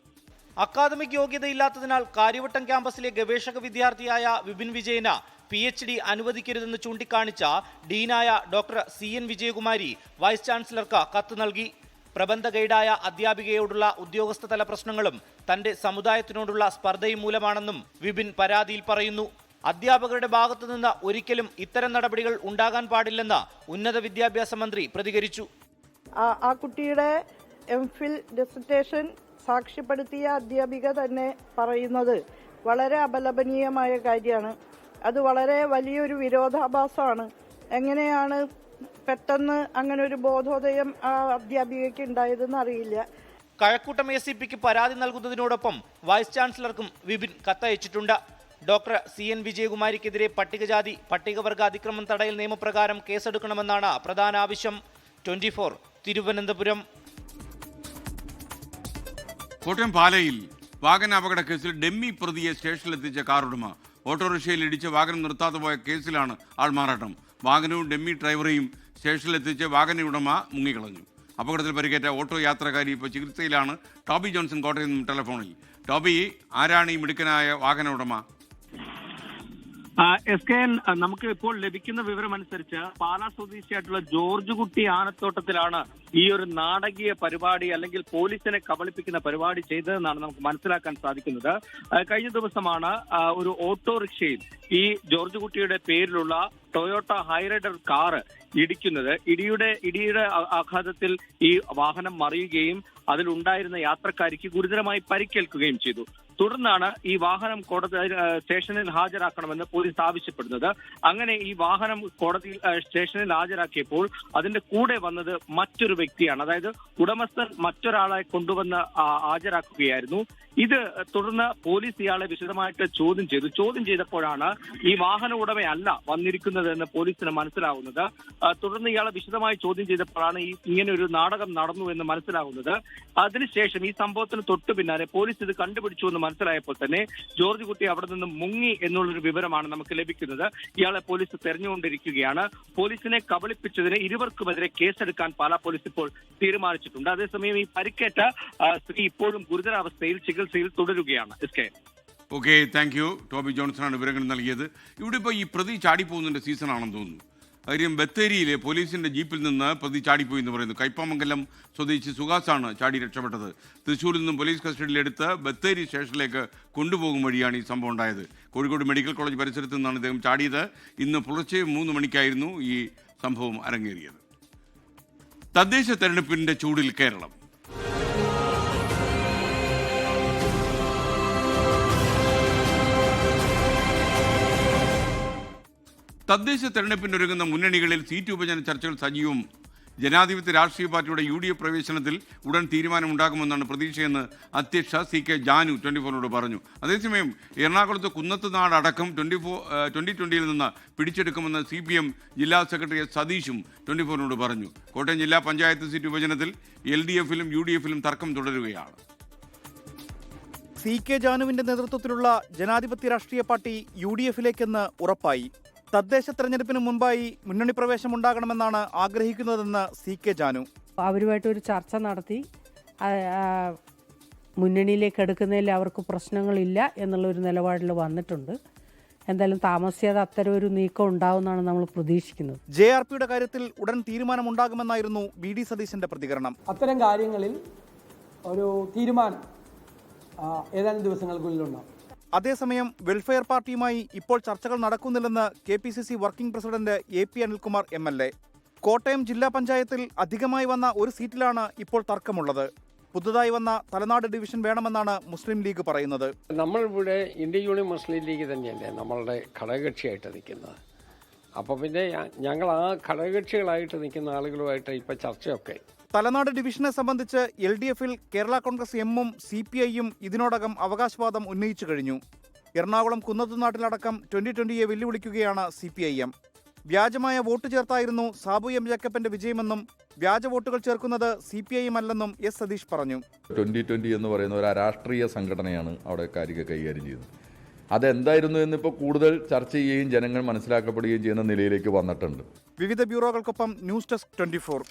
അക്കാദമിക് യോഗ്യതയില്ലാത്തതിനാൽ കാര്യവട്ടം ക്യാമ്പസിലെ ഗവേഷക വിദ്യാർത്ഥിയായ വിപിൻ വിജയന് PhD അനുവദിക്കരുതെന്ന് ചൂണ്ടിക്കാണിച്ച ഡീനായ ഡോക്ടർ CN വിജയകുമാരി വൈസ് ചാൻസലർക്ക് കത്ത് നൽകി. പ്രബന്ധ ഗൈഡായ അധ്യാപികയോടുള്ള ഉദ്യോഗസ്ഥതല പ്രശ്നങ്ങളും തന്റെ സമുദായത്തിനോടുള്ള സ്പർദ്ധയും മൂലമാണെന്നും വിപിൻ പരാതിയിൽ പറയുന്നു. അധ്യാപകരുടെ ഭാഗത്തുനിന്ന് ഒരിക്കലും ഇത്തരം നടപടികൾ ഉണ്ടാകാൻ പാടില്ലെന്ന് ഉന്നത വിദ്യാഭ്യാസ മന്ത്രി പ്രതികരിച്ചു. ആ കുട്ടിയുടെ MPhil ഡിസർട്ടേഷൻ സാക്ഷ്യപ്പെടുത്തിയ അധ്യാപിക തന്നെ പറയുന്നത് വളരെ അപലപനീയമായ കാര്യമാണ്. അത് വളരെ വലിയൊരു വിരോധാഭാസമാണ്. എങ്ങനെയാണ് പെട്ടെന്ന് അങ്ങനെ ഒരു ബോധോദയം ആ അധ്യാപികയ്ക്ക് ഉണ്ടായതെന്ന് അറിയില്ല. കഴക്കൂട്ടം ACPക്ക് പരാതി നൽകുന്നതിനോടൊപ്പം വൈസ് ചാൻസലർക്കും വിപിൻ കത്തയച്ചിട്ടുണ്ട്. ഡോക്ടർ CN വിജയകുമാരിക്കെതിരെ പട്ടികജാതി പട്ടികവർഗ അതിക്രമം തടയൽ നിയമപ്രകാരം കേസെടുക്കണമെന്നാണ് പ്രധാന ആവശ്യം. 24, തിരുവനന്തപുരം. കോട്ടയം പാലയിൽ വാഹന അപകട കേസിൽ ഡെമ്മി പ്രതിയെ സ്റ്റേഷനിലെത്തിച്ച കാറുടമ ഓട്ടോറിക്ഷയിൽ ഇടിച്ച് വാഹനം നിർത്താതെ പോയ കേസിലാണ് ആൾമാറാട്ടം. വാഹനവും ഡെമ്മി ഡ്രൈവറെയും സ്റ്റേഷനിലെത്തിച്ച് വാഹന ഉടമ മുങ്ങിക്കളഞ്ഞു. അപകടത്തിൽ പരിക്കേറ്റ ഓട്ടോ യാത്രക്കാരി ഇപ്പോൾ ചികിത്സയിലാണ്. ടോബി ജോൺസൺ കോട്ടയത്ത് നിന്നും ടെലിഫോണിൽ. ടോബി, ആരാണ് ഈ മിടുക്കനായ വാഹന ഉടമ? SKN, നമുക്ക് ഇപ്പോൾ ലഭിക്കുന്ന വിവരം അനുസരിച്ച് പാലാ സ്വദേശിയായിട്ടുള്ള ജോർജ് കുട്ടി ആനത്തോട്ടത്തിലാണ് ഈ ഒരു നാടകീയ പരിപാടി അല്ലെങ്കിൽ പോലീസിനെ കബളിപ്പിക്കുന്ന പരിപാടി ചെയ്തതെന്നാണ് നമുക്ക് മനസ്സിലാക്കാൻ സാധിക്കുന്നത്. കഴിഞ്ഞ ദിവസമാണ് ഒരു ഓട്ടോറിക്ഷയിൽ ഈ ജോർജ് കുട്ടിയുടെ പേരിലുള്ള ടൊയോട്ട ഹൈറൈഡർ കാറ് ഇടിക്കുന്നത്. ഇടിയുടെ ആഘാതത്തിൽ ഈ വാഹനം മറിയുകയും അതിലുണ്ടായിരുന്ന യാത്രക്കാരിക്ക് ഗുരുതരമായി പരിക്കേൽക്കുകയും ചെയ്തു. തുടർന്നാണ് ഈ വാഹനം കോടതി സ്റ്റേഷനിൽ ഹാജരാക്കണമെന്ന് പോലീസ് ആവശ്യപ്പെടുന്നത്. അങ്ങനെ ഈ വാഹനം കോടതി സ്റ്റേഷനിൽ ഹാജരാക്കിയപ്പോൾ അതിന്റെ കൂടെ വന്നത് മറ്റൊരു വ്യക്തിയാണ്. അതായത് ഉടമസ്ഥൻ മറ്റൊരാളെ കൊണ്ടുവന്ന് ഹാജരാക്കുകയായിരുന്നു. ഇത് തുടർന്ന് പോലീസ് ഇയാളെ വിശദമായിട്ട് ചോദ്യം ചെയ്തു. ചോദ്യം ചെയ്തപ്പോഴാണ് ഈ വാഹന ഉടമയല്ല വന്നിരിക്കുന്നത് എന്ന് പോലീസിന് മനസ്സിലാവുന്നത്. തുടർന്ന് ഇയാളെ വിശദമായി ചോദ്യം ചെയ്തപ്പോഴാണ് ഇങ്ങനെ ഒരു നാടകം നടന്നു എന്ന് മനസ്സിലാവുന്നത്. അതിനുശേഷം ഈ സംഭവത്തിന് തൊട്ടു പിന്നാലെ പോലീസ് ഇത് കണ്ടുപിടിച്ചു എന്ന് മനസ്സിലായപ്പോൾ തന്നെ ജോർജ് കുട്ടി അവിടെ നിന്ന് മുങ്ങി എന്നുള്ളൊരു വിവരമാണ് നമുക്ക് ലഭിക്കുന്നത്. ഇയാളെ പോലീസ് തെരഞ്ഞുകൊണ്ടിരിക്കുകയാണ്. പോലീസിനെ കബളിപ്പിച്ചതിന് ഇരുവർക്കുമെതിരെ കേസെടുക്കാൻ പാലാ പോലീസ് ഇപ്പോൾ തീരുമാനിച്ചിട്ടുണ്ട്. അതേസമയം ഈ പരിക്കേറ്റ സ്ത്രീ ഇപ്പോഴും ഗുരുതരാവസ്ഥയിൽ ചികിത്സയിൽ തുടരുകയാണ്. Okay, thank U. ടോബി ജോൺസണാണ് വിവരങ്ങൾ നൽകിയത്. ഇവിടെ ഇപ്പോൾ ഈ പ്രതി ചാടിപ്പോകുന്നതിൻ്റെ സീസണാണെന്ന് തോന്നുന്നു. കാര്യം ബത്തേരിയിലെ പോലീസിന്റെ ജീപ്പിൽ നിന്ന് പ്രതി ചാടിപ്പോയി എന്ന് പറയുന്നു. കയ്പമംഗലം സ്വദേശി സുഹാസാണ് ചാടി രക്ഷപ്പെട്ടത്. തൃശ്ശൂരിൽ നിന്നും പോലീസ് കസ്റ്റഡിയിലെടുത്ത് ബത്തേരി സ്റ്റേഷനിലേക്ക് കൊണ്ടുപോകും വഴിയാണ് ഈ സംഭവം ഉണ്ടായത്. കോഴിക്കോട് മെഡിക്കൽ കോളേജ് പരിസരത്ത് നിന്നാണ് ഇദ്ദേഹം ചാടിയത്. ഇന്ന് പുലർച്ചെ 3 മണിക്കായിരുന്നു ഈ സംഭവം അരങ്ങേറിയത്. തദ്ദേശ തെരഞ്ഞെടുപ്പിന്റെ ചൂടിൽ കേരളം. തദ്ദേശ തെരഞ്ഞെടുപ്പിന് ഒരുങ്ങുന്ന മുന്നണികളിൽ സീറ്റ് വിഭജന ചർച്ചകൾ സജീവം. ജനാധിപത്യ രാഷ്ട്രീയ പാർട്ടിയുടെ UDF പ്രവേശനത്തിൽ ഉടൻ തീരുമാനമുണ്ടാകുമെന്നാണ് പ്രതീക്ഷയെന്ന് അധ്യക്ഷ CK ജാനു 24നോട് പറഞ്ഞു. അതേസമയം എറണാകുളത്ത് കുന്നത്തുനാട് അടക്കം 2020 നിന്ന് പിടിച്ചെടുക്കുമെന്ന് CPM ജില്ലാ സെക്രട്ടറി സതീഷും 24നോട് പറഞ്ഞു. കോട്ടയം ജില്ലാ പഞ്ചായത്ത് സീറ്റ് വിഭജനത്തിൽ LDFിലും UDFിലും തർക്കം തുടരുകയാണ്. CK ജാനുവിന്റെ നേതൃത്വത്തിലുള്ള ജനാധിപത്യ രാഷ്ട്രീയ പാർട്ടി UDFിലേക്കെന്ന് ഉറപ്പായി. തദ്ദേശ തെരഞ്ഞെടുപ്പിന് മുൻപായി മുന്നണി പ്രവേശം ഉണ്ടാകണമെന്നാണ് ആഗ്രഹിക്കുന്നതെന്ന് CK ജാനു. അവരുമായിട്ടൊരു ചർച്ച നടത്തി മുന്നണിയിലേക്ക് എടുക്കുന്നതിൽ അവർക്ക് പ്രശ്നങ്ങളില്ല എന്നുള്ളൊരു നിലപാടിൽ വന്നിട്ടുണ്ട്. എന്തായാലും താമസിയാതെ അത്തരം ഒരു നീക്കം ഉണ്ടാവുമെന്നാണ് നമ്മൾ പ്രതീക്ഷിക്കുന്നത്. JRPയുടെ കാര്യത്തിൽ ഉടൻ തീരുമാനമുണ്ടാകുമെന്നായിരുന്നു BD സതീശന്റെ പ്രതികരണം. അത്തരം കാര്യങ്ങളിൽ ഒരു തീരുമാനം ഏതാനും ദിവസങ്ങൾക്കുള്ളിലുണ്ടാകും. അതേസമയം വെൽഫെയർ പാർട്ടിയുമായി ഇപ്പോൾ ചർച്ചകൾ നടക്കുന്നില്ലെന്ന് KPCC working president AP Anilkumar MLA. Kottayam ജില്ലാ പഞ്ചായത്തിൽ അധികമായി വന്ന ഒരു സീറ്റിലാണ് ഇപ്പോൾ തർക്കമുള്ളത്. പുതുതായി വന്ന തലനാട് ഡിവിഷൻ വേണമെന്നാണ് മുസ്ലിം ലീഗ് പറയുന്നത്. നമ്മൾ ഇവിടെ ഇന്ത്യൻ യൂണിയൻ മുസ്ലിം ലീഗ് തന്നെയല്ലേ നമ്മളുടെ ഘടകകക്ഷിയായിട്ട് നിൽക്കുന്നത്. അപ്പോൾ പിന്നെ ഞങ്ങൾ ആ ഘടകകക്ഷികളായിട്ട് നിൽക്കുന്ന ആളുകളുമായിട്ട് ഇപ്പോൾ ചർച്ചയൊക്കെ. തലനാട് ഡിവിഷനെ സംബന്ധിച്ച് LDFിൽ കേരള കോൺഗ്രസ് എമ്മും CPIയും ഇതിനോടകം അവകാശവാദം ഉന്നയിച്ചു കഴിഞ്ഞു. എറണാകുളം കുന്നത്തുനാട്ടിലടക്കം 2020യെ വെല്ലുവിളിക്കുകയാണ് CPIM. വ്യാജമായ വോട്ട് ചേർത്തായിരുന്നു സാബു M ജേക്കബിന്റെ വിജയമെന്നും വ്യാജ വോട്ടുകൾ ചേർക്കുന്നത് CPIM അല്ലെന്നും S സതീഷ് പറഞ്ഞു. 2020 എന്ന് പറയുന്ന ഒരു അരാഷ്ട്രീയ സംഘടനയാണ് അവിടെ കാര്യങ്ങൾ കൈകാര്യം ചെയ്യുന്നത്. അതെന്തായിരുന്നു എന്നിപ്പോൾ കൂടുതൽ ചർച്ച ചെയ്യുകയും ജനങ്ങൾ മനസ്സിലാക്കപ്പെടുകയും ചെയ്യുന്ന നിലയിലേക്ക് വന്നിട്ടുണ്ട്. വിവിധ ബ്യൂറോകൾക്കൊപ്പം ന്യൂസ് ഡെസ്ക് 24.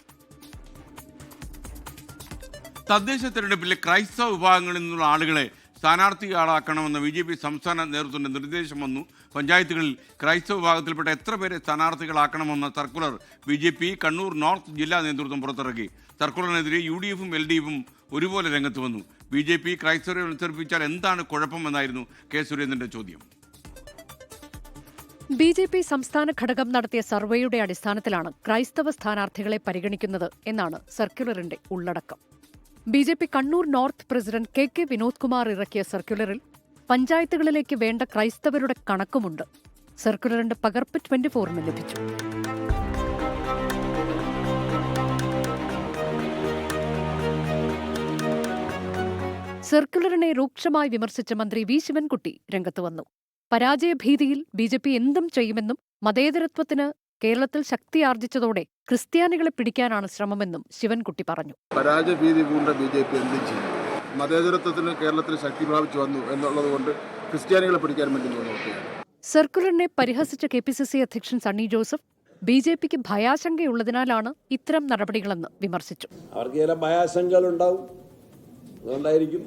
തദ്ദേശ തെരഞ്ഞെടുപ്പിലെ ക്രൈസ്തവ വിഭാഗങ്ങളിൽ നിന്നുള്ള ആളുകളെ സ്ഥാനാർത്ഥികളാക്കണമെന്ന BJP സംസ്ഥാന നേതൃത്വത്തിന്റെ നിർദ്ദേശം വന്നു. പഞ്ചായത്തുകളിൽ ക്രൈസ്തവ വിഭാഗത്തിൽപ്പെട്ട എത്ര പേരെ സ്ഥാനാർത്ഥികളാക്കണമെന്ന സർക്കുലർ BJP കണ്ണൂർ നോർത്ത് ജില്ലാ നേതൃത്വം പുറത്തിറക്കി. സർക്കുലറിനെതിരെ UDFും LDFും ഒരുപോലെ രംഗത്ത് വന്നു. BJP ക്രൈസ്തവരെ മത്സരിപ്പിച്ചാൽ എന്താണ് കുഴപ്പമെന്നായിരുന്നു K സുരേന്ദ്രന്റെ ചോദ്യം. BJP സംസ്ഥാന ഘടകം നടത്തിയ സർവേയുടെ അടിസ്ഥാനത്തിലാണ് ക്രൈസ്തവ സ്ഥാനാർത്ഥികളെ പരിഗണിക്കുന്നത് എന്നാണ് സർക്കുലറിന്റെ ഉള്ളടക്കം. BJP Kannur north president KK Vinod Kumar ഇറക്കിയ സർക്കുലറിൽ പഞ്ചായത്തുകളിലേക്ക് വേണ്ട ക്രൈസ്തവരുടെ കണക്കുമുണ്ട്. സർക്കുലറിന്റെ പകർപ്പ് 24ന് ലഭിച്ചു. സർക്കുലറിനെ രൂക്ഷമായി വിമർശിച്ച മന്ത്രി V ശിവൻകുട്ടി രംഗത്ത് വന്നു. പരാജയഭീതിയിൽ BJP എന്തും ചെയ്യുമെന്നും മതേതരത്വത്തിന് കേരളത്തിൽ ശക്തിയാർജിച്ചതോടെ ക്രിസ്ത്യാനികളെ പിടിക്കാനാണ് ശ്രമമെന്നും ശിവൻകുട്ടി പറഞ്ഞു. പരാജയഭീതി പൂണ്ട BJP എന്തും ചെയ്യും. മതേതരത്വത്തിന് കേരളത്തിൽ ശക്തി പ്രാപിച്ചു വന്നു എന്നുള്ളത് കൊണ്ട് ക്രിസ്ത്യാനികളെ പിടിക്കാൻ വേണ്ടി നോക്കുകയാണ്. സർക്കുലറിനെ പരിഹസിച്ച KPCC അധ്യക്ഷൻ സണ്ണി ജോസഫ് BJPക്ക് ഭയാശങ്കയുള്ളതിനാലാണ് ഇത്തരം നടപടികളെന്ന് വിമർശിച്ചു. അവർക്ക് ചില ഭയാശങ്കകളുണ്ടാവും, അതുകൊണ്ടായിരിക്കും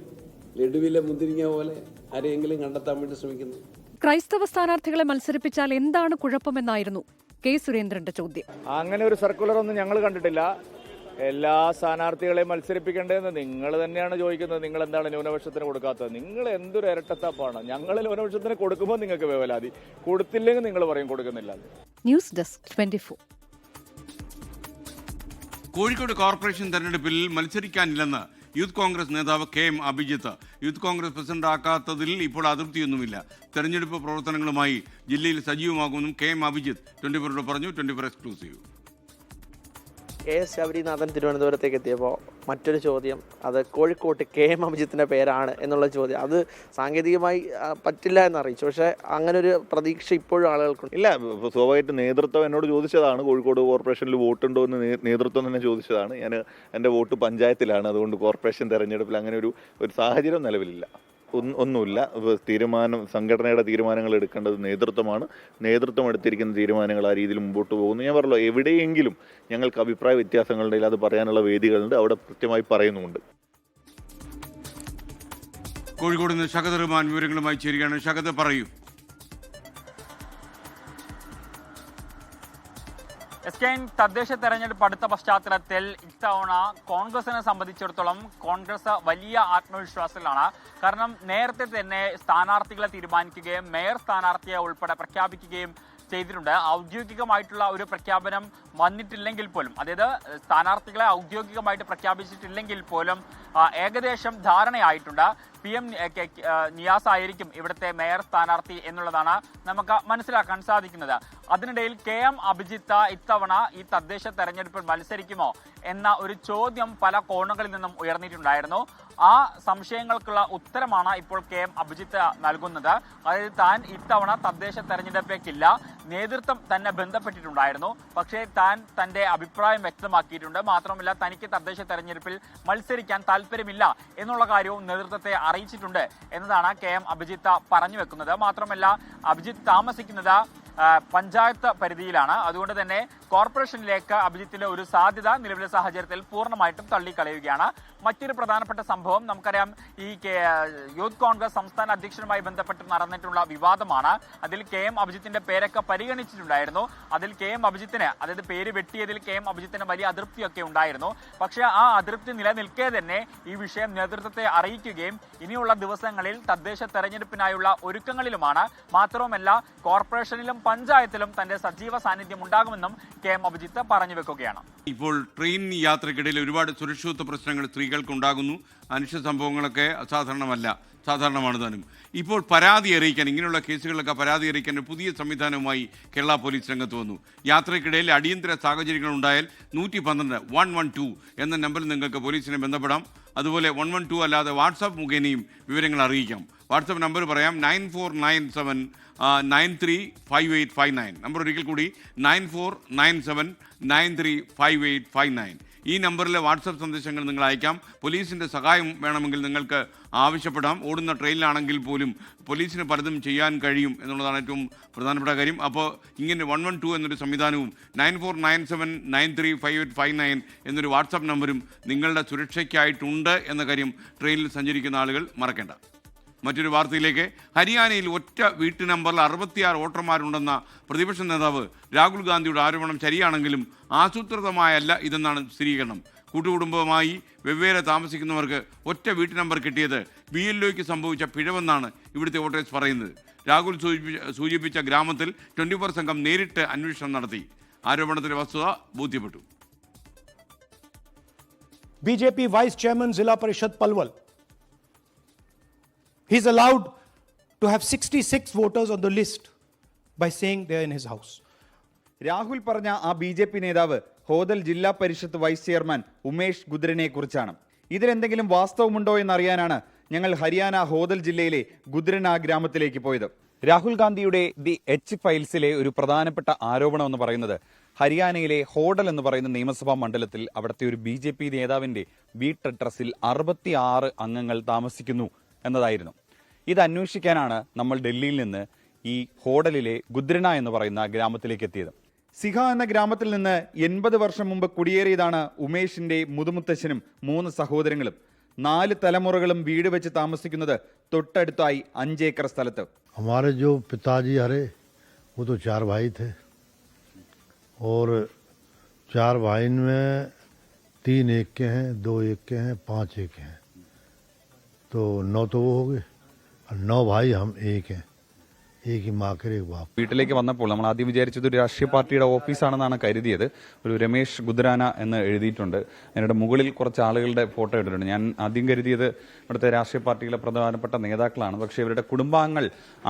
ലഡുവിലെ മുന്തിരിങ്ങ പോലെ ആരെയെങ്കിലും കണ്ടെത്താൻ വേണ്ടി ശ്രമിക്കുന്നു. ക്രൈസ്തവ സ്ഥാനാർത്ഥികളെ മത്സരിപ്പിച്ചാൽ എന്താണ് കുഴപ്പമെന്നായിരുന്നു കെ സുരേന്ദ്രന്റെ ചോദ്യം. അങ്ങനെ ഒരു സർക്കുലർ ഒന്നും ഞങ്ങൾ കണ്ടിട്ടില്ല. എല്ലാ സ്ഥാനാർത്ഥികളെയും മത്സരിപ്പിക്കേണ്ടതെന്ന് നിങ്ങൾ തന്നെയാണ് ചോദിക്കുന്നത്. നിങ്ങൾ എന്താണ് ന്യൂനപക്ഷത്തിന് കൊടുക്കാത്തത്? നിങ്ങൾ എന്തൊരു ഇരട്ടത്താപ്പാണ്. ഞങ്ങൾ ന്യൂനപക്ഷത്തിന് കൊടുക്കുമ്പോൾ നിങ്ങൾക്ക് വേവലാതി, കൊടുത്തില്ലെങ്കിൽ നിങ്ങൾ പറയും കൊടുക്കുന്നില്ല. News desk 24. കോഴിക്കോട് കോർപ്പറേഷൻ തെരഞ്ഞെടുപ്പിൽ മത്സരിക്കാനില്ലെന്ന് യൂത്ത് കോൺഗ്രസ് നേതാവ് KM അഭിജിത്ത്. യൂത്ത് കോൺഗ്രസ് പ്രസിഡന്റാക്കാത്തതിൽ ഇപ്പോൾ അതൃപ്തിയൊന്നുമില്ല. തെരഞ്ഞെടുപ്പ് പ്രവർത്തനങ്ങളുമായി ജില്ലയിൽ സജീവമാകുമെന്നും KM അഭിജിത്ത് 24 പറഞ്ഞു. 24 എക്സ്ക്ലൂസീവ്. KS ശബരിനാഥൻ തിരുവനന്തപുരത്തേക്ക് എത്തിയപ്പോൾ മറ്റൊരു ചോദ്യം, അത് കോഴിക്കോട്ട് KM അഭിജിത്തിൻ്റെ പേരാണ് എന്നുള്ള ചോദ്യം. അത് സാങ്കേതികമായി പറ്റില്ല എന്നറിയിച്ചു, പക്ഷേ അങ്ങനൊരു പ്രതീക്ഷ ഇപ്പോഴും ആളുകൾക്കുണ്ട്. ഇല്ല, സ്വാഭാവികമായിട്ട് നേതൃത്വം എന്നോട് ചോദിച്ചതാണ്. കോഴിക്കോട് കോർപ്പറേഷനിൽ വോട്ടുണ്ടോ എന്ന് നേതൃത്വം തന്നെ ചോദിച്ചതാണ്. എൻ്റെ വോട്ട് പഞ്ചായത്തിലാണ്, അതുകൊണ്ട് കോർപ്പറേഷൻ തെരഞ്ഞെടുപ്പിൽ അങ്ങനെ ഒരു സാഹചര്യം നിലവിലില്ല. ഒന്നുമില്ല. സംഘടനയുടെ തീരുമാനങ്ങൾ എടുക്കേണ്ടത് നേതൃത്വമാണ്. നേതൃത്വം എടുത്തിരിക്കുന്ന തീരുമാനങ്ങൾ ആ രീതിയിൽ മുമ്പോട്ട് പോകുന്നു. ഞാൻ പറഞ്ഞല്ലോ, എവിടെയെങ്കിലും ഞങ്ങൾക്ക് അഭിപ്രായ വ്യത്യാസങ്ങളുണ്ടെങ്കിൽ അത് പറയാനുള്ള വേദികളുണ്ട്, അവിടെ കൃത്യമായി പറയുന്നുമുണ്ട്. കോഴിക്കോട് നിന്ന് ഷഹദ് റഹ്മാൻ വിവരങ്ങളുമായി ചേരുകയാണ്. ഷഹദ്, പറയൂ. തദ്ദേശ തെരഞ്ഞെടുപ്പ് അടുത്ത പശ്ചാത്തലത്തിൽ ഇത്തവണ കോൺഗ്രസിനെ സംബന്ധിച്ചിടത്തോളം കോൺഗ്രസ് വലിയ ആത്മവിശ്വാസത്തിലാണ്. കാരണം നേരത്തെ തന്നെ സ്ഥാനാർത്ഥികളെ തീരുമാനിക്കുകയും മേയർ സ്ഥാനാർത്ഥിയെ ഉൾപ്പെടെ പ്രഖ്യാപിക്കുകയും ചെയ്തിട്ടുണ്ട്. ഔദ്യോഗികമായിട്ടുള്ള ഒരു പ്രഖ്യാപനം വന്നിട്ടില്ലെങ്കിൽ പോലും, അതായത് സ്ഥാനാർത്ഥികളെ ഔദ്യോഗികമായിട്ട് പ്രഖ്യാപിച്ചിട്ടില്ലെങ്കിൽ പോലും ഏകദേശം ധാരണയായിട്ടുണ്ട്. PM നിയാസ് ആയിരിക്കും ഇവിടുത്തെ മേയർ സ്ഥാനാർത്ഥി എന്നുള്ളതാണ് നമുക്ക് മനസ്സിലാക്കാൻ സാധിക്കുന്നത്. അതിനിടയിൽ KM അഭിജിത്ത് ഇത്തവണ ഈ തദ്ദേശ തെരഞ്ഞെടുപ്പിൽ മത്സരിക്കുമോ എന്ന ഒരു ചോദ്യം പല കോണുകളിൽ നിന്നും ഉയർന്നിട്ടുണ്ടായിരുന്നു. ആ സംശയങ്ങൾക്കുള്ള ഉത്തരമാണ് ഇപ്പോൾ KM അഭിജിത്ത് നൽകുന്നത്. അതായത് താൻ ഇത്തവണ തദ്ദേശ തെരഞ്ഞെടുപ്പിലേക്കില്ല, നേതൃത്വം തന്നെ ബന്ധപ്പെട്ടിട്ടുണ്ടായിരുന്നു, പക്ഷേ താൻ തന്റെ അഭിപ്രായം വ്യക്തമാക്കിയിട്ടുണ്ട്. മാത്രമല്ല, തനിക്ക് തദ്ദേശ തെരഞ്ഞെടുപ്പിൽ മത്സരിക്കാൻ താല്പര്യമില്ല എന്നുള്ള കാര്യവും നേതൃത്വത്തെ അറിയിച്ചിട്ടുണ്ട് എന്നതാണ് KM അഭിജിത്ത് പറഞ്ഞു വെക്കുന്നത്. മാത്രമല്ല, അഭിജിത്ത് താമസിക്കുന്നത് പഞ്ചായത്ത് പരിധിയിലാണ്. അതുകൊണ്ട് തന്നെ കോർപ്പറേഷനിലേക്ക് അഭിജിത്തിന്റെ ഒരു സാധ്യത നിലവിലെ സാഹചര്യത്തിൽ പൂർണ്ണമായിട്ടും തള്ളിക്കളയുകയാണ്. മറ്റൊരു പ്രധാനപ്പെട്ട സംഭവം നമുക്കറിയാം, ഈ യൂത്ത് കോൺഗ്രസ് സംസ്ഥാന അധ്യക്ഷനുമായി ബന്ധപ്പെട്ട് നടന്നിട്ടുള്ള വിവാദമാണ്. അതിൽ KM അഭിജിത്തിന്റെ പേരൊക്കെ പരിഗണിച്ചിട്ടുണ്ടായിരുന്നു. അതിൽ KM അഭിജിത്തിന്, അതായത് പേര് വെട്ടിയതിൽ KM അഭിജിത്തിന് വലിയ അതൃപ്തിയൊക്കെ ഉണ്ടായിരുന്നു. പക്ഷേ ആ അതൃപ്തി നിലനിൽക്കെ തന്നെ ഈ വിഷയം നേതൃത്വത്തെ അറിയിക്കുകയും ഇനിയുള്ള ദിവസങ്ങളിൽ തദ്ദേശ തെരഞ്ഞെടുപ്പിനായുള്ള ഒരുക്കങ്ങളിലുമാണ്. മാത്രവുമല്ല, കോർപ്പറേഷനിലും പഞ്ചായത്തിലും തന്റെ സജീവ സാന്നിധ്യം ഉണ്ടാകുമെന്നും KM അഭിജിത്ത് പറഞ്ഞു വെക്കുകയാണ്. ഇപ്പോൾ ട്രെയിൻ യാത്രക്കിടയിൽ ഒരുപാട് സുരക്ഷിതത്വ പ്രശ്നങ്ങൾ സ്ത്രീകൾക്ക് ഉണ്ടാകുന്നു. അനിഷ്ട സംഭവങ്ങളൊക്കെ അസാധാരണമല്ല, സാധാരണമാണ് താനും. ഇപ്പോൾ പരാതി അറിയിക്കാൻ, ഇങ്ങനെയുള്ള കേസുകളിലൊക്കെ പരാതി അറിയിക്കാൻ ഒരു പുതിയ സംവിധാനവുമായി കേരള പോലീസ് രംഗത്ത് വന്നു. യാത്രക്കിടയിൽ അടിയന്തര സാഹചര്യങ്ങൾ ഉണ്ടായാൽ 112 112 എന്ന നമ്പറിൽ നിങ്ങൾക്ക് പോലീസിനെ ബന്ധപ്പെടാം. അതുപോലെ 112 അല്ലാതെ വാട്സാപ്പ് മുഖേനയും വിവരങ്ങൾ അറിയിക്കാം. വാട്സാപ്പ് നമ്പർ പറയാം, 9497 935859. നമ്പർ ഒരിക്കൽ കൂടി 9497 935859. ഈ നമ്പറിലെ വാട്സപ്പ് സന്ദേശങ്ങൾ നിങ്ങൾ അയക്കാം. പോലീസിൻ്റെ സഹായം വേണമെങ്കിൽ നിങ്ങൾക്ക് ആവശ്യപ്പെടാം. ഓടുന്ന ട്രെയിനിലാണെങ്കിൽ പോലും പോലീസിന് പലതും ചെയ്യാൻ കഴിയും എന്നുള്ളതാണ് ഏറ്റവും പ്രധാനപ്പെട്ട കാര്യം. അപ്പോൾ ഇങ്ങനെ 112 എന്നൊരു സംവിധാനവും 9497 935859 എന്നൊരു വാട്സാപ്പ് നമ്പരും നിങ്ങളുടെ സുരക്ഷയ്ക്കായിട്ടുണ്ട് എന്ന കാര്യം ട്രെയിനിൽ സഞ്ചരിക്കുന്ന ആളുകൾ മറക്കേണ്ട. മറ്റൊരു വാർത്തയിലേക്ക്. ഹരിയാനയിൽ ഒറ്റ വീട്ടു നമ്പറിൽ 66 വോട്ടർമാരുണ്ടെന്ന പ്രതിപക്ഷ നേതാവ് രാഹുൽ ഗാന്ധിയുടെ ആരോപണം ശരിയാണെങ്കിലും ആസൂത്രിതമായല്ല ഇതെന്നാണ് സ്ഥിരീകരണം. കൂട്ടുകുടുംബമായി വെവ്വേറെ താമസിക്കുന്നവർക്ക് ഒറ്റ വീട്ടു നമ്പർ കിട്ടിയത് BLOയ്ക്ക് സംഭവിച്ച പിഴവെന്നാണ് ഇവിടുത്തെ വോട്ടേഴ്സ് പറയുന്നത്. രാഹുൽ സൂചിപ്പിച്ച ഗ്രാമത്തിൽ 24 സംഘം നേരിട്ട് അന്വേഷണം നടത്തി. ആരോപണത്തിന്റെ വസ്തുത ബോധ്യപ്പെട്ടു. BJP Vice Chairman Zilla Parishad Palwal, he's allowed to have 66 voters on the list by saying they're in his house. Rahul പറഞ്ഞ ആ BJP നേതാവ് ഹോദൽ ജില്ലാ പരിഷത്ത് വൈസ് ചെയർമാൻ ഉമേഷ് ഗുദ്രനെ കുറിച്ചാണ്. ഇതിലെന്തെങ്കിലും വാസ്തവമുണ്ടോ എന്നറിയാനാണ് ഞങ്ങൾ ഹരിയാന ഹോദൽ ജില്ലയിലെ ഗുദ്രന ഗ്രാമത്തിലേക്ക് പോയത്. രാഹുൽ ഗാന്ധിയുടെ ദി H ഫയൽസിലെ ഒരു പ്രധാനപ്പെട്ട ആരോപണം എന്ന് പറയുന്നത് ഹരിയാനയിലെ ഹോഡൽ എന്ന് പറയുന്ന നിയമസഭാ മണ്ഡലത്തിൽ അവിടുത്തെ ഒരു BJP നേതാവിന്റെ വീട്ടഡ്രസ്സിൽ 66 അംഗങ്ങൾ താമസിക്കുന്നു എന്നതായിരുന്നു. ഇത് അന്വേഷിക്കാനാണ് നമ്മൾ ഡൽഹിയിൽ നിന്ന് ഈ ഹോഡലിലെ ഗുദ്രന എന്ന് പറയുന്ന ഗ്രാമത്തിലേക്ക് എത്തിയത്. സിഹ എന്ന ഗ്രാമത്തിൽ നിന്ന് 80 വർഷം മുമ്പ് കുടിയേറിയതാണ് ഉമേഷിന്റെ മുതുമുത്തശ്ശനും 3 സഹോദരങ്ങളും. 4 തലമുറകളും വീട് വെച്ച് താമസിക്കുന്നത് തൊട്ടടുത്തായി 5 ഏക്കർ സ്ഥലത്ത്. हमारे जो पिताजी हरे वो तो 4 भाई थे और 4 भाई में 3 एक के हैं, 2 एक के हैं, 5 एक हैं, तो 9 तो वो हो गए और 9 भाई हम एक हैं, एक ही माँ के एक बाप. വീട്ടിലേക്ക് വന്നപ്പോൾ നമ്മൾ ആദ്യം വിചാരിച്ചത് ഒരു രാഷ്ട്രീയ പാർട്ടിയുടെ ഓഫീസാണെന്നാണ് കരുതിയത്. ഒരു രമേശ് ഗുദ്രാന എന്ന് എഴുതിയിട്ടുണ്ട്. അതിൻ്റെ മുകളിൽ കുറച്ച് ആളുകളുടെ ഫോട്ടോ ഇട്ടിട്ടുണ്ട്. ഞാൻ ആദ്യം കരുതിയത് ഇവിടുത്തെ രാഷ്ട്രീയ പാർട്ടിയിലെ പ്രധാനപ്പെട്ട നേതാക്കളാണ്, പക്ഷേ ഇവരുടെ കുടുംബാംഗങ്ങൾ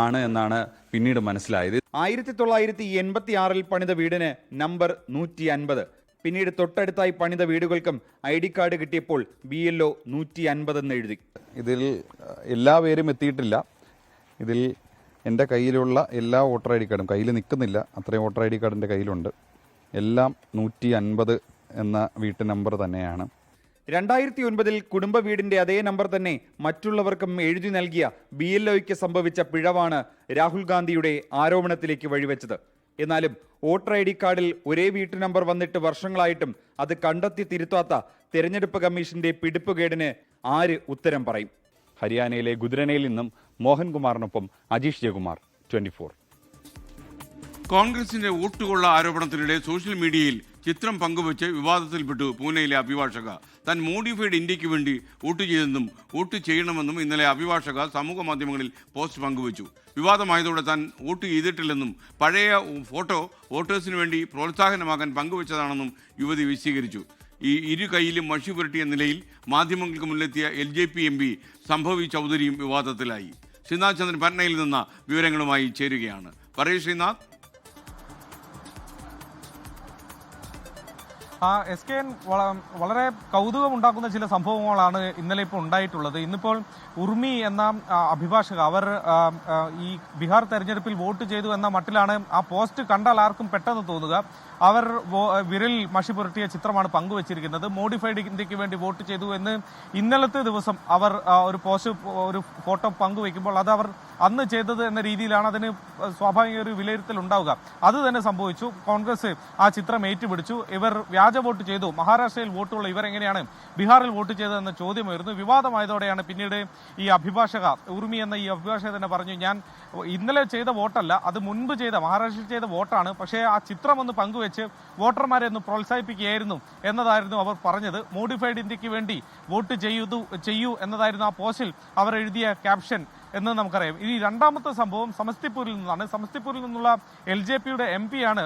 ആണ് എന്നാണ് പിന്നീട് മനസ്സിലായത്. 1986 പണിത വീടിന് നമ്പർ 150. പിന്നീട് തൊട്ടടുത്തായി പണിത വീടുകൾക്കും ID കാർഡ് കിട്ടിയപ്പോൾ BLO 150 എന്ന് എഴുതി. ഇതിൽ എല്ലാ പേരും എത്തിയിട്ടില്ല. ഇതിൽ എൻ്റെ കയ്യിലുള്ള എല്ലാ വോട്ടർ ID കാർഡും കയ്യിൽ നിൽക്കുന്നില്ല, അത്രയും വോട്ടർ ID കാർഡ് എൻ്റെ കയ്യിലുണ്ട്. എല്ലാം 150 എന്ന വീട്ടു നമ്പർ തന്നെയാണ്. 2009 കുടുംബ വീടിന്റെ അതേ നമ്പർ തന്നെ മറ്റുള്ളവർക്കും എഴുതി നൽകിയ BLOയ്ക്ക് സംഭവിച്ച പിഴവാണ് രാഹുൽ ഗാന്ധിയുടെ ആരോപണത്തിലേക്ക് വഴിവെച്ചത്. എന്നാലും വോട്ടർ ID കാർഡിൽ ഒരേ വീട്ടു നമ്പർ വന്നിട്ട് വർഷങ്ങളായിട്ടും അത് കണ്ടെത്തി തിരുത്താത്ത തെരഞ്ഞെടുപ്പ് കമ്മീഷന്റെ പിടിപ്പുകേടിന് ആര് ഉത്തരം പറയും? ഹരിയാനയിലെ ഗുദ്രനയിൽ നിന്നും മോഹൻകുമാറിനൊപ്പം അജീഷ് ജയകുമാർ, 24. കോൺഗ്രസിന്റെ വോട്ടുകൊള്ള ആരോപണത്തിനിടെ സോഷ്യൽ മീഡിയയിൽ ചിത്രം പങ്കുവച്ച് വിവാദത്തിൽപ്പെട്ടു പൂനെയിലെ അഭിഭാഷക. താൻ മോഡിഫൈഡ് ഇന്ത്യക്ക് വേണ്ടി വോട്ട് ചെയ്തെന്നും വോട്ട് ചെയ്യണമെന്നും ഇന്നലെ അഭിഭാഷക സമൂഹ മാധ്യമങ്ങളിൽ പോസ്റ്റ് പങ്കുവച്ചു. വിവാദമായതോടെ താൻ വോട്ട് ചെയ്തിട്ടില്ലെന്നും പഴയ ഫോട്ടോ വോട്ടേഴ്സിന് വേണ്ടി പ്രോത്സാഹനമാകാൻ പങ്കുവച്ചതാണെന്നും യുവതി വിശദീകരിച്ചു. ഈ ഇരു കൈയിലും മഷി പുരട്ടിയ നിലയിൽ മാധ്യമങ്ങൾക്ക് മുന്നിലെത്തിയ LJP MP സംഭവി ചൗധരിയും വിവാദത്തിലായി. ശ്രീനാഥ് ചന്ദ്രൻ പട്നയിൽ നിന്ന് വിവരങ്ങളുമായി ചേരുകയാണ്. പറയൂ ശ്രീനാഥ്. SKN വളരെ കൗതുകമുണ്ടാക്കുന്ന ചില സംഭവങ്ങളാണ് ഇന്നലെ ഇപ്പോൾ ഉണ്ടായിട്ടുള്ളത്. ഇന്നിപ്പോൾ ഉർമി എന്ന അഭിഭാഷക അവർ ഈ ബീഹാർ തെരഞ്ഞെടുപ്പിൽ വോട്ട് ചെയ്തു എന്ന മട്ടിലാണ് ആ പോസ്റ്റ് കണ്ടാൽ ആർക്കും പെട്ടെന്ന് തോന്നുക. അവർ വിരൽ മഷി പുരട്ടിയ ചിത്രമാണ് പങ്കുവച്ചിരിക്കുന്നത്. മോഡിഫൈഡ് ഇന്ത്യക്ക് വേണ്ടി വോട്ട് ചെയ്തു എന്ന് ഇന്നലത്തെ ദിവസം അവർ ഒരു ഫോട്ടോ പങ്കുവയ്ക്കുമ്പോൾ അത് അവർ അന്ന് ചെയ്തത് എന്ന രീതിയിലാണ് അതിന് സ്വാഭാവിക ഒരു വിലയിരുത്തൽ ഉണ്ടാവുക. അത് തന്നെ സംഭവിച്ചു. കോൺഗ്രസ് ആ ചിത്രം ഏറ്റുപിടിച്ചു. ഇവർ വ്യാജ വോട്ട് ചെയ്തു, മഹാരാഷ്ട്രയിൽ വോട്ടുള്ള ഇവരെങ്ങനെയാണ് ബീഹാറിൽ വോട്ട് ചെയ്തതെന്ന ചോദ്യമായിരുന്നു. വിവാദമായതോടെയാണ് പിന്നീട് ഈ അഭിഭാഷക ഉർമി എന്ന ഈ അഭിഭാഷക തന്നെ പറഞ്ഞു, ഞാൻ ഇന്നലെ ചെയ്ത വോട്ടല്ല, അത് മുൻപ് ചെയ്ത മഹാരാഷ്ട്രയിൽ ചെയ്ത വോട്ടാണ്, പക്ഷേ ആ ചിത്രം ഒന്ന് പങ്കുവെച്ച് വോട്ടർമാരെ ഒന്ന് പ്രോത്സാഹിപ്പിക്കുകയായിരുന്നു എന്നതായിരുന്നു അവർ പറഞ്ഞത്. മോഡിഫൈഡ് ഇന്ത്യക്ക് വേണ്ടി വോട്ട് ചെയ്യൂ എന്നതായിരുന്നു ആ പോസ്റ്റിൽ അവർ എഴുതിയ ക്യാപ്ഷൻ എന്ന് നമുക്കറിയാം. ഈ രണ്ടാമത്തെ സംഭവം സമസ്തിപൂരിൽ നിന്നാണ്. സമസ്തിപൂരിൽ നിന്നുള്ള LJPയുടെ MP ആണ്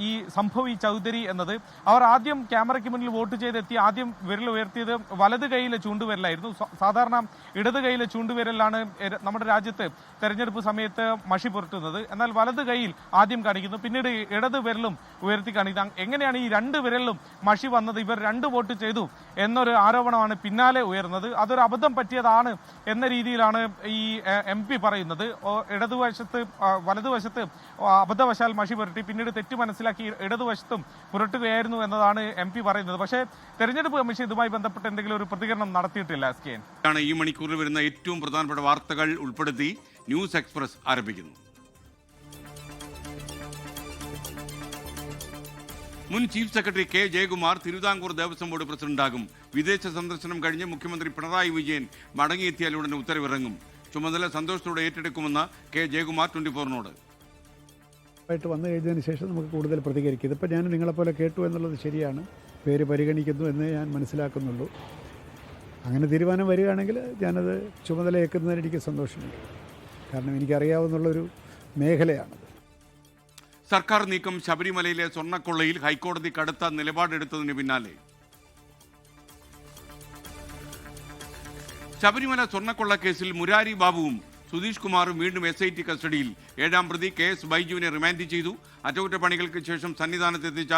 ഈ സംഭവി ചൗധരി എന്നത്. അവർ ആദ്യം ക്യാമറയ്ക്ക് മുന്നിൽ വോട്ട് ചെയ്തെത്തി ആദ്യം വിരൽ ഉയർത്തിയത് വലത് കൈയിലെ ചൂണ്ടുവിരലായിരുന്നു. സാധാരണ ഇടത് കൈയിലെ ചൂണ്ടുവിരലാണ് നമ്മുടെ രാജ്യത്ത് തെരഞ്ഞെടുപ്പ് സമയത്ത് മഷി പുരട്ടുന്നത്. എന്നാൽ വലത് കൈയിൽ ആദ്യം കാണിക്കുന്നു, പിന്നീട് ഇടത് വിരലും ഉയർത്തി കാണിക്കുന്നു. എങ്ങനെയാണ് ഈ 2 വിരലിലും മഷി വന്നത്? ഇവർ 2 വോട്ട് ചെയ്തു എന്നൊരു ആരോപണമാണ് പിന്നാലെ ഉയർന്നത്. അതൊരു അബദ്ധം പറ്റിയതാണ് എന്ന രീതിയിലാണ് ഈ MP പറയുന്നത്. വലതുവശത്ത് അബദ്ധവശാൽ മഷി പുരട്ടി, പിന്നീട് തെറ്റ് മനസ്സിലാക്കി ഇടതുവശത്തും പുരട്ടുകയായിരുന്നു എന്നതാണ് MP പറയുന്നത്. പക്ഷേ തെരഞ്ഞെടുപ്പ് കമ്മീഷൻ ഇതുമായി ബന്ധപ്പെട്ട് എന്തെങ്കിലും ഒരു പ്രതികരണം നടത്തിയിട്ടില്ല. ഈ മണിക്കൂറിൽ വരുന്ന ഏറ്റവും പ്രധാനപ്പെട്ട വാർത്തകൾ ഉൾപ്പെടുത്തി ന്യൂസ് എക്സ്പ്രസ് ആരംഭിക്കുന്നു. മുൻ chief secretary K. Jayakumar Travancore Devaswom board പ്രസിഡന്റാകും. വിദേശ സന്ദർശനം കഴിഞ്ഞ് മുഖ്യമന്ത്രി പിണറായി വിജയൻ മടങ്ങിയെത്തിയാൽ ഉടനെ ഉത്തരവിറങ്ങും. ചുമതല സന്തോഷത്തോടെ ഏറ്റെടുക്കുമെന്ന് K. ജയകുമാർ 24നോട് വന്നു കഴിഞ്ഞതിന് ശേഷം നമുക്ക് കൂടുതൽ പ്രതികരിക്കും. ഇതിപ്പോൾ ഞാൻ നിങ്ങളെപ്പോലെ കേട്ടു എന്നുള്ളത് ശരിയാണ്, പേര് പരിഗണിക്കുന്നു എന്ന് ഞാൻ മനസ്സിലാക്കുന്നുള്ളൂ. അങ്ങനെ തീരുമാനം വരികയാണെങ്കിൽ ഞാനത് ചുമതലയേക്കുന്നതിന് എനിക്ക് സന്തോഷമുണ്ട്. കാരണം എനിക്കറിയാവുന്നുള്ളൊരു മേഖലയാണ്. സർക്കാർ നീക്കം ശബരിമലയിലെ സ്വർണ്ണക്കൊള്ളയിൽ ഹൈക്കോടതി കടുത്ത നിലപാടെടുത്തതിന് പിന്നാലെ ശബരിമല സ്വർണ്ണക്കൊള്ള കേസിൽ മുരാരി ബാബുവും സുധീഷ് കുമാറും വീണ്ടും SIT കസ്റ്റഡിയിൽ. 7ാം പ്രതി KS ബൈജുവിനെ റിമാൻഡ് ചെയ്തു. അറ്റകുറ്റപ്പണികൾക്ക് ശേഷം സന്നിധാനത്തെത്തിച്ച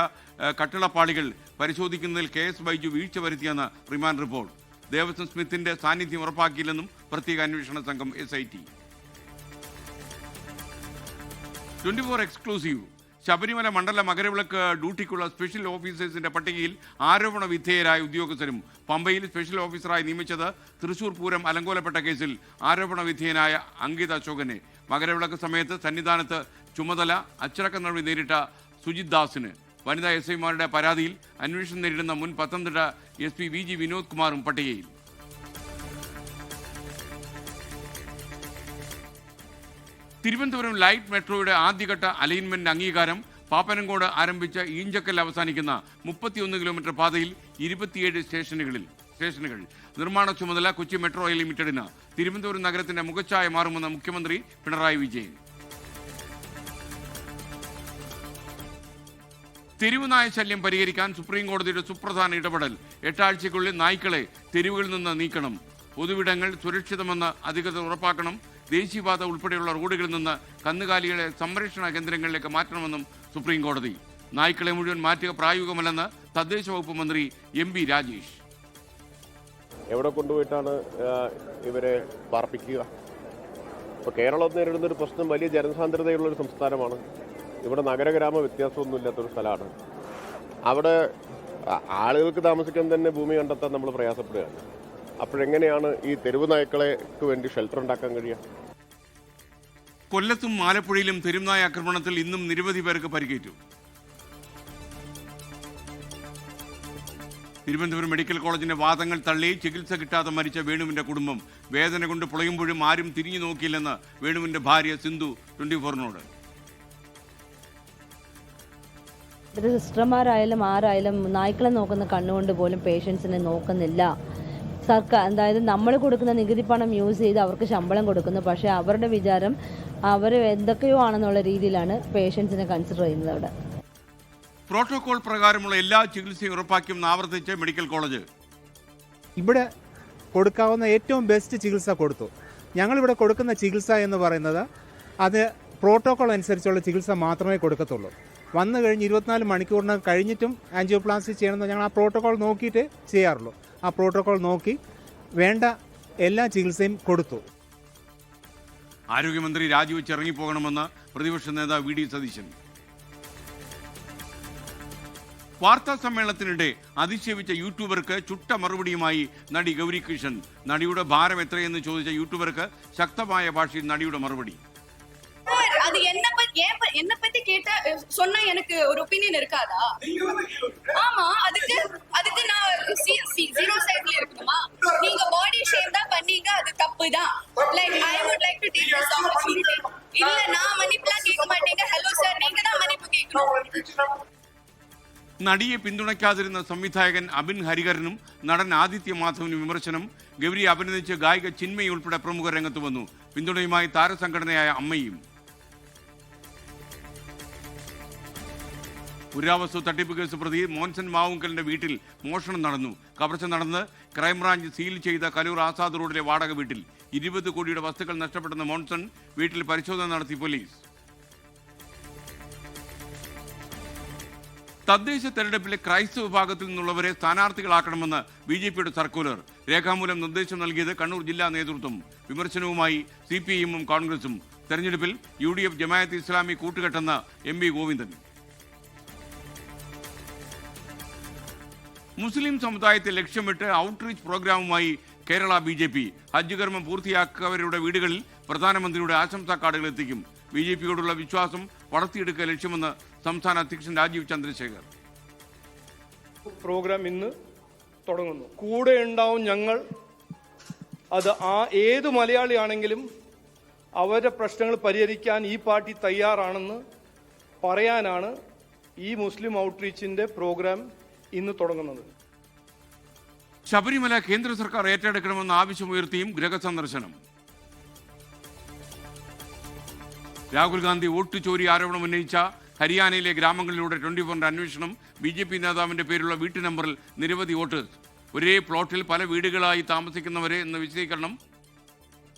കട്ടിളപ്പാളികൾ പരിശോധിക്കുന്നതിൽ KS ബൈജു വീഴ്ച വരുത്തിയെന്ന് റിമാൻഡ് റിപ്പോർട്ട്. ദേവസ്വം സ്മിത്തിന്റെ സാന്നിധ്യം ഉറപ്പാക്കിയില്ലെന്നും പ്രത്യേക അന്വേഷണ സംഘം SIT. 24 exclusive. Sabarimala Mandala Makaravilakku ഡ്യൂട്ടിക്കുള്ള special ഓഫീസേഴ്സിന്റെ പട്ടികയിൽ ആരോപണ വിധേയരായ ഉദ്യോഗസ്ഥരും. പമ്പയിൽ സ്പെഷ്യൽ ഓഫീസറായി നിയമിച്ചത് തൃശൂർ പൂരം അലങ്കോലപ്പെട്ട കേസിൽ ആരോപണ വിധേയനായ അങ്കിത് അശോകനെ. മകരവിളക്ക് സമയത്ത് സന്നിധാനത്ത് ചുമതല അച്ചടക്ക നടപടി നേരിട്ട സുജിത് ദാസിന്. വനിതാ SIമാരുടെ പരാതിയിൽ അന്വേഷണം നേരിടുന്ന മുൻ പത്തനംതിട്ട SP VG വിനോദ് കുമാറും പട്ടികയിൽ. തിരുവനന്തപുരം ലൈറ്റ് മെട്രോയുടെ ആദ്യഘട്ട അലൈൻമെന്റ് അംഗീകാരം. പാപ്പനംകോട് ആരംഭിച്ച ഈഞ്ചക്കൽ അവസാനിക്കുന്ന 31 കിലോമീറ്റർ പാതയിൽ 27 സ്റ്റേഷനുകൾ. നിർമ്മാണ ചുമതല കൊച്ചി മെട്രോ ലിമിറ്റഡിന്. തിരുവനന്തപുരം നഗരത്തിന്റെ മുഖച്ഛായ മാറുമെന്ന് മുഖ്യമന്ത്രി പിണറായി വിജയൻ. തെരുവുനായ ശല്യം പരിഹരിക്കാൻ സുപ്രീം കോടതിയുടെ സുപ്രധാന ഇടപെടൽ. 8 ആഴ്ചയ്ക്കുള്ളിൽ നായ്ക്കളെ തെരുവുകളിൽ നിന്ന് നീക്കണം. പൊതുവിടങ്ങൾ സുരക്ഷിതമെന്ന് അധികൃതർ ഉറപ്പാക്കണം. ദേശീയപാത ഉൾപ്പെടെയുള്ള റോഡുകളിൽ നിന്ന് കന്നുകാലികളെ സംരക്ഷണ കേന്ദ്രങ്ങളിലേക്ക് മാറ്റണമെന്നും സുപ്രീം കോടതി. നായ്ക്കളെ മുഴുവൻ മാറ്റുക പ്രായോഗികമല്ലെന്ന് തദ്ദേശ വകുപ്പ് മന്ത്രി MB രാജേഷ്. എവിടെ കൊണ്ടുപോയിട്ടാണ് ഇവരെ പാർപ്പിക്കുക? ഇപ്പോൾ കേരളം നേരിടുന്നൊരു പ്രശ്നം വലിയ ജനസാന്ദ്രതയുള്ളൊരു സംസ്ഥാനമാണ്. ഇവിടെ നഗരഗ്രാമ വ്യത്യാസമൊന്നുമില്ലാത്തൊരു സ്ഥലമാണ്. അവിടെ ആളുകൾക്ക് താമസിക്കാൻ തന്നെ ഭൂമി കണ്ടെത്താൻ നമ്മൾ പ്രയാസപ്പെടുകയാണ്. അപ്പോഴെങ്ങനെയാണ് ഈ തെരുവ് നായ്ക്കളെക്ക് വേണ്ടി ഷെൽട്ടർ ഉണ്ടാക്കാൻ കഴിയുക? കൊല്ലത്തും ആലപ്പുഴയിലും തെരുവുനായ ആക്രമണത്തിൽ ഇന്നും നിരവധി പേർക്ക് പരിക്കേറ്റു. തിരുവനന്തപുരം മെഡിക്കൽ കോളേജിന്റെ വാദങ്ങൾ തള്ളി ചികിത്സ കിട്ടാതെ മരിച്ച വേണുവിന്റെ കുടുംബം. വേദന കൊണ്ട് പുളയുമ്പോഴും ആരും തിരിഞ്ഞു നോക്കിയില്ലെന്ന് വേണുവിന്റെ ഭാര്യ സിന്ധു 24നോട്. ഇത് സിസ്റ്റർമാരായാലും ആരായാലും നായ്ക്കളെ നോക്കുന്ന കണ്ണുകൊണ്ട് പോലും പേഷ്യൻസിനെ നോക്കുന്നില്ല. സർക്കാർ അതായത് നമ്മൾ കൊടുക്കുന്ന നികുതി പണം യൂസ് ചെയ്ത് അവർക്ക് ശമ്പളം കൊടുക്കുന്നു. പക്ഷേ അവരുടെ വിചാരം അവർ എന്തൊക്കെയോ ആണെന്നുള്ള രീതിയിലാണ് പേഷ്യൻസിനെ കൺസിഡർ ചെയ്യുന്നത്. അവിടെ പ്രോട്ടോകോൾ പ്രകാരമുള്ള എല്ലാ ചികിത്സയും ഉറപ്പാക്കിയെന്ന് ആവർത്തിച്ച് മെഡിക്കൽ കോളേജ്. ഇവിടെ കൊടുക്കാവുന്ന ഏറ്റവും ബെസ്റ്റ് ചികിത്സ കൊടുത്തു. ഞങ്ങളിവിടെ കൊടുക്കുന്ന ചികിത്സ എന്ന് പറയുന്നത് അത് പ്രോട്ടോകോൾ അനുസരിച്ചുള്ള ചികിത്സ മാത്രമേ കൊടുക്കത്തുള്ളൂ. വന്നു കഴിഞ്ഞ് 24 മണിക്കൂറിന് കഴിഞ്ഞിട്ടും ആൻജിയോപ്ലാസ്റ്റി ചെയ്യണമെന്ന് ഞങ്ങൾ ആ പ്രോട്ടോകോൾ നോക്കിയിട്ട് ചെയ്യാറുള്ളൂ. ആ പ്രോട്ടോകോൾ നോക്കി വേണ്ട എല്ലാ ചികിത്സയും കൊടുത്തു. ആരോഗ്യമന്ത്രി രാജിവെച്ച് ഇറങ്ങിപ്പോകണമെന്ന് പ്രതിപക്ഷ നേതാവ് VD സതീശൻ. വാർത്താ സമ്മേളനത്തിനിടെ അധിക്ഷേപിച്ച യൂട്യൂബർക്ക് ചുട്ട മറുപടിയുമായി നടി ഗൗരി കൃഷ്ണൻ. നടിയുടെ ഭാരം എത്രയെന്ന് ചോദിച്ച യൂട്യൂബർക്ക് ശക്തമായ ഭാഷയിൽ നടിയുടെ മറുപടി. அது என்ன பத்தி கேட்ட சொன்னா எனக்கு ஒரு ஒபினியன் இருக்காதா? ஆமா, அதுக்கு நான் ஜீரோ சைட்ல இருக்கணுமா? நீங்க பாடி ஷேம் தான் பண்ணீங்க, அது தப்பு தான். Like I would like to take this opportunity. இல்ல நான் மன்னிப்புலாம் கேட்க மாட்டேங்க. ஹலோ சார், நீங்க தான் மன்னிப்பு கேட்கணும். നടിയെ പിന്തുണയ്ക്കാതിരുന്ന സംവിധായകൻ അബിൻ ഹരിഹരനും നടൻ ആദിത്യ മാധവനും വിമർശനം. ഗൗരിയെ അഭിനന്ദിച്ച് ഗായിക ചിന്മയി ഉൾപ്പെടെ പ്രമുഖർ രംഗത്ത് വന്നു. പിന്തുണയുമായി താരസംഘടനയായ അമ്മയും. പുരാവസ്തു തട്ടിപ്പ് കേസ് പ്രതി മോൻസൺ മാവുങ്കലിന്റെ വീട്ടിൽ മോഷണം നടന്നു. കവർച്ച നടന്ന് ക്രൈംബ്രാഞ്ച് സീൽ ചെയ്ത കലൂർ ആസാദ് റോഡിലെ വാടക വീട്ടിൽ 20 കോടിയുടെ വസ്തുക്കൾ നഷ്ടപ്പെടുന്ന മോൻസൺ വീട്ടിൽ പരിശോധന നടത്തി പോലീസ്. തദ്ദേശ തെരഞ്ഞെടുപ്പിലെ ക്രൈസ്തവ വിഭാഗത്തിൽ നിന്നുള്ളവരെ സ്ഥാനാർത്ഥികളാക്കണമെന്ന് BJPയുടെ സർക്കുലർ. രേഖാമൂലം നിർദ്ദേശം നൽകിയത് കണ്ണൂർ ജില്ലാ നേതൃത്വം. വിമർശനവുമായി CPIഎമ്മും കോൺഗ്രസും. തെരഞ്ഞെടുപ്പിൽ UDF ജമാഅത്ത് ഇസ്ലാമി കൂട്ടുകെട്ടെന്ന് MB ഗോവിന്ദൻ. മുസ്ലിം സമുദായത്തെ ലക്ഷ്യമിട്ട് ഔട്ട്റീച്ച് പ്രോഗ്രാമുമായി കേരള BJP. ഹജ്ജ് കർമ്മം പൂർത്തിയാക്കിയവരുടെ വീടുകളിൽ പ്രധാനമന്ത്രിയുടെ ആശംസാ കാർഡുകൾ എത്തിക്കും. BJPയോടുള്ള വിശ്വാസം വളർത്തിയെടുക്കുക ലക്ഷ്യമെന്ന് സംസ്ഥാന അധ്യക്ഷൻ രാജീവ് ചന്ദ്രശേഖർ. പ്രോഗ്രാം ഇന്ന് തുടങ്ങുന്നു. കൂടെ ഉണ്ടാവും ഞങ്ങൾ. അത് ഏത് മലയാളിയാണെങ്കിലും അവരുടെ പ്രശ്നങ്ങൾ പരിഹരിക്കാൻ ഈ പാർട്ടി തയ്യാറാണെന്ന് പറയാനാണ് ഈ മുസ്ലിം ഔട്ട്റീച്ചിന്റെ പ്രോഗ്രാം ഇന്ന് തുടങ്ങുന്നത്. ശബരിമല കേന്ദ്ര സർക്കാർ ഏറ്റെടുക്കണമെന്ന ആവശ്യമുയർത്തിയും ഗൃഹസന്ദർശനം. രാഹുൽ ഗാന്ധി വോട്ട് ചോരി ആരോപണം ഉന്നയിച്ച ഹരിയാനയിലെ ഗ്രാമങ്ങളിലൂടെ 24 അന്വേഷണം. BJP നേതാവിന്റെ പേരുള്ള വീട്ടു നമ്പറിൽ നിരവധി വോട്ടേഴ്സ്. ഒരേ പ്ലോട്ടിൽ പല വീടുകളായി താമസിക്കുന്നവരെ എന്ന വിശദീകരണം.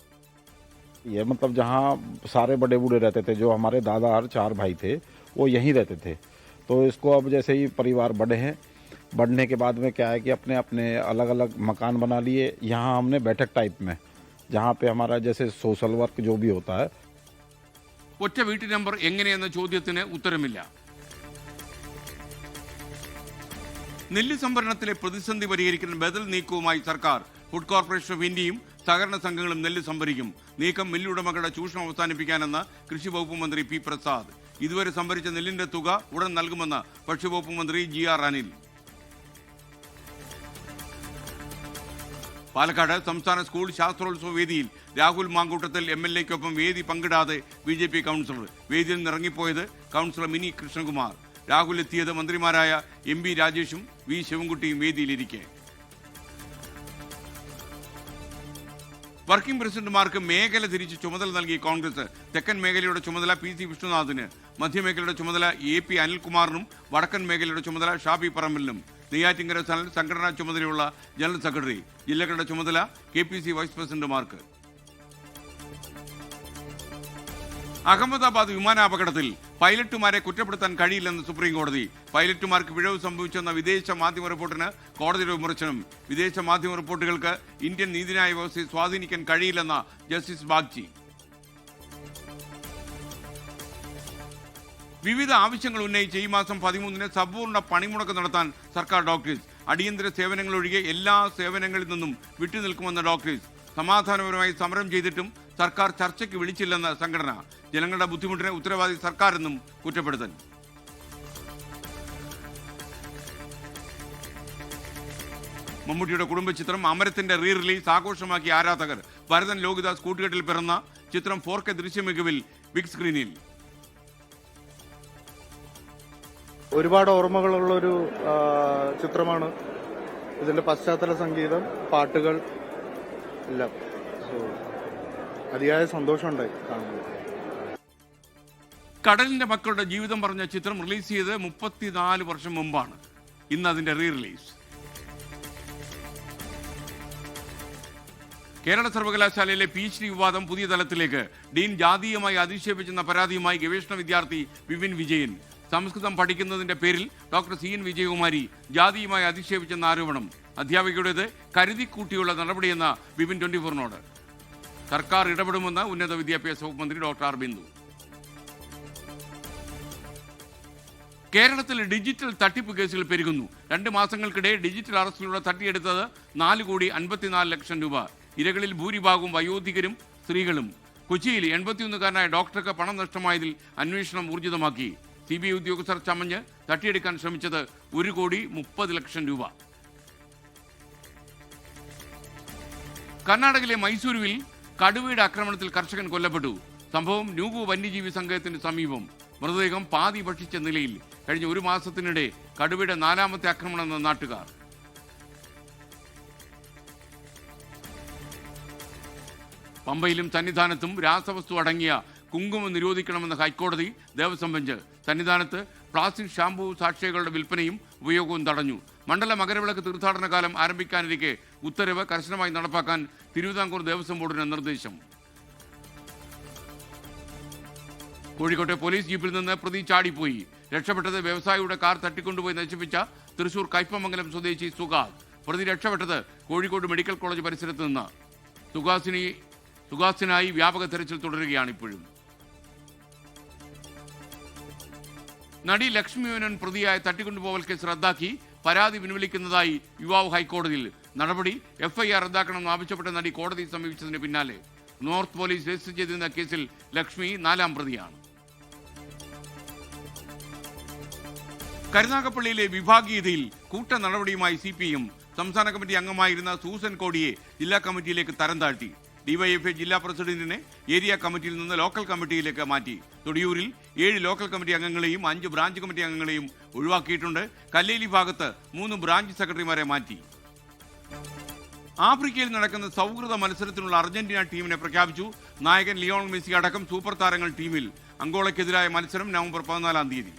ये मतलब जहाँ सारे बड़े बूढ़े रहते थे, जो हमारे दादा और 4 भाई थे, वो यहीं रहते थे. तो इसको अब जैसे ही परिवार बड़े हैं, बढ़ने के बाद में क्या है कि अपने अपने अलग अलग मकान बना लिए. यहाँ हमने बैठक टाइप में, जहाँ पे हमारा जैसे सोशल वर्क जो भी होता है. ഒറ്റ വീട്ടു നമ്പർ എങ്ങനെയെന്ന ചോദ്യത്തിന് ഉത്തരമില്ല. നെല്ല് സംഭരണത്തിലെ പ്രതിസന്ധി പരിഹരിക്കുന്ന ബദൽ നീക്കവുമായി സർക്കാർ. ഫുഡ് കോർപ്പറേഷൻ ഓഫ് ഇന്ത്യയും സഹകരണ സംഘങ്ങളും നെല്ല് സംഭരിക്കും. നീക്കം മില്ലുടമകളുടെ ചൂഷണം അവസാനിപ്പിക്കാനെന്ന് കൃഷി വകുപ്പ് മന്ത്രി P. പ്രസാദ്. ഇതുവരെ സംഭരിച്ച നെല്ലിന്റെ തുക ഉടൻ നൽകുമെന്ന് ഭക്ഷ്യവകുപ്പ് മന്ത്രി GR അനിൽ. പാലക്കാട് സംസ്ഥാന സ്കൂൾ ശാസ്ത്രോത്സവ വേദിയിൽ രാഹുൽ മാങ്കൂട്ടത്തിൽ MLAക്കൊപ്പം വേദി പങ്കിടാതെ BJP കൗൺസിലർ. വേദിയിൽ നിന്നിറങ്ങിപ്പോയത് കൗൺസിലർ മിനി കൃഷ്ണകുമാർ. രാഹുൽ എത്തിയത് മന്ത്രിമാരായ MP രാജേഷും V ശിവൻകുട്ടിയും വേദിയിലിരിക്കെ. വർക്കിംഗ് പ്രസിഡന്റുമാർക്ക് മേഖല തിരിച്ച് ചുമതല നൽകി കോൺഗ്രസ്. തെക്കൻ മേഖലയുടെ ചുമതല PC വിഷ്ണുനാഥിന്, മധ്യമേഖലയുടെ ചുമതല AP അനിൽകുമാറിനും വടക്കൻ മേഖലയുടെ ചുമതല ഷാഫി പറമ്പലിനും. നെയ്യാറ്റിങ്കര സംഘടനാ ചുമതലയുള്ള ജനറൽ സെക്രട്ടറി, ജില്ലകളുടെ ചുമതല KPC വൈസ് പ്രസിഡന്റുമാർക്ക്. അഹമ്മദാബാദ് വിമാനാപകടത്തിൽ പൈലറ്റുമാരെ കുറ്റപ്പെടുത്താൻ കഴിയില്ലെന്ന് സുപ്രീം കോടതി. പൈലറ്റുമാർക്ക് പിഴവ് സംഭവിച്ചെന്ന വിദേശ മാധ്യമ റിപ്പോർട്ടിന് കോടതിയുടെ വിമർശനം. വിദേശ മാധ്യമ റിപ്പോർട്ടുകൾക്ക് ഇന്ത്യൻ നീതിന്യായ വ്യവസ്ഥയെ സ്വാധീനിക്കാൻ കഴിയില്ലെന്ന ജസ്റ്റിസ് ബാഗ്ചി. വിവിധ ആവശ്യങ്ങൾ ഉന്നയിച്ച് ഈ മാസം 13-ന് സമ്പൂർണ്ണ പണിമുടക്ക് നടത്താൻ സർക്കാർ ഡോക്ടേഴ്സ്. അടിയന്തര സേവനങ്ങൾ ഒഴികെ എല്ലാ സേവനങ്ങളിൽ നിന്നും വിട്ടുനിൽക്കുമെന്ന ഡോക്ടേഴ്സ്. സമാധാനപരമായി സമരം ചെയ്തിട്ടും സർക്കാർ ചർച്ചയ്ക്ക് വിളിച്ചില്ലെന്ന് സംഘടന. ജനങ്ങളുടെ ബുദ്ധിമുട്ടിന് ഉത്തരവാദി സർക്കാരെന്നും കുറ്റപ്പെടുത്തൽ. മമ്മൂട്ടിയുടെ കുടുംബചിത്രം അമരത്തിന്റെ റീ റിലീസ് ആഘോഷമാക്കിയ ആരാധകർ. ഭരതൻ ലോകിദാസ് കൂട്ടുകെട്ടിൽ പിറന്ന ചിത്രം 4K ദൃശ്യമികവിൽ ബിഗ് സ്ക്രീനിൽ. ഒരുപാട് ഓർമ്മകളുള്ളൊരു ചിത്രമാണ്. ഇതിൻ്റെ പശ്ചാത്തല സംഗീതം, പാട്ടുകൾ എല്ലാം. അതിയായ സന്തോഷമുണ്ടായി കാണുന്നത്. കടലിന്റെ മക്കളുടെ ജീവിതം പറഞ്ഞ ചിത്രം റിലീസ് ചെയ്ത് 34 വർഷം മുമ്പാണ്. ഇന്ന് അതിന്റെ റീ റിലീസ്. കേരള സർവകലാശാലയിലെ PhD വിവാദം പുതിയ തലത്തിലേക്ക്. ഡീൻ ജാതീയമായി അധിക്ഷേപിച്ചെന്ന പരാതിയുമായി ഗവേഷണ വിദ്യാർത്ഥി വിപിൻ വിജയൻ. സംസ്കൃതം പഠിക്കുന്നതിന്റെ പേരിൽ ഡോക്ടർ CN വിജയകുമാരി ജാതിയുമായി അധിക്ഷേപിച്ചെന്ന ആരോപണം. അധ്യാപികയുടേത് കരുതിക്കൂട്ടിയുള്ള നടപടിയെന്ന വിപിൻ 24-നോട്. സർക്കാർ ഇടപെടുമെന്ന് ഉന്നത വിദ്യാഭ്യാസ വകുപ്പ് മന്ത്രി ഡോക്ടർ ആർ ബിന്ദു. കേരളത്തിൽ ഡിജിറ്റൽ തട്ടിപ്പ് കേസുകൾ പെരുകുന്നു. 2 മാസങ്ങൾക്കിടെ ഡിജിറ്റൽ അറസ്റ്റിലൂടെ തട്ടിയെടുത്തത് 4,54 ലക്ഷം രൂപ. ഇരകളിൽ ഭൂരിഭാഗവും വയോധികരും സ്ത്രീകളും. കൊച്ചിയിൽ 81-കാരനായ ഡോക്ടർക്ക് പണം നഷ്ടമായതിൽ അന്വേഷണം ഊർജിതമാക്കി. CBI ഉദ്യോഗസ്ഥർ ചമഞ്ഞ് തട്ടിയെടുക്കാൻ ശ്രമിച്ചത് 1,30 ലക്ഷം രൂപ. കർണാടകയിലെ മൈസൂരുവിൽ കടുവയുടെ ആക്രമണത്തിൽ കർഷകൻ കൊല്ലപ്പെട്ടു. സംഭവം ന്യൂഗു വന്യജീവി സങ്കേതത്തിന് സമീപം. മൃതദേഹം പാതി ഭക്ഷിച്ച നിലയിൽ. കഴിഞ്ഞ 1 മാസത്തിനിടെ കടുവയുടെ 4ാമത്തെ ആക്രമണമെന്ന നാട്ടുകാർ. പമ്പയിലും സന്നിധാനത്തും രാസവസ്തു അടങ്ങിയ കുങ്കുമം നിരോധിക്കണമെന്ന് ഹൈക്കോടതി. ദേവസ്വം ബെഞ്ച്. സന്നിധാനത്ത് പ്ലാസ്റ്റിക് ഷാംപൂ സാക്ഷികളുടെ വിൽപ്പനയും ഉപയോഗവും തടഞ്ഞു. മണ്ഡല മകരവിളക്ക് തീർത്ഥാടന കാലം ആരംഭിക്കാനിരിക്കെ ഉത്തരവ് കർശനമായി നടപ്പാക്കാൻ തിരുവിതാംകൂർ ദേവസ്വം ബോർഡിന് നിർദ്ദേശം. കോഴിക്കോട്ടെ പോലീസ് ജീപ്പിൽ നിന്ന് പ്രതി ചാടിപ്പോയി. രക്ഷപ്പെട്ടത് വ്യവസായിയുടെ കാർ തട്ടിക്കൊണ്ടുപോയി നശിപ്പിച്ച തൃശൂർ കയ്പമംഗലം സ്വദേശി സുഹാസ്. പ്രതി രക്ഷപ്പെട്ടത് കോഴിക്കോട് മെഡിക്കൽ കോളേജ് പരിസരത്ത് നിന്ന്. സുഹാസിനായി വ്യാപക തെരച്ചിൽ തുടരുകയാണ് ഇപ്പോഴും. നടി ലക്ഷ്മി മേനോൻ പ്രതിയായ തട്ടിക്കൊണ്ടുപോകൽ കേസ് റദ്ദാക്കി. പരാതി പിൻവലിക്കുന്നതായി യുവാവ് ഹൈക്കോടതിയിൽ. നടപടി FIR റദ്ദാക്കണമെന്ന് ആവശ്യപ്പെട്ട നടി കോടതിയെ സമീപിച്ചതിന് പിന്നാലെ നോർത്ത് പോലീസ് രജിസ്റ്റർ ചെയ്തിരുന്ന കേസിൽ ലക്ഷ്മി 4ാം പ്രതിയാണ്. കരുനാഗപ്പള്ളിയിലെ വിഭാഗീയതയിൽ കൂട്ട നടപടിയുമായി CPM. സംസ്ഥാന കമ്മിറ്റി അംഗമായിരുന്ന സൂസൻ കോടിയെ ജില്ലാ കമ്മിറ്റിയിലേക്ക് തരം താഴ്ത്തി. DYFI ജില്ലാ പ്രസിഡന്റിനെ ഏരിയ കമ്മിറ്റിയിൽ നിന്ന് ലോക്കൽ കമ്മിറ്റിയിലേക്ക് മാറ്റി. തൊടിയൂരിൽ 7 ലോക്കൽ കമ്മിറ്റി അംഗങ്ങളെയും 5 ബ്രാഞ്ച് കമ്മിറ്റി അംഗങ്ങളെയും ഒഴിവാക്കിയിട്ടുണ്ട്. കല്ലേലി ഭാഗത്ത് 3 ബ്രാഞ്ച് സെക്രട്ടറിമാരെ മാറ്റി. ആഫ്രിക്കയിൽ നടക്കുന്ന സൗഹൃദ മത്സരത്തിനുള്ള അർജന്റീന ടീമിനെ പ്രഖ്യാപിച്ചു. നായകൻ ലിയോണൽ മെസ്സി അടക്കം സൂപ്പർ താരങ്ങൾ ടീമിൽ. അങ്കോളയ്ക്കെതിരായ മത്സരം നവംബർ 14-ാം തീയതി.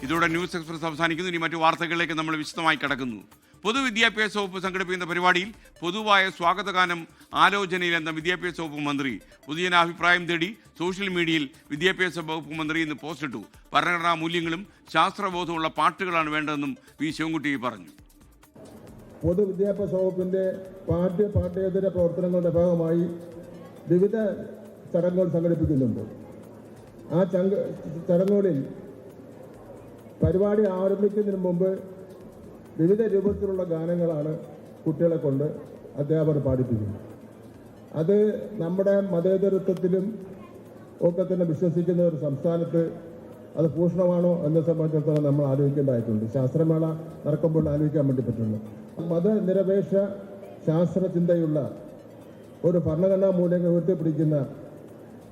ഇതോടെ ന്യൂസ് എക്സ്പ്രസ് അവസാനിക്കുന്നു. ഇനി മറ്റു വാർത്തകളിലേക്ക് നമ്മൾ വിശദമായി കടക്കുന്നു. പൊതുവിദ്യാഭ്യാസ വകുപ്പ് സംഘടിപ്പിക്കുന്ന പരിപാടിയിൽ പൊതുവായ സ്വാഗതഗാനം ആലോചനയിലെന്ന വിദ്യാഭ്യാസ വകുപ്പ് മന്ത്രി. പൊതുജനാഭിപ്രായം തേടി സോഷ്യൽ മീഡിയയിൽ വിദ്യാഭ്യാസ വകുപ്പ് മന്ത്രി ഇന്ന് പോസ്റ്റിട്ടു. ഭരണഘടനാ മൂല്യങ്ങളും ശാസ്ത്രബോധമുള്ള പാട്ടുകളാണ് വേണ്ടതെന്നും V ശിവൻകുട്ടി പറഞ്ഞു. പൊതുവിദ്യാഭ്യാസ വകുപ്പിന്റെ പാഠ്യേതര പ്രവർത്തനങ്ങളുടെ ഭാഗമായി വിവിധ ചടങ്ങുകൾ സംഘടിപ്പിക്കുന്നുണ്ട്. ആ ചടങ്ങുകളിൽ പരിപാടി ആരംഭിക്കുന്നതിന് മുമ്പ് വിവിധ രൂപത്തിലുള്ള ഗാനങ്ങളാണ് കുട്ടികളെ കൊണ്ട് അധ്യാപകർ പാടിപ്പിക്കുന്നത്. അത് നമ്മുടെ മതേതരത്വത്തിലും ഒക്കെ തന്നെ വിശ്വസിക്കുന്ന ഒരു സംസ്ഥാനത്ത് അത് പൂഷണമാണോ എന്നെ സംബന്ധിച്ചിടത്തോളം നമ്മൾ ആലോചിക്കേണ്ടതായിട്ടുണ്ട്. ശാസ്ത്രമേള നടക്കുമ്പോൾ ആലോചിക്കാൻ വേണ്ടി പറ്റുന്നു. മതനിരപേക്ഷ ശാസ്ത്രചിന്തയുള്ള ഒരു ഭരണഘടനാ മൂല്യങ്ങൾ ഉയർത്തിപ്പിടിക്കുന്ന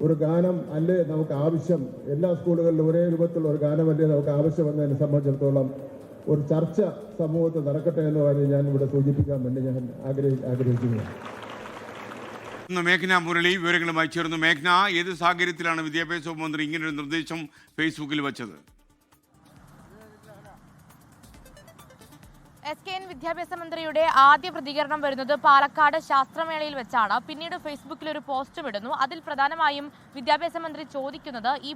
ഒരു ഗാനം അല്ലേ നമുക്ക് ആവശ്യം? എല്ലാ സ്കൂളുകളിലും ഒരേ രൂപത്തിലുള്ള ഒരു ഗാനമല്ലേ നമുക്ക് ആവശ്യമെന്നതിനെ സംബന്ധിച്ചിടത്തോളം ഒരു ചർച്ച സമൂഹത്തിൽ നടക്കട്ടെ എന്ന കാര്യം ഞാൻ ഇവിടെ സൂചിപ്പിക്കാൻ വേണ്ടി ഞാൻ ആഗ്രഹിക്കുകയാണ്. മേഘ്ന മുരളി വിവരങ്ങളുമായി ചേർന്നു. മേഘ്ന, ഏത് സാഹചര്യത്തിലാണ് വിദ്യാഭ്യാസ മന്ത്രി ഇങ്ങനൊരു നിർദ്ദേശം ഫേസ്ബുക്കിൽ വെച്ചത്? SKN വിദ്യാഭ്യാസ മന്ത്രിയുടെ ആദ്യ പ്രതികരണം വരുന്നത് പാലക്കാട് ശാസ്ത്രമേളയിൽ വെച്ചാണ്. പിന്നീട് ഫേസ്ബുക്കിൽ ഒരു പോസ്റ്റ് വിടുന്നു. അതിൽ പ്രധാനമായും വിദ്യാഭ്യാസ മന്ത്രി ചോദിക്കുന്നത് ഈ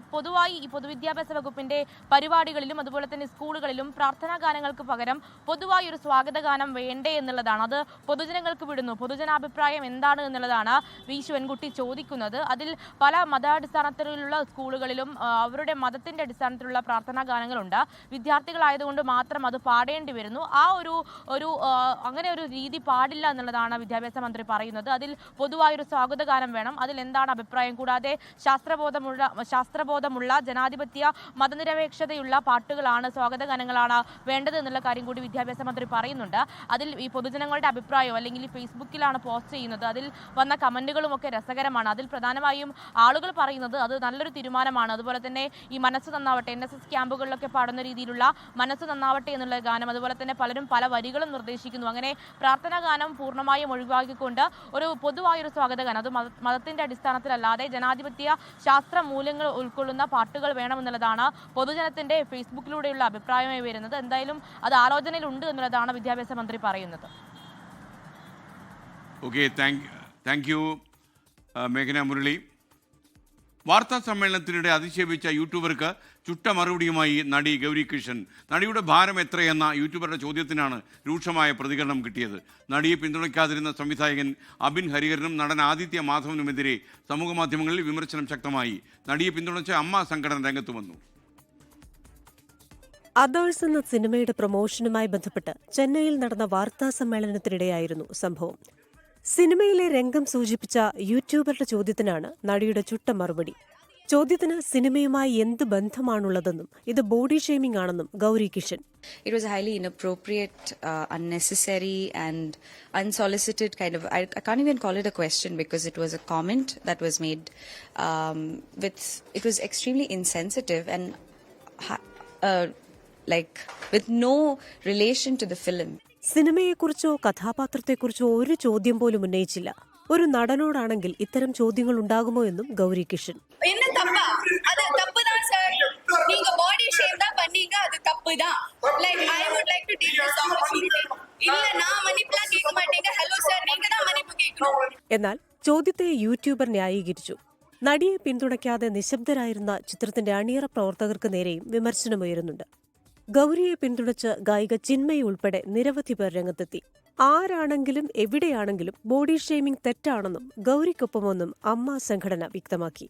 പൊതുവിദ്യാഭ്യാസ വകുപ്പിന്റെ പരിപാടികളിലും അതുപോലെ തന്നെ സ്കൂളുകളിലും പ്രാർത്ഥനാ ഗാനങ്ങൾക്ക് പകരം പൊതുവായി ഒരു സ്വാഗത ഗാനം വേണ്ടേ എന്നുള്ളതാണ്. അത് പൊതുജനങ്ങൾക്ക് വിടുന്നു. പൊതുജനാഭിപ്രായം എന്താണ് എന്നുള്ളതാണ് വി ശിവൻകുട്ടി ചോദിക്കുന്നത്. അതിൽ പല മതാടിസ്ഥാനത്തിലുള്ള സ്കൂളുകളിലും അവരുടെ മതത്തിന്റെ അടിസ്ഥാനത്തിലുള്ള പ്രാർത്ഥനാ ഗാനങ്ങളുണ്ട്. വിദ്യാർത്ഥികളായതുകൊണ്ട് മാത്രം അത് പാടേണ്ടി വരുന്നു. അങ്ങനെ ഒരു രീതി പാടില്ല എന്നുള്ളതാണ് വിദ്യാഭ്യാസ മന്ത്രി പറയുന്നത്. അതിൽ പൊതുവായൊരു സ്വാഗത ഗാനം വേണം. അതിൽ എന്താണ് അഭിപ്രായം? കൂടാതെ ശാസ്ത്രബോധമുള്ള ജനാധിപത്യ മതനിരപേക്ഷതയുള്ള പാട്ടുകളാണ്, സ്വാഗത ഗാനങ്ങളാണ് വേണ്ടത് എന്നുള്ള കാര്യം കൂടി വിദ്യാഭ്യാസ മന്ത്രി പറയുന്നുണ്ട്. അതിൽ ഈ പൊതുജനങ്ങളുടെ അഭിപ്രായം അല്ലെങ്കിൽ ഈ ഫേസ്ബുക്കിലാണ് പോസ്റ്റ് ചെയ്യുന്നത്. അതിൽ വന്ന കമന്റുകളും ഒക്കെ രസകരമാണ്. അതിൽ പ്രധാനമായും ആളുകൾ പറയുന്നത് അത് നല്ലൊരു തീരുമാനമാണ്. അതുപോലെ തന്നെ ഈ മനസ്സ് നന്നാവട്ടെ, NSS ക്യാമ്പുകളിലൊക്കെ പാടുന്ന രീതിയിലുള്ള മനസ്സ് നന്നാവട്ടെ എന്നുള്ള ഗാനം, അതുപോലെ തന്നെ പലരും പല വരികളും നിർദ്ദേശിക്കുന്നു. അങ്ങനെ പ്രാർത്ഥനാ ഗാനം പൂർണ്ണമായും ഒഴിവാക്കിക്കൊണ്ട് ഒരു പൊതുവായൊരു സ്വാഗത ഗാനം, അത് മതത്തിന്റെ അടിസ്ഥാനത്തിലല്ലാതെ ജനാധിപത്യ ശാസ്ത്ര മൂല്യങ്ങൾ ഉൾക്കൊള്ളുന്ന പാട്ടുകൾ വേണമെന്നുള്ളതാണ് പൊതുജനത്തിന്റെ ഫേസ്ബുക്കിലൂടെയുള്ള അഭിപ്രായമായി വരുന്നത്. എന്തായാലും അത് ആലോചനയിലുണ്ട് എന്നുള്ളതാണ് വിദ്യാഭ്യാസ മന്ത്രി പറയുന്നത്. ഓക്കെ, താങ്ക് യു മേഘന മുരളി. വാർത്താ സമ്മേളനത്തിനിടെ അധിക്ഷേപിച്ച യൂട്യൂബർക്ക് ചുട്ട മറുപടിയുമായി നടി ഗൗരി കിഷൻ. നടിയുടെ ഭാരം എത്രയെന്ന യൂട്യൂബറുടെ ചോദ്യത്തിനാണ് രൂക്ഷമായ പ്രതികരണം കിട്ടിയത്. നടിയെ പിന്തുണയ്ക്കാതിരുന്ന സംവിധായകൻ അബിൻ ഹരിഹരനും നടൻ ആദിത്യ മാധവനുമെതിരെ സമൂഹമാധ്യമങ്ങളിൽ വിമർശനം ശക്തമായി. നടിയെ പിന്തുണച്ച അമ്മ സംഘടന രംഗത്ത് വന്നു. അതേഴ്സ് എന്ന സിനിമയുടെ പ്രൊമോഷനുമായി ബന്ധപ്പെട്ട് ചെന്നൈയിൽ നടന്ന വാർത്താ സമ്മേളനത്തിനിടെയായിരുന്നു സംഭവം. സിനിമയിലെ രംഗം സൂചിപ്പിച്ച യൂട്യൂബറുടെ ചോദ്യത്തിനാണ് നടിയുടെ ചുട്ട മറുപടി. ചോദ്യത്തിന് സിനിമയുമായി എന്ത് ബന്ധമാണുള്ളതെന്നും ഇത് ബോഡി ഷെയ്മിംഗ് ആണെന്നും Gauri Kishan. It was highly inappropriate, unnecessary and unsolicited kind of, I can't even call it a question because it was a comment that was made it was extremely insensitive and with no relation to the film. സിനിമയെക്കുറിച്ചോ കഥാപാത്രത്തെക്കുറിച്ചോ ഒരു ചോദ്യം പോലും ഉന്നയിച്ചില്ല. ഒരു നടനോടാണെങ്കിൽ ഇത്തരം ചോദ്യങ്ങൾ ഉണ്ടാകുമോ എന്നും ഗൗരി കിഷൻ. എന്നാൽ ചോദ്യത്തെ YouTuber ന്യായീകരിച്ചു. നടിയെ പിന്തുണയ്ക്കാതെ നിശബ്ദരായിരുന്ന ചിത്രത്തിന്റെ അണിയറ പ്രവർത്തകർക്ക് നേരെയും വിമർശനമുയരുന്നുണ്ട്. ഗൗരിയെ പിന്തുണച്ച് ഗായിക ചിന്മയി ഉൾപ്പെടെ നിരവധി പേർ രംഗത്തെത്തി. ആരാണെങ്കിലും എവിടെയാണെങ്കിലും ബോഡി ഷെയ്മിംഗ് തെറ്റാണെന്നും ഗൗരിക്കൊപ്പമൊന്നും അമ്മ സംഘടന വ്യക്തമാക്കി.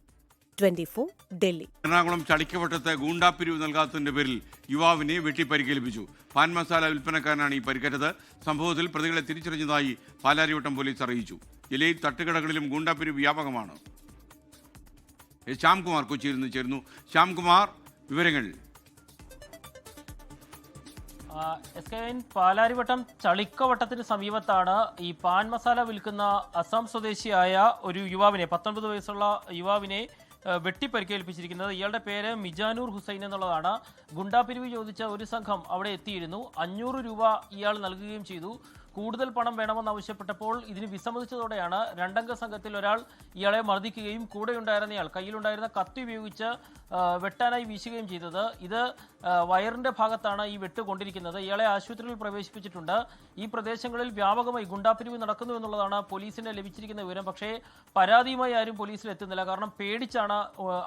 24 ഡൽഹി. എറണാകുളം ചളിക്കവട്ടത്ത് ഗൂണ്ടാപ്പിരിവ് നൽകാത്തതിന്റെ പേരിൽ യുവാവിനെ വെട്ടിപ്പരിക്കേൽപ്പിച്ചു. പാൻ മസാല വിൽപ്പനക്കാരനാണ് ഈ പരിക്കേറ്റത്. സംഭവത്തിൽ പ്രതികളെ തിരിച്ചറിഞ്ഞതായി പാലാരിവട്ടം പോലീസ് അറിയിച്ചു. ജില്ലയിൽ തട്ടുകടകളിലും ഗൂണ്ടാപ്പിരിവ് വ്യാപകമാണ്. ശ്യാംകുമാർ കൊച്ചിയിൽ നിന്ന് ചേരുന്നു. ശ്യാംകുമാർ, വിവരങ്ങൾ. SKN പാലാരിവട്ടം ചളിക്കവട്ടത്തിന് സമീപത്താണ് ഈ പാൻ മസാല വിൽക്കുന്ന അസം സ്വദേശിയായ ഒരു യുവാവിനെ, 19 വയസ്സുള്ള യുവാവിനെ വെട്ടിപ്പരിക്കേൽപ്പിച്ചിരിക്കുന്നത്. ഇയാളുടെ പേര് മിജാനൂർ ഹുസൈൻ എന്നുള്ളതാണ്. ഗുണ്ടാപിരിവ് ചോദിച്ച ഒരു സംഘം അവിടെ എത്തിയിരുന്നു. 500 രൂപ ഇയാൾ നൽകുകയും ചെയ്തു. കൂടുതൽ പണം വേണമെന്നാവശ്യപ്പെട്ടപ്പോൾ ഇതിന് വിസമ്മതിച്ചതോടെയാണ് രണ്ടംഗ സംഘത്തിൽ ഒരാൾ ഇയാളെ മർദ്ദിക്കുകയും കൂടെയുണ്ടായിരുന്നയാൾ കയ്യിലുണ്ടായിരുന്ന കത്തി ഉപയോഗിച്ച് വെട്ടാനായി വീശുകയും ചെയ്തത്. ഇത് വയറിന്റെ ഭാഗത്താണ് ഈ വെട്ട് കൊണ്ടിരിക്കുന്നത്. ഇയാളെ ആശുപത്രിയിൽ പ്രവേശിപ്പിച്ചിട്ടുണ്ട്. ഈ പ്രദേശങ്ങളിൽ വ്യാപകമായി ഗുണ്ടാപ്പിരിവ് നടക്കുന്നു എന്നുള്ളതാണ് പോലീസിന് ലഭിച്ചിരിക്കുന്ന വിവരം. പക്ഷേ പരാതിയുമായി ആരും പോലീസിൽ എത്തുന്നില്ല. കാരണം പേടിച്ചാണ്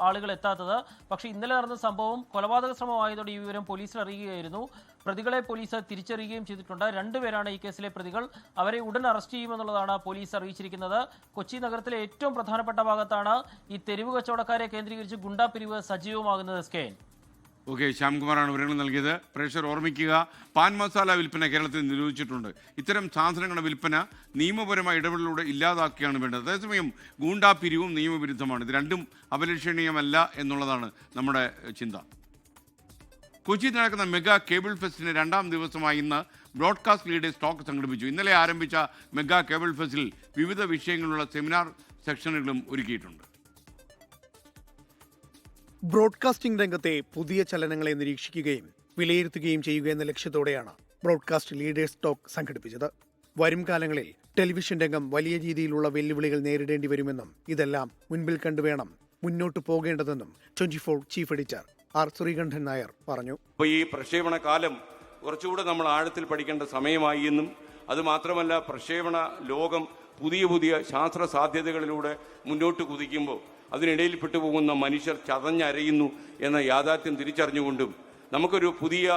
ആളുകൾ എത്താത്തത്. പക്ഷേ ഇന്നലെ നടന്ന സംഭവം കൊലപാതക ശ്രമമായതോടെ ഈ വിവരം പോലീസിൽ അറിയുകയായിരുന്നു. പ്രതികളെ പോലീസ് തിരിച്ചറിയുകയും ചെയ്തിട്ടുണ്ട്. 2 പേരാണ് ഈ കേസിലെ പ്രതികൾ. അവരെ ഉടൻ അറസ്റ്റ് ചെയ്യുമെന്നുള്ളതാണ് പോലീസ് അറിയിച്ചിരിക്കുന്നത്. കൊച്ചി നഗരത്തിലെ ഏറ്റവും പ്രധാനപ്പെട്ട ഭാഗത്താണ് ഈ തെരുവ് കച്ചവടക്കാരെ കേന്ദ്രീകരിച്ച് ഗുണ്ടാപിരിവ് സജീവമാകുന്നത്. SKN. ഓക്കെ, ശ്യാംകുമാറാണ് വിവരങ്ങൾ നൽകിയത്. പ്രേക്ഷകർ ഓർമ്മിക്കുക, പാൻ മസാല വിൽപ്പന കേരളത്തിൽ നിരോധിച്ചിട്ടുണ്ട്. ഇത്തരം സാധനങ്ങളുടെ വിൽപ്പന നിയമപരമായ ഇടപെടലിലൂടെ ഇല്ലാതാക്കുകയാണ് വേണ്ടത്. അതേസമയം ഗൂണ്ടാപിരിവും നിയമവിരുദ്ധമാണ്. ഇത് രണ്ടും അപലഷണീയമല്ല എന്നുള്ളതാണ് നമ്മുടെ ചിന്ത. കൊച്ചിയിൽ നടക്കുന്ന മെഗാ കേബിൾ ഫെസ്റ്റിന് 2ാം ദിവസമായി ഇന്ന് ബ്രോഡ്കാസ്റ്റ് ലീഡേഴ്സ് ടോക്ക് സംഘടിപ്പിച്ചു. ഇന്നലെ ആരംഭിച്ച മെഗാ കേബിൾ ഫെസ്റ്റിൽ വിവിധ വിഷയങ്ങളുള്ള സെമിനാർ സെക്ഷനുകളും ഒരുക്കിയിട്ടുണ്ട്. ബ്രോഡ്കാസ്റ്റിംഗ് രംഗത്തെ പുതിയ ചലനങ്ങളെ നിരീക്ഷിക്കുകയും വിലയിരുത്തുകയും ചെയ്യുക എന്ന ലക്ഷ്യത്തോടെയാണ് ബ്രോഡ്കാസ്റ്റ് ലീഡേഴ്സ് ടോക്ക് സംഘടിപ്പിച്ചത്. വരും കാലങ്ങളിൽ ടെലിവിഷൻ രംഗം വലിയ രീതിയിലുള്ള വെല്ലുവിളികൾ നേരിടേണ്ടി വരുമെന്നും ഇതെല്ലാം മുൻപിൽ കണ്ടുവേണം മുന്നോട്ട് പോകേണ്ടതെന്നും 24 chief editor R Sreekandan Nair പറഞ്ഞു. അപ്പോൾ ഈ പ്രക്ഷേപണ കാലം കുറച്ചുകൂടെ നമ്മൾ ആഴത്തിൽ പഠിക്കേണ്ട സമയമായി എന്നും, അതുമാത്രമല്ല പ്രക്ഷേപണ ലോകം പുതിയ പുതിയ ശാസ്ത്ര സാധ്യതകളിലൂടെ മുന്നോട്ട് കുതിക്കുമ്പോൾ അതിനിടയിൽ പെട്ടുപോകുന്ന മനുഷ്യർ ചതഞ്ഞരയുന്നു എന്ന യാഥാർത്ഥ്യം തിരിച്ചറിഞ്ഞുകൊണ്ടും നമുക്കൊരു പുതിയ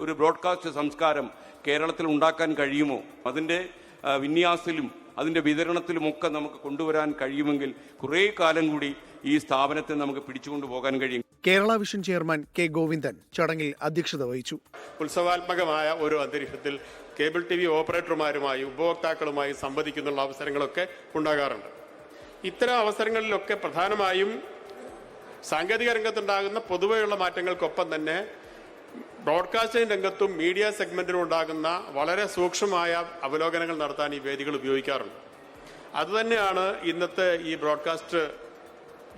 ഒരു ബ്രോഡ്കാസ്റ്റ് സംസ്കാരം കേരളത്തിൽ ഉണ്ടാക്കാൻ കഴിയുമോ, അതിൻ്റെ വിന്യാസത്തിലും അതിൻ്റെ വിതരണത്തിലുമൊക്കെ നമുക്ക് കൊണ്ടുവരാൻ കഴിയുമെങ്കിൽ കുറേ കാലം കൂടി ഈ സ്ഥാപനത്തെ നമുക്ക് പിടിച്ചുകൊണ്ടു പോകാൻ കഴിയും. Kerala vision chairman K Govindan ചടങ്ങിൽ അധ്യക്ഷത വഹിച്ചു. ഉത്സവാത്മകമായ ഒരു അന്തരീക്ഷത്തിൽ കേബിൾ TV ഓപ്പറേറ്റർമാരുമായി ഉപഭോക്താക്കളുമായി സംവദിക്കുന്നുള്ള അവസരങ്ങളൊക്കെ ഉണ്ടാകാറുണ്ട്. ഇത്തരം അവസരങ്ങളിലൊക്കെ പ്രധാനമായും സാങ്കേതിക രംഗത്തുണ്ടാകുന്ന പൊതുവെയുള്ള മാറ്റങ്ങൾക്കൊപ്പം തന്നെ ബ്രോഡ്കാസ്റ്റിംഗ് രംഗത്തും മീഡിയ സെഗ്മെന്റിലും ഉണ്ടാകുന്ന വളരെ സൂക്ഷ്മമായ അവലോകനങ്ങൾ നടത്താൻ ഈ വേദികൾ ഉപയോഗിക്കാറുണ്ട്. അതുതന്നെയാണ് ഇന്നത്തെ ഈ ബ്രോഡ്കാസ്റ്റ്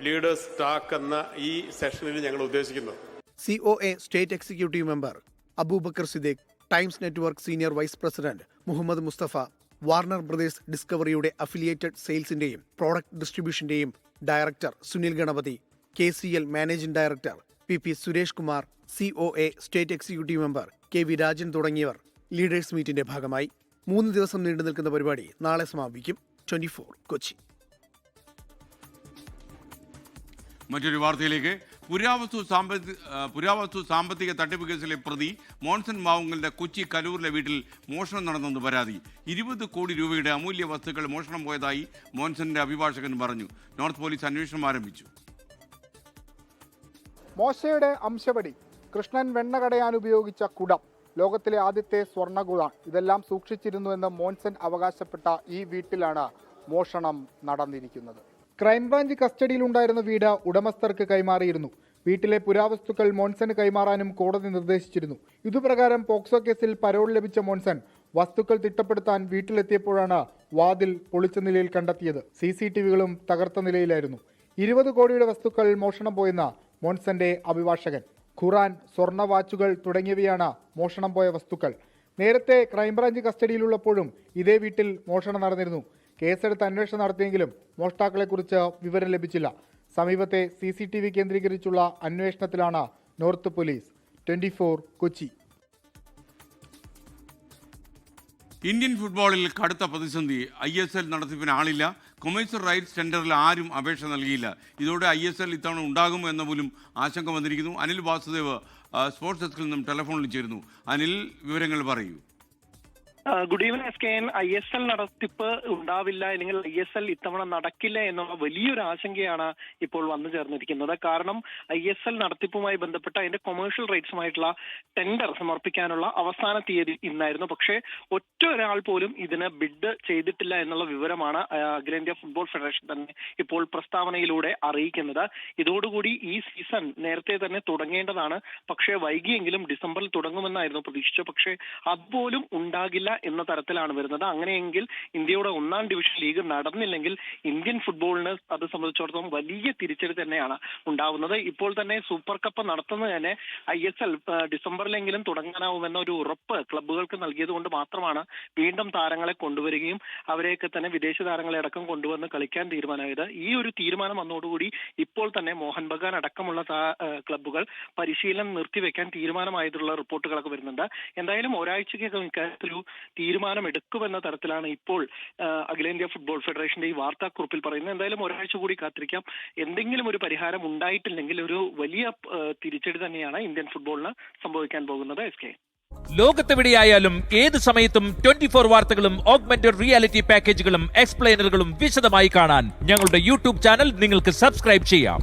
ലീഡേഴ്സ് ടാക്ക് എന്ന ഈ സെഷനിൽ ഞങ്ങൾ ഉദ്ദേശിക്കുന്നത്. COA state executive member Abubakar Siddique, Times Network senior vice president Muhammad Mustafa, Warner Brothers ഡിസ്കവറിയുടെ അഫിലിയേറ്റഡ് സെയിൽസിന്റെയും പ്രോഡക്റ്റ് ഡിസ്ട്രിബ്യൂഷന്റെയും director Sunil Ganapathi, KCL managing director PP Suresh Kumar, COA state executive member KV Rajan തുടങ്ങിയവർ ലീഡേഴ്സ് മീറ്റിന്റെ ഭാഗമായി. 3 ദിവസം നീണ്ടു നിൽക്കുന്ന പരിപാടി നാളെ സമാപിക്കും. 24 കൊച്ചി. മറ്റൊരു വാർത്തയിലേക്ക്. പുരാവസ്തു സാമ്പത്തിക തട്ടിപ്പ് കേസിലെ പ്രതി മോൺസൺ മാവുങ്കലിന്റെ കൊച്ചി കലൂരിലെ വീട്ടിൽ മോഷണം നടന്നെന്ന് പരാതി. 20 കോടി രൂപയുടെ അമൂല്യ വസ്തുക്കൾ മോഷണം പോയതായി മോൺസന്റെ അഭിഭാഷകൻ പറഞ്ഞു. നോർത്ത് പോലീസ് അന്വേഷണം ആരംഭിച്ചു. മോശയുടെ അംശപടി, കൃഷ്ണൻ വെണ്ണ കടയാൻ ഉപയോഗിച്ച കുടം, ലോകത്തിലെ ആദ്യത്തെ സ്വർണ്ണകുടം, ഇതെല്ലാം സൂക്ഷിച്ചിരുന്നുവെന്ന് മോൺസൺ അവകാശപ്പെട്ട ഈ വീട്ടിലാണ് മോഷണം നടന്നിരിക്കുന്നത്. ക്രൈംബ്രാഞ്ച് കസ്റ്റഡിയിലുണ്ടായിരുന്ന വീട് ഉടമസ്ഥർക്ക് കൈമാറിയിരുന്നു. വീട്ടിലെ പുരാവസ്തുക്കൾ മോൺസന് കൈമാറാനും കോടതി നിർദ്ദേശിച്ചിരുന്നു. ഇതുപ്രകാരം പോക്സോ കേസിൽ പരോൾ ലഭിച്ച മോൺസൺ വസ്തുക്കൾ തിട്ടപ്പെടുത്താൻ വീട്ടിലെത്തിയപ്പോഴാണ് വാതിൽ പൊളിച്ച നിലയിൽ കണ്ടെത്തിയത്. CCTVകളും തകർത്ത നിലയിലായിരുന്നു. 20 കോടിയുടെ വസ്തുക്കൾ മോഷണം പോയെന്ന് മോൺസന്റെ അഭിഭാഷകൻ. ഖുറാൻ, സ്വർണ്ണ വാച്ചുകൾ തുടങ്ങിയവയാണ് മോഷണം പോയ വസ്തുക്കൾ. നേരത്തെ ക്രൈംബ്രാഞ്ച് കസ്റ്റഡിയിലുള്ളപ്പോഴും ഇതേ വീട്ടിൽ മോഷണം നടന്നിരുന്നു. കേസെടുത്ത് അന്വേഷണം നടത്തിയെങ്കിലും മോഷ്ടാക്കളെക്കുറിച്ച് വിവരം ലഭിച്ചില്ല. സമീപത്തെ CCTV കേന്ദ്രീകരിച്ചുള്ള അന്വേഷണത്തിലാണ് നോർത്ത് പോലീസ്. 24 കൊച്ചി. ഇന്ത്യൻ ഫുട്ബോളിൽ കടുത്ത പ്രതിസന്ധി. ISL നടത്തിപ്പിന് ആളില്ല. കൊമേഴ്സ്യൽ റൈറ്റ്സ് ടെൻഡറിൽ ആരും അപേക്ഷ നൽകിയില്ല. ഇതോടെ ISL ഇത്തവണ ഉണ്ടാകുമോ എന്ന പോലും ആശങ്ക വന്നിരിക്കുന്നു. അനിൽ വാസുദേവ് സ്പോർട്സ് ഡെസ്കിൽ നിന്നും ടെലിഫോണിൽ ചേരുന്നു. അനിൽ, വിവരങ്ങൾ പറയൂ. Good evening SKN. ISL നടത്തിപ്പ് ഉണ്ടാവില്ല, അല്ലെങ്കിൽ ISL ഇത്തവണ നടക്കില്ല എന്നുള്ള വലിയൊരു ആശങ്കയാണ് ഇപ്പോൾ വന്നു ചേർന്നിരിക്കുന്നത്. കാരണം ISL നടത്തിപ്പുമായി ബന്ധപ്പെട്ട അതിന്റെ കൊമേഴ്ഷ്യൽ റൈറ്റ്സുമായിട്ടുള്ള ടെൻഡർ സമർപ്പിക്കാനുള്ള അവസാന തീയതി ഇന്നായിരുന്നു. പക്ഷേ ഒറ്റ ഒരാൾ പോലും ഇതിന് ബിഡ് ചെയ്തിട്ടില്ല എന്നുള്ള വിവരമാണ് അഖിലേന്ത്യാ ഫുട്ബോൾ ഫെഡറേഷൻ തന്നെ ഇപ്പോൾ പ്രസ്താവനയിലൂടെ അറിയിക്കുന്നത്. ഇതോടുകൂടി ഈ സീസൺ നേരത്തെ തന്നെ തുടങ്ങേണ്ടതാണ്. പക്ഷേ വൈകിയെങ്കിലും ഡിസംബറിൽ തുടങ്ങുമെന്നായിരുന്നു പ്രതീക്ഷിച്ചത്. പക്ഷേ അതുപോലും ഉണ്ടാകില്ല എന്ന തരത്തിലാണ് വരുന്നത്. അങ്ങനെയെങ്കിൽ ഇന്ത്യയുടെ 1ാം ഡിവിഷൻ ലീഗ് നടന്നില്ലെങ്കിൽ ഇന്ത്യൻ ഫുട്ബോളിന് അത് സംബന്ധിച്ചിടത്തോളം വലിയ തിരിച്ചടി തന്നെയാണ് ഉണ്ടാവുന്നത്. ഇപ്പോൾ തന്നെ സൂപ്പർ കപ്പ് നടത്തുന്നത് തന്നെ ISL ഡിസംബറിലെങ്കിലും തുടങ്ങാനാവുമെന്ന ഒരു ഉറപ്പ് ക്ലബ്ബുകൾക്ക് നൽകിയത് കൊണ്ട് മാത്രമാണ് വീണ്ടും താരങ്ങളെ കൊണ്ടുവരികയും അവരെയൊക്കെ തന്നെ വിദേശ താരങ്ങളെ അടക്കം കൊണ്ടുവന്ന് കളിക്കാൻ തീരുമാനമായത്. ഈ ഒരു തീരുമാനം വന്നതോടുകൂടി ഇപ്പോൾ തന്നെ മോഹൻ ബഗാൻ അടക്കമുള്ള ക്ലബ്ബുകൾ പരിശീലനം നിർത്തിവെക്കാൻ തീരുമാനമായിട്ടുള്ള റിപ്പോർട്ടുകളൊക്കെ വരുന്നുണ്ട്. എന്തായാലും ഒരാഴ്ചയ്ക്കകം ഇക്കാര്യത്തിലൊരു തീരുമാനം എടുക്കുമെന്ന തരത്തിലാണ് ഇപ്പോൾ അഖിലേന്ത്യാ ഫുട്ബോൾ ഫെഡറേഷന്റെ ഈ വാർത്താക്കുറിപ്പിൽ പറയുന്നത്. എന്തായാലും ഒരാഴ്ച കൂടി കാത്തിരിക്കാം. എന്തെങ്കിലും ഒരു പരിഹാരം ഉണ്ടായിട്ടില്ലെങ്കിൽ ഒരു വലിയ തിരിച്ചടി തന്നെയാണ് ഇന്ത്യൻ ഫുട്ബോളിന് സംഭവിക്കാൻ പോകുന്നത്. SK. ലോകത്തെവിടെയായാലും ഏത് സമയത്തും 24 വാർത്തകളും ഓഗ്മെന്റഡ് റിയാലിറ്റി പാക്കേജുകളും എക്സ്പ്ലെയിനറുകളും വിശദമായി കാണാൻ ഞങ്ങളുടെ YouTube ചാനൽ നിങ്ങൾക്ക് സബ്സ്ക്രൈബ് ചെയ്യാം.